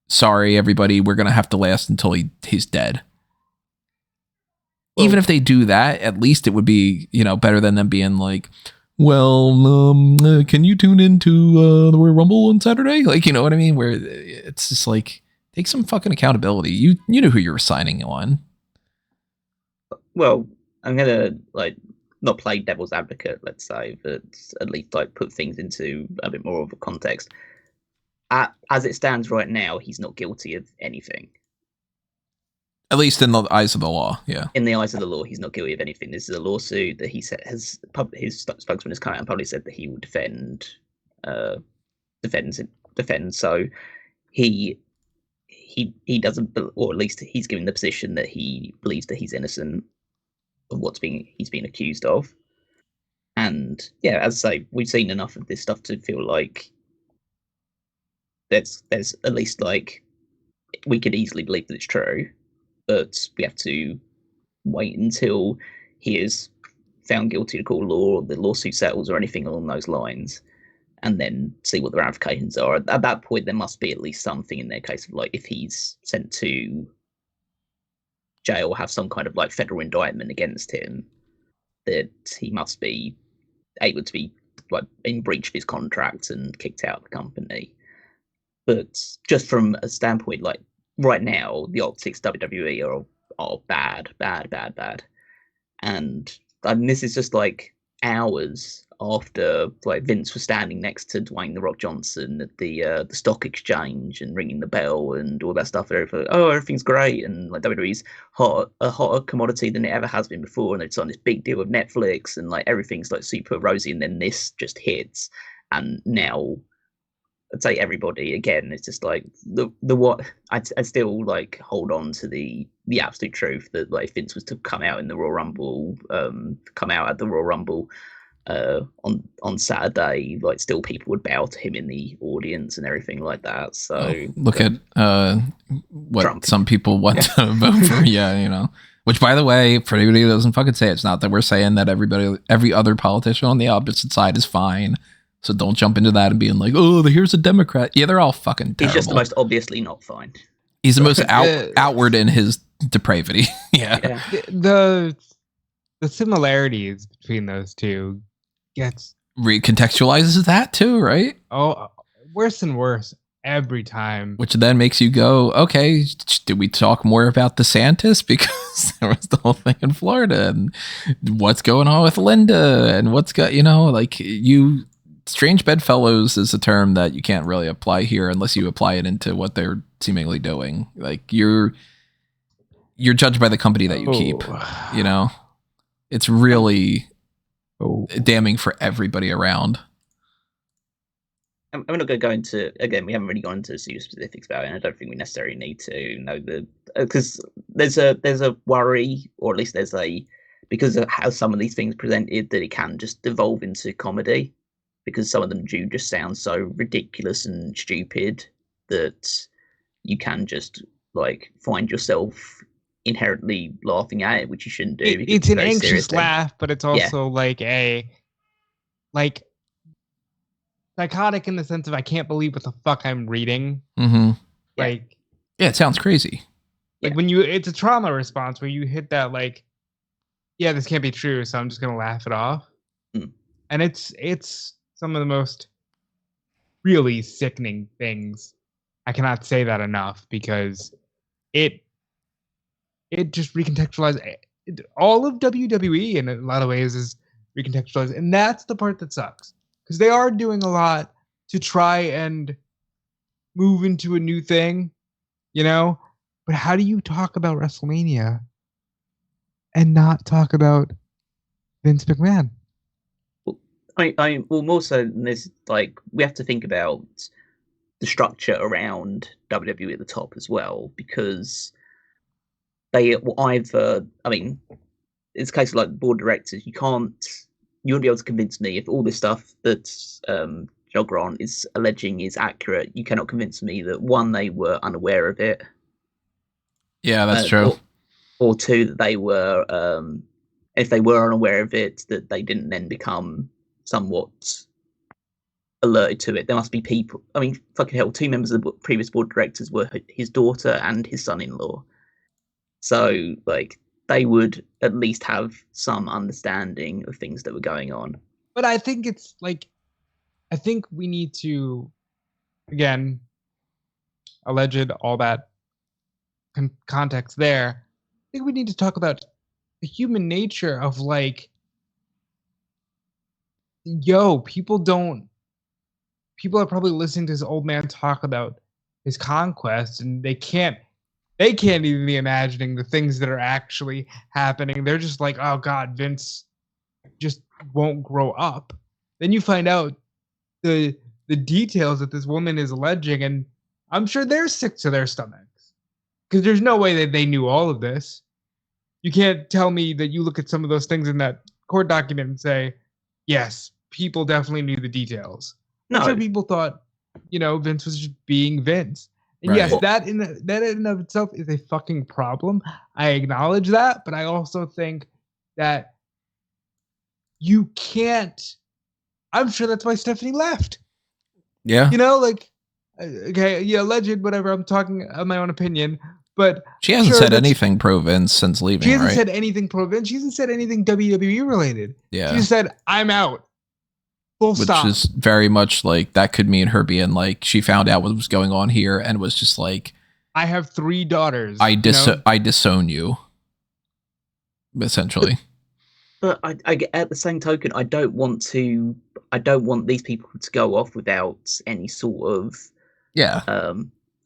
Sorry, everybody, we're going to have to last until he's dead. Well, even if they do that, at least it would be, better than them being like, well, can you tune into the Royal Rumble on Saturday? Like, you know what I mean? Where it's just like, take some fucking accountability. You know who you're signing on. Well, I'm gonna not play devil's advocate, let's say, but at least put things into a bit more of a context. As it stands right now, he's not guilty of anything. At least in the eyes of the law, yeah. In the eyes of the law, he's not guilty of anything. This is a lawsuit that he said his spokesman has come out and probably said that he will defend. So he doesn't, or at least he's given the position that he believes that he's innocent of he's being accused of. And yeah, as I say, we've seen enough of this stuff to feel like there's at least we could easily believe that it's true. But we have to wait until he is found guilty of court of law, or the lawsuit settles, or anything along those lines, and then see what the ramifications are. At that point, there must be at least something in their case of if he's sent to jail or have some kind of federal indictment against him, that he must be able to be in breach of his contract and kicked out of the company. But just from a standpoint, right now, the optics WWE are bad. And this is just hours after Vince was standing next to Dwayne "The Rock" Johnson at the stock exchange and ringing the bell and all that stuff. Everything's great, and WWE's a hotter commodity than it ever has been before, and they've signed this big deal with Netflix, and everything's super rosy, and then this just hits, and now I'd say everybody again. It's just like the what I still like hold on to the absolute truth that like if Vince was to come out in the Royal Rumble, come out at the Royal Rumble on Saturday, like still people would bow to him in the audience and everything like that. So look at what Trump. some people want to vote for. Yeah, you know. Which, by the way, for anybody who doesn't fucking say it, it's not that we're saying that every other politician on the opposite side is fine. So don't jump into that and being like, oh, here's a Democrat. Yeah, they're all fucking terrible. He's just the most obviously not fine. He's the most outward in his depravity. Yeah. The similarities between those two gets recontextualizes that too, right? Oh, worse and worse every time. Which then makes you go, okay, did we talk more about DeSantis? Because there was the whole thing in Florida and what's going on with Linda and what's got, you know, like strange bedfellows is a term that you can't really apply here unless you apply it into what they're seemingly doing. Like you're judged by the company that you keep, you know? It's really damning for everybody around. I'm not going to go into, again, we haven't really gone into specifics about it, and I don't think we necessarily need to know because there's a worry, or at least there's because of how some of these things presented, that it can just devolve into comedy, because some of them do just sound so ridiculous and stupid that you can just like find yourself inherently laughing at it, which you shouldn't do. It's an anxious laugh, but it's also like a psychotic in the sense of I can't believe what the fuck I'm reading. Mm-hmm. Like, yeah, it sounds crazy. Like when it's a trauma response where you hit that like, yeah, this can't be true, so I'm just gonna laugh it off. And it's some of the most really sickening things. I cannot say that enough because it just recontextualizes all of WWE in a lot of ways is recontextualized, and that's the part that sucks. Because they are doing a lot to try and move into a new thing, you know? But how do you talk about WrestleMania and not talk about Vince McMahon? Well, more so than this, like, we have to think about the structure around WWE at the top as well, because they either, I mean, it's a case of like the board of directors, you wouldn't be able to convince me if all this stuff that Joe Grant is alleging is accurate. You cannot convince me that one, they were unaware of it. Yeah, that's true. Or two, that they were, if they were unaware of it, that they didn't then become somewhat alerted to it. There must be people. I mean, fucking hell, 2 members of the previous board of directors were his daughter and his son-in-law. So, like, they would at least have some understanding of things that were going on. But I think it's like, I think we need to, again, alleged, all that context there. I think we need to talk about the human nature of like, people are probably listening to this old man talk about his conquest, and they can't even be imagining the things that are actually happening. They're just like, oh God, Vince just won't grow up. Then you find out the details that this woman is alleging, and I'm sure they're sick to their stomachs. Because there's no way that they knew all of this. You can't tell me that you look at some of those things in that court document and say, yes, people definitely knew the details. No. I'm sure people thought, Vince was just being Vince. And right. Yes, that in and of itself is a fucking problem. I acknowledge that, but I also think that you can't. I'm sure that's why Stephanie left. Yeah. Okay, yeah, alleged, whatever. I'm talking of my own opinion, but she hasn't said anything pro Vince since leaving. She hasn't said anything pro Vince. She hasn't said anything WWE related. Yeah. She said, "I'm out." Full stop. Which is very much like that could mean her being like she found out what was going on here and was just like, I have 3 daughters. I disown you, essentially. But I at the same token, I don't want these people to go off without any sort of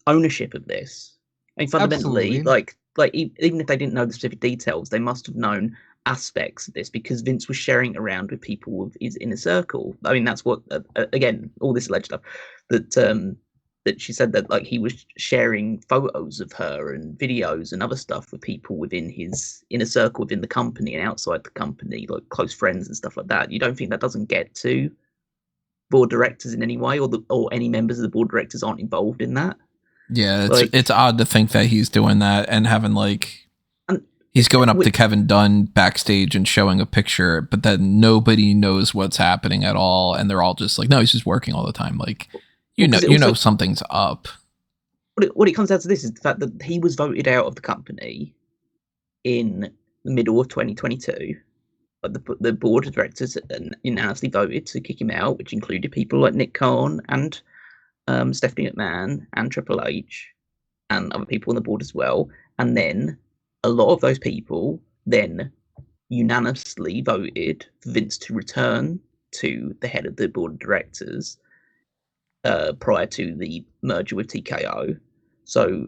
ownership of this. I mean, fundamentally, like even if they didn't know the specific details, they must have known aspects of this, because Vince was sharing around with people of his inner circle. I mean, that's what again, all this alleged stuff that she said that like he was sharing photos of her and videos and other stuff with people within his inner circle within the company and outside the company, like close friends and stuff like that. You don't think that doesn't get to board directors in any way, or any members of the board directors aren't involved in that? Yeah, it's odd to think that he's doing that and having like he's going up to Kevin Dunn backstage and showing a picture, but then nobody knows what's happening at all, and they're all just like, no, he's just working all the time. Like, you know something's up. What it comes down to this is the fact that he was voted out of the company in the middle of 2022. But the board of directors unanimously voted to kick him out, which included people like Nick Khan and Stephanie McMahon and Triple H and other people on the board as well. And then a lot of those people then unanimously voted for Vince to return to the head of the board of directors prior to the merger with TKO. So,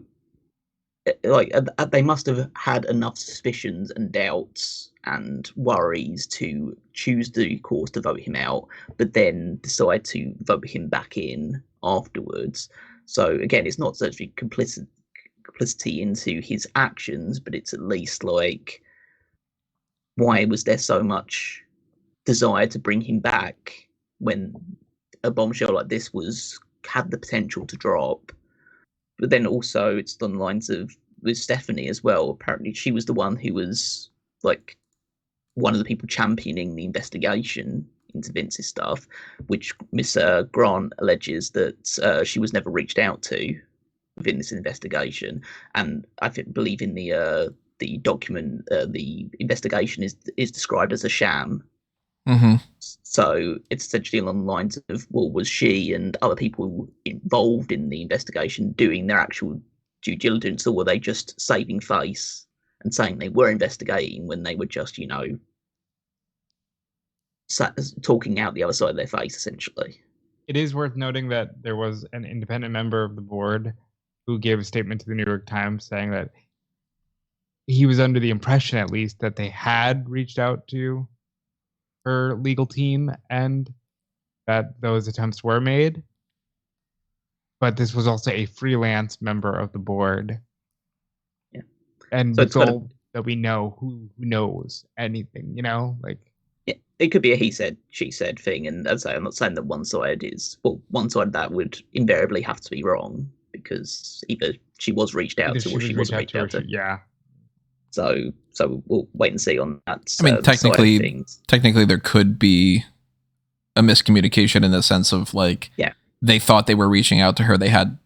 like, they must have had enough suspicions and doubts and worries to choose the course to vote him out, but then decide to vote him back in afterwards. So again, it's not such a complicity into his actions, but it's at least like, why was there so much desire to bring him back when a bombshell like this had the potential to drop? But then also it's on the lines of with Stephanie as well. Apparently she was the one who was like one of the people championing the investigation into Vince's stuff, which Miss Grant alleges that she was never reached out to within this investigation. And I believe in the document, the investigation is described as a sham. Mm-hmm. So it's essentially along the lines of, well, was she and other people involved in the investigation doing their actual due diligence, or were they just saving face and saying they were investigating when they were just, talking out the other side of their face, essentially? It is worth noting that there was an independent member of the board who gave a statement to the New York Times saying that he was under the impression, at least, that they had reached out to her legal team and that those attempts were made. But this was also a freelance member of the board. Yeah. And so all that we know who knows anything, like. Yeah, it could be a he said, she said thing. And as I say, I'm not saying that one side of that would invariably have to be wrong, because either she was reached out to or she wasn't reached out to. Yeah. So we'll wait and see on that. I mean, technically there could be a miscommunication in the sense of like, they thought they were reaching out to her. They had,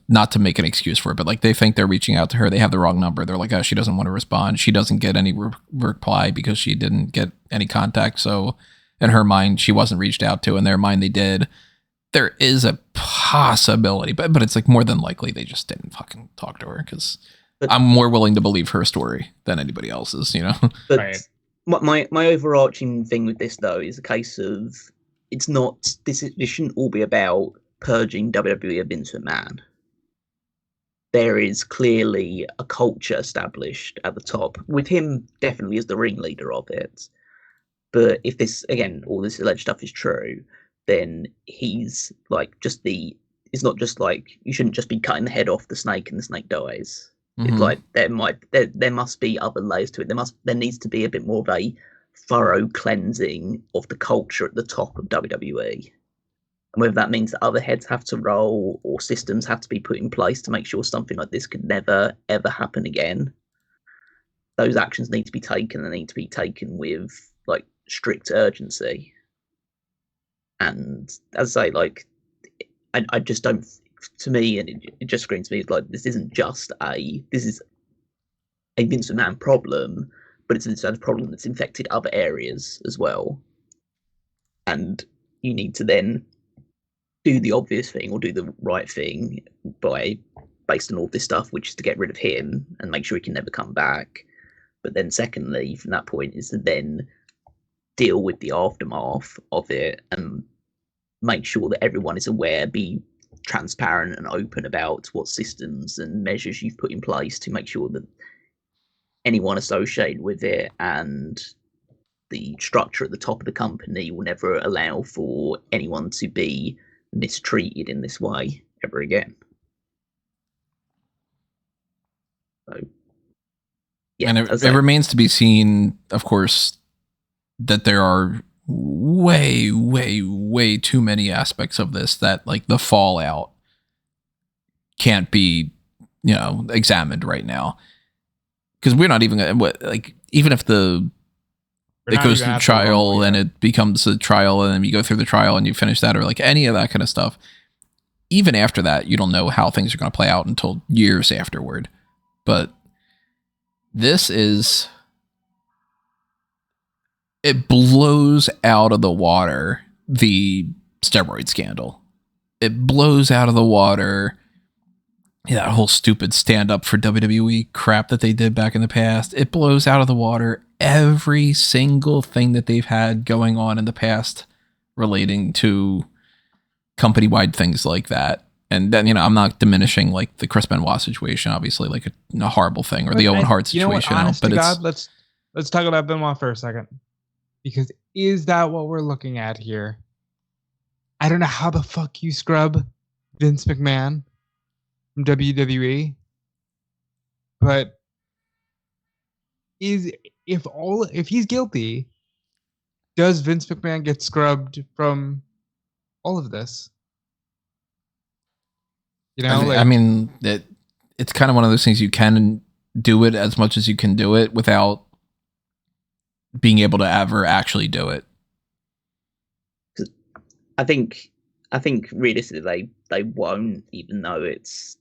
not to make an excuse for it, but like they think they're reaching out to her. They have the wrong number. They're like, oh, she doesn't want to respond. She doesn't get any reply because she didn't get any contact. So in her mind, she wasn't reached out to. In their mind, they did. There is a possibility, but it's like more than likely they just didn't fucking talk to her, because I'm more willing to believe her story than anybody else's, But right. my overarching thing with this, though, is a case of it's not, this shouldn't all be about purging WWE of Vince McMahon. There is clearly a culture established at the top, with him definitely as the ringleader of it. But if this, again, all this alleged stuff is true, then he's like it's not just like, you shouldn't just be cutting the head off the snake and the snake dies. Mm-hmm. It's like there must be other layers to it. There needs to be a bit more of a thorough cleansing of the culture at the top of WWE. And whether that means that other heads have to roll or systems have to be put in place to make sure something like this could never, ever happen again, those actions need to be taken, and need to be taken with like strict urgency. And as I say, like, I just don't, to me, and it just screams to me, like, this is a Vince McMahon problem, but it's a problem that's infected other areas as well. And you need to then do the obvious thing or do the right thing based on all this stuff, which is to get rid of him and make sure he can never come back. But then secondly, from that point, is to then deal with the aftermath of it and make sure that everyone is aware, be transparent and open about what systems and measures you've put in place to make sure that anyone associated with it and the structure at the top of the company will never allow for anyone to be mistreated in this way ever again. So, yeah, and it remains to be seen, of course, that there are way, way, way too many aspects of this that, like, the fallout can't be, examined right now. Because we're not even even if it goes through trial and it becomes a trial and then you go through the trial and you finish that, or like any of that kind of stuff, even after that, you don't know how things are going to play out until years afterward. But this it blows out of the water the steroid scandal. It blows out of the water that whole stupid stand-up for WWE crap that they did back in the past. It blows out of the water every single thing that they've had going on in the past relating to company-wide things like that. And then, I'm not diminishing like the Chris Benoit situation, obviously, like a horrible thing, or the Owen Hart situation. Honest to God, let's talk about Benoit for a second. Because is that what we're looking at here? I don't know how the fuck you scrub Vince McMahon from WWE, but if he's guilty, does Vince McMahon get scrubbed from all of this? It's kind of one of those things. You can do it as much as you can do it without being able to ever actually do it. I think realistically they won't, even though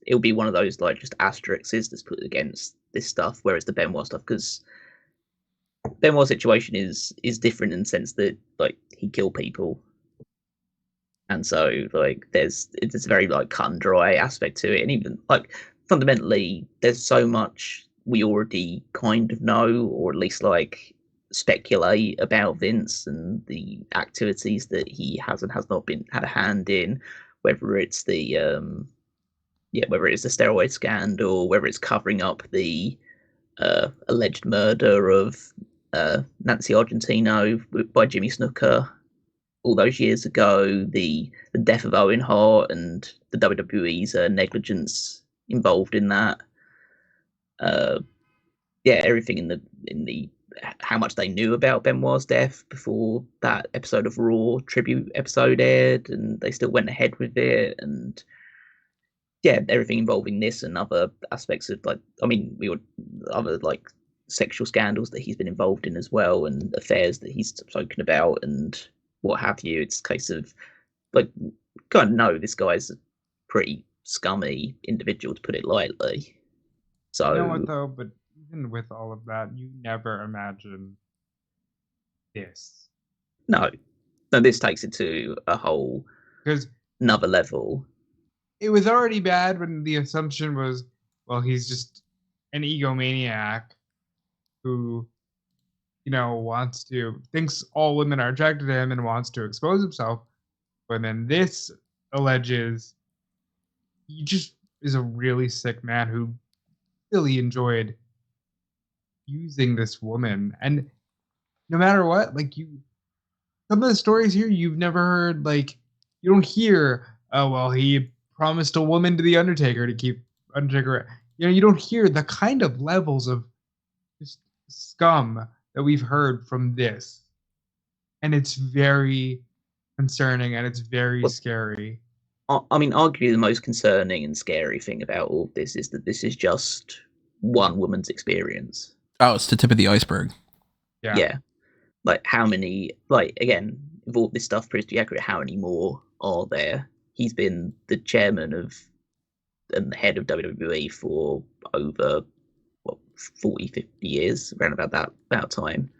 it'll be one of those like just asterisks that's put against this stuff, whereas the Benoit stuff, because Benoit's situation is different in the sense that like he killed people, and so like it's a very like cut and dry aspect to it, and even like fundamentally there's so much we already kind of know, or at least like speculate about Vince and the activities that he has and has not had a hand in, whether it's the steroid scandal, whether it's covering up the alleged murder of Nancy Argentino by Jimmy Snuka all those years ago, the death of Owen Hart and the WWE's negligence involved in that. Everything in the how much they knew about Benoit's death before that episode of Raw tribute episode aired, and they still went ahead with it, and everything involving this and other aspects of other like sexual scandals that he's been involved in as well, and affairs that he's spoken about and what have you. It's a case of like, kind of know this guy's a pretty scummy individual, to put it lightly. So you know what though, but even with all of that, you never imagine this. No, this takes it to a whole another level. It was already bad when the assumption was, well, he's just an egomaniac who, thinks all women are attracted to him and wants to expose himself. But then this alleges he just is a really sick man who really enjoyed using this woman. And no matter what, like some of the stories here you've never heard, like you don't hear, oh well, he promised a woman to the Undertaker to keep Undertaker. You don't hear the kind of levels of just scum that we've heard from this, and it's very concerning and it's very scary. I mean, arguably the most concerning and scary thing about all of this is that this is just one woman's experience. Oh, it's the tip of the iceberg. Yeah. Like how many, like again, with all this stuff pretty accurate, how many more are there? He's been the chairman of and the head of WWE for over 40, 50 years, around about that time.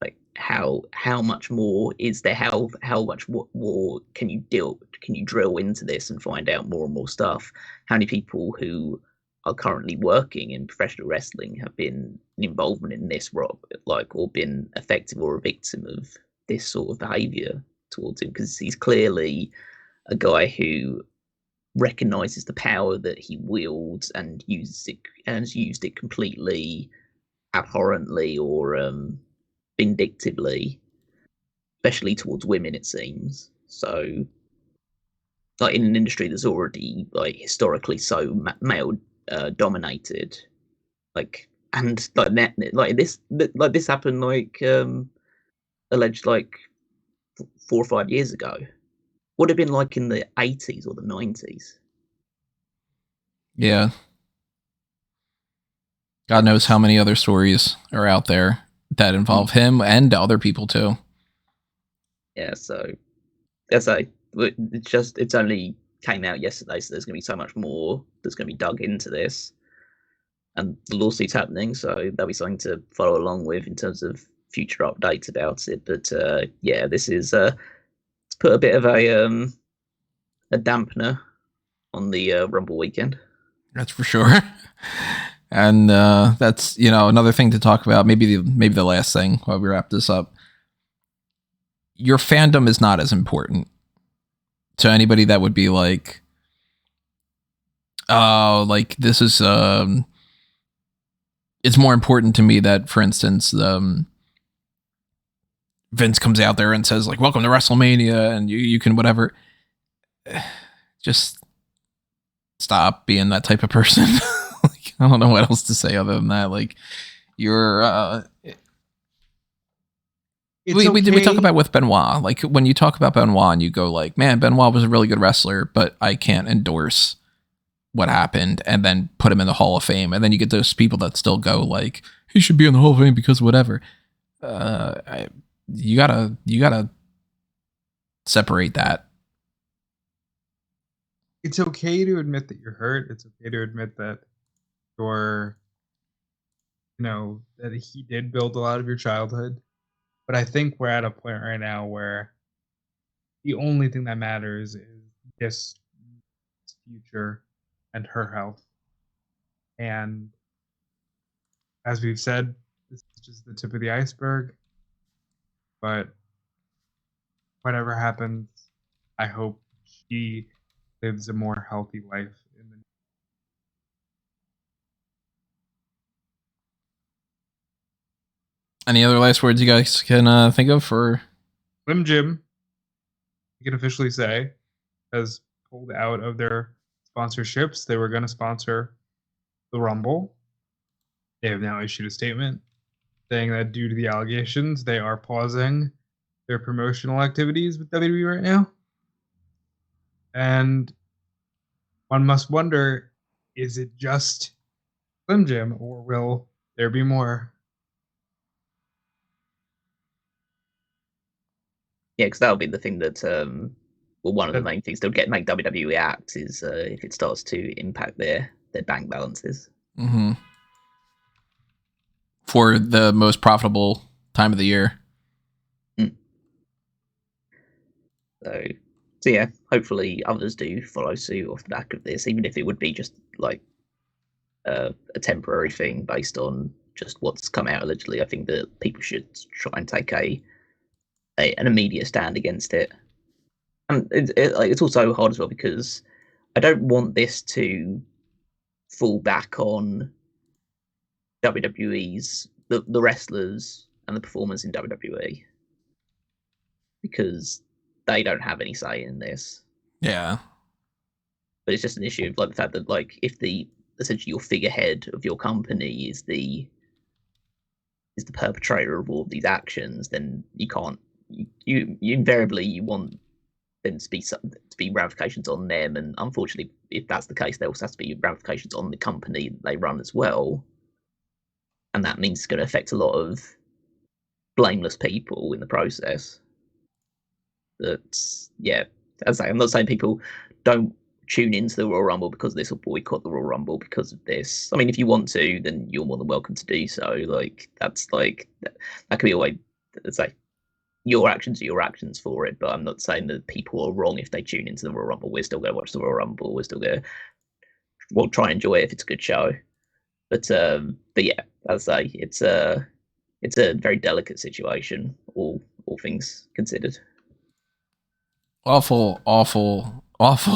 Like how much more is there? How much more can you drill into this and find out more and more stuff? How many people who are currently working in professional wrestling have been involvement in this, or been affected or a victim of this sort of behavior towards him? Because he's clearly a guy who recognizes the power that he wields and uses it, and has used it completely abhorrently or vindictively, especially towards women, it seems. So, like in an industry that's already like historically so male dominated, like and like this happened alleged like 4 or 5 years ago. Would have been like in the 80s or the 90s. Yeah. God knows how many other stories are out there that involve him and other people too. Yeah, so it's only came out yesterday, so there's going to be so much more that's going to be dug into this, and the lawsuit's happening, so there'll be something to follow along with in terms of future updates about it. But yeah, this is it's put a bit of a dampener on the Rumble weekend. That's for sure. And that's, another thing to talk about. Maybe the last thing while we wrap this up. Your fandom is not as important to anybody that would be like, oh, like this is it's more important to me that, for instance, Vince comes out there and says like, welcome to WrestleMania, and you can whatever. Just stop being that type of person. Like, I don't know what else to say other than that. Like, you're we talk about with Benoit. Like, when you talk about Benoit and you go like, man, Benoit was a really good wrestler, but I can't endorse what happened and then put him in the Hall of Fame. And then you get those people that still go like, he should be in the Hall of Fame because whatever. You gotta separate that. It's okay to admit that you're hurt. It's okay to admit that that he did build a lot of your childhood. But I think we're at a point right now where the only thing that matters is this future and her health. And as we've said, this is just the tip of the iceberg. But whatever happens, I hope she lives a more healthy life. Any other last words you guys can think of for Slim Jim? You can officially say has pulled out of their sponsorships. They were going to sponsor the Rumble. They have now issued a statement saying that due to the allegations, they are pausing their promotional activities with WWE right now. And one must wonder, is it just Slim Jim, or will there be more? Yeah, because that'll be the thing that, one of the main things they'll make WWE act is if it starts to impact their bank balances. Mm-hmm. For the most profitable time of the year. So yeah, hopefully others do follow suit off the back of this, even if it would be just like a temporary thing based on just what's come out allegedly. I think that people should try and take an immediate stand against it. And it's also hard as well because I don't want this to fall back on WWE's the wrestlers and the performers in WWE, because they don't have any say in this. Yeah. But it's just an issue of like the fact that like if essentially your figurehead of your company is the perpetrator of all of these actions, then you can't you invariably you want them to be ramifications on them, and unfortunately if that's the case there also has to be ramifications on the company that they run as well, and that means it's going to affect a lot of blameless people in the process. That's, yeah, as I say, I'm not saying people don't tune into the Royal Rumble because of this or boycott the Royal Rumble because of this. I mean, if you want to, then you're more than welcome to do so. Like, that's like, that could be a way, let's say, your actions are your actions for it, but I'm not saying that people are wrong if they tune into the Royal Rumble. We're still going to watch the Royal Rumble. We're still going to, try and enjoy it if it's a good show. But yeah, as I say, it's a very delicate situation, all things considered. Awful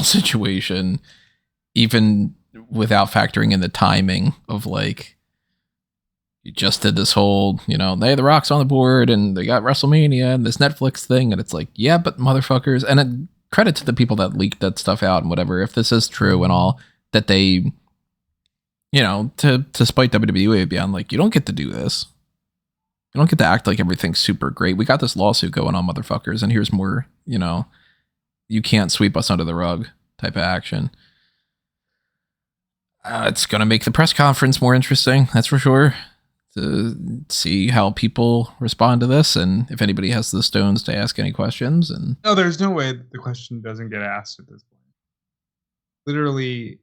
situation, even without factoring in the timing of like you just did this whole, hey, The Rock's on the board and they got WrestleMania and this Netflix thing. And it's like, yeah, but motherfuckers. And credit to the people that leaked that stuff out and whatever. If this is true and all, that they, to spite WWE beyond, like, you don't get to do this. You don't get to act like everything's super great. We got this lawsuit going on, motherfuckers. And here's more, you can't sweep us under the rug type of action. It's going to make the press conference more interesting. That's for sure. To see how people respond to this and if anybody has the stones to ask any questions. And no, there's no way the question doesn't get asked at this point. Literally,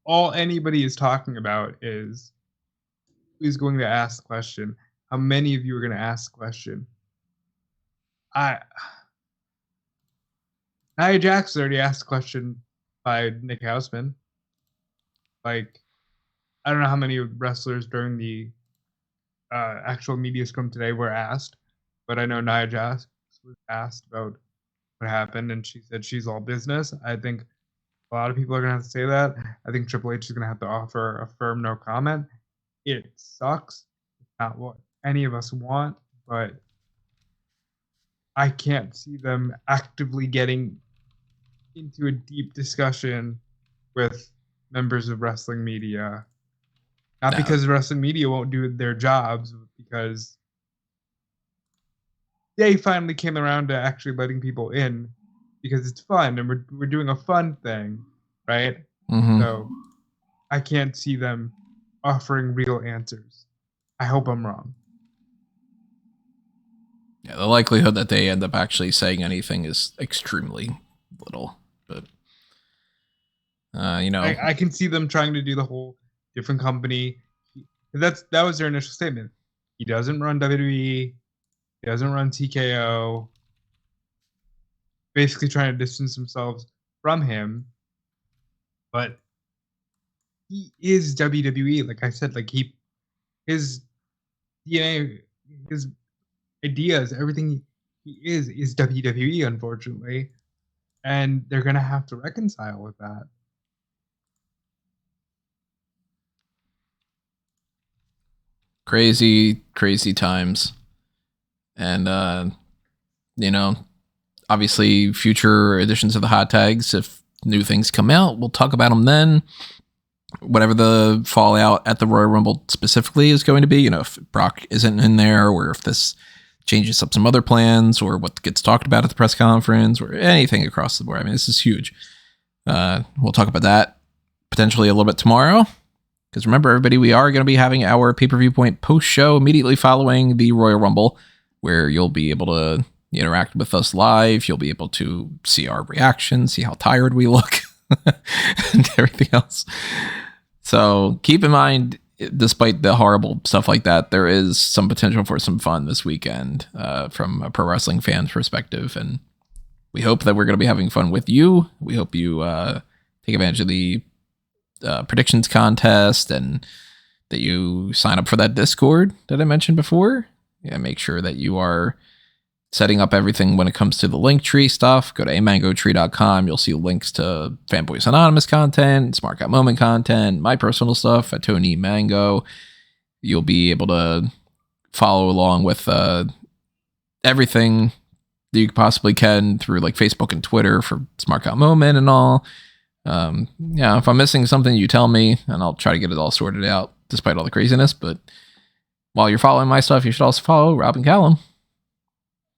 all anybody is talking about is who's going to ask the question, how many of you are going to ask the question. Nia Jax already asked the question by Nick Houseman. Like, I don't know how many wrestlers during the actual media scrum today were asked, but I know Nia Jax was asked about what happened, and she said she's all business. I think a lot of people are going to have to say that. I think Triple H is going to have to offer a firm no comment. It sucks. It's not what any of us want, but I can't see them actively getting into a deep discussion with members of wrestling media. Not because wrestling media won't do their jobs, but because they finally came around to actually letting people in because it's fun and we're doing a fun thing, right? Mm-hmm. So I can't see them offering real answers. I hope I'm wrong. Yeah, the likelihood that they end up actually saying anything is extremely little, but I can see them trying to do the whole different company. That was their initial statement. He doesn't run WWE. He doesn't run TKO. Basically trying to distance themselves from him. But he is WWE. Like I said, like his DNA, his ideas, everything he is WWE, unfortunately. And they're going to have to reconcile with that. Crazy times. And, obviously future editions of the hot tags, if new things come out, we'll talk about them then. Whatever the fallout at the Royal Rumble specifically is going to be, if Brock isn't in there or if this changes up some other plans or what gets talked about at the press conference or anything across the board. I mean, this is huge. We'll talk about that potentially a little bit tomorrow. Because remember, everybody, we are going to be having our pay-per-view point post-show immediately following the Royal Rumble, where you'll be able to interact with us live. You'll be able to see our reactions, see how tired we look, and everything else. So keep in mind, despite the horrible stuff like that, there is some potential for some fun this weekend from a pro wrestling fan's perspective. And we hope that we're going to be having fun with you. We hope you take advantage of the predictions contest and that you sign up for that Discord that I mentioned before. Yeah, make sure that you are setting up everything when it comes to the Linktree stuff. Go to amangotree.com. You'll see links to Fanboys Anonymous content, Smart Got Moment content, my personal stuff at Tony Mango. You'll be able to follow along with everything that you possibly can through like Facebook and Twitter for Smart Got Moment and all. If I'm missing something, you tell me and I'll try to get it all sorted out despite all the craziness. But while you're following my stuff, you should also follow Rob and Callum.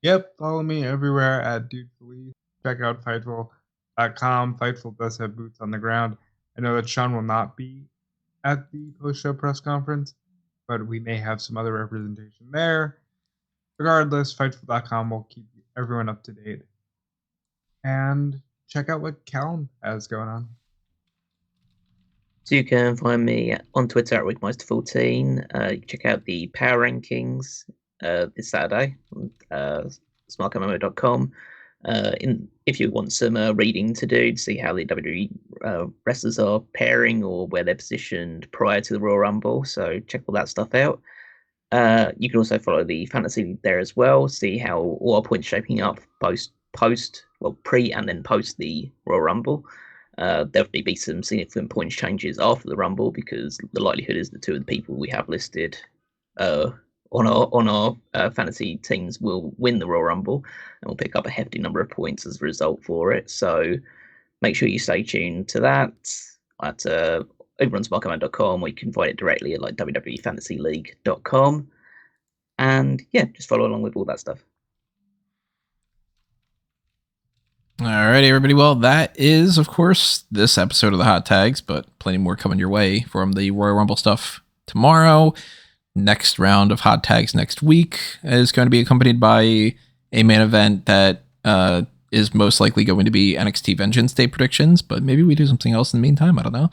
Yep, follow me everywhere at Dude Police. Check out Fightful.com. Fightful does have boots on the ground. I know that Sean will not be at the post-show press conference, but we may have some other representation there. Regardless, Fightful.com will keep everyone up to date. And check out what Callum has going on. So you can find me on Twitter at Wigmeister14. You can check out the Power Rankings this Saturday on smarkmmo.com. If you want some reading to do to see how the WWE wrestlers are pairing or where they're positioned prior to the Royal Rumble, so check all that stuff out. You can also follow the fantasy there as well, see how all our points shaping up pre and then post the Royal Rumble. There'll definitely be some significant points changes after the Rumble, because the likelihood is the two of the people we have listed on our fantasy teams will win the Royal Rumble, and we'll pick up a hefty number of points as a result for it. So make sure you stay tuned to that at over on smarkcommand.com, or you can find it directly at like wwefantasyleague.com. And yeah, just follow along with all that stuff. Alrighty, everybody. Well, that is, of course, this episode of the Hot Tags, but plenty more coming your way from the Royal Rumble stuff tomorrow. Next round of Hot Tags next week is going to be accompanied by a main event that is most likely going to be NXT Vengeance Day predictions, but maybe we do something else in the meantime. I don't know.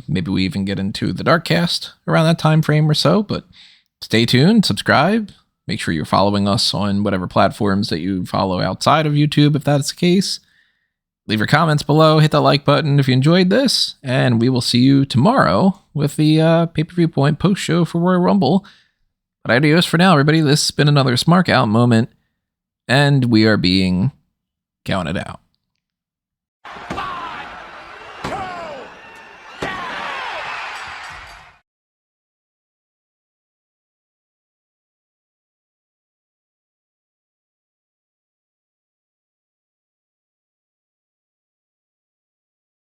Maybe we even get into the Darkcast around that time frame or so, but stay tuned, subscribe, make sure you're following us on whatever platforms that you follow outside of YouTube, if that's the case. Leave your comments below, hit that like button if you enjoyed this, and we will see you tomorrow with the pay-per-view point post-show for Royal Rumble. But adios for now, everybody. This has been another Smark Out moment, and we are being counted out.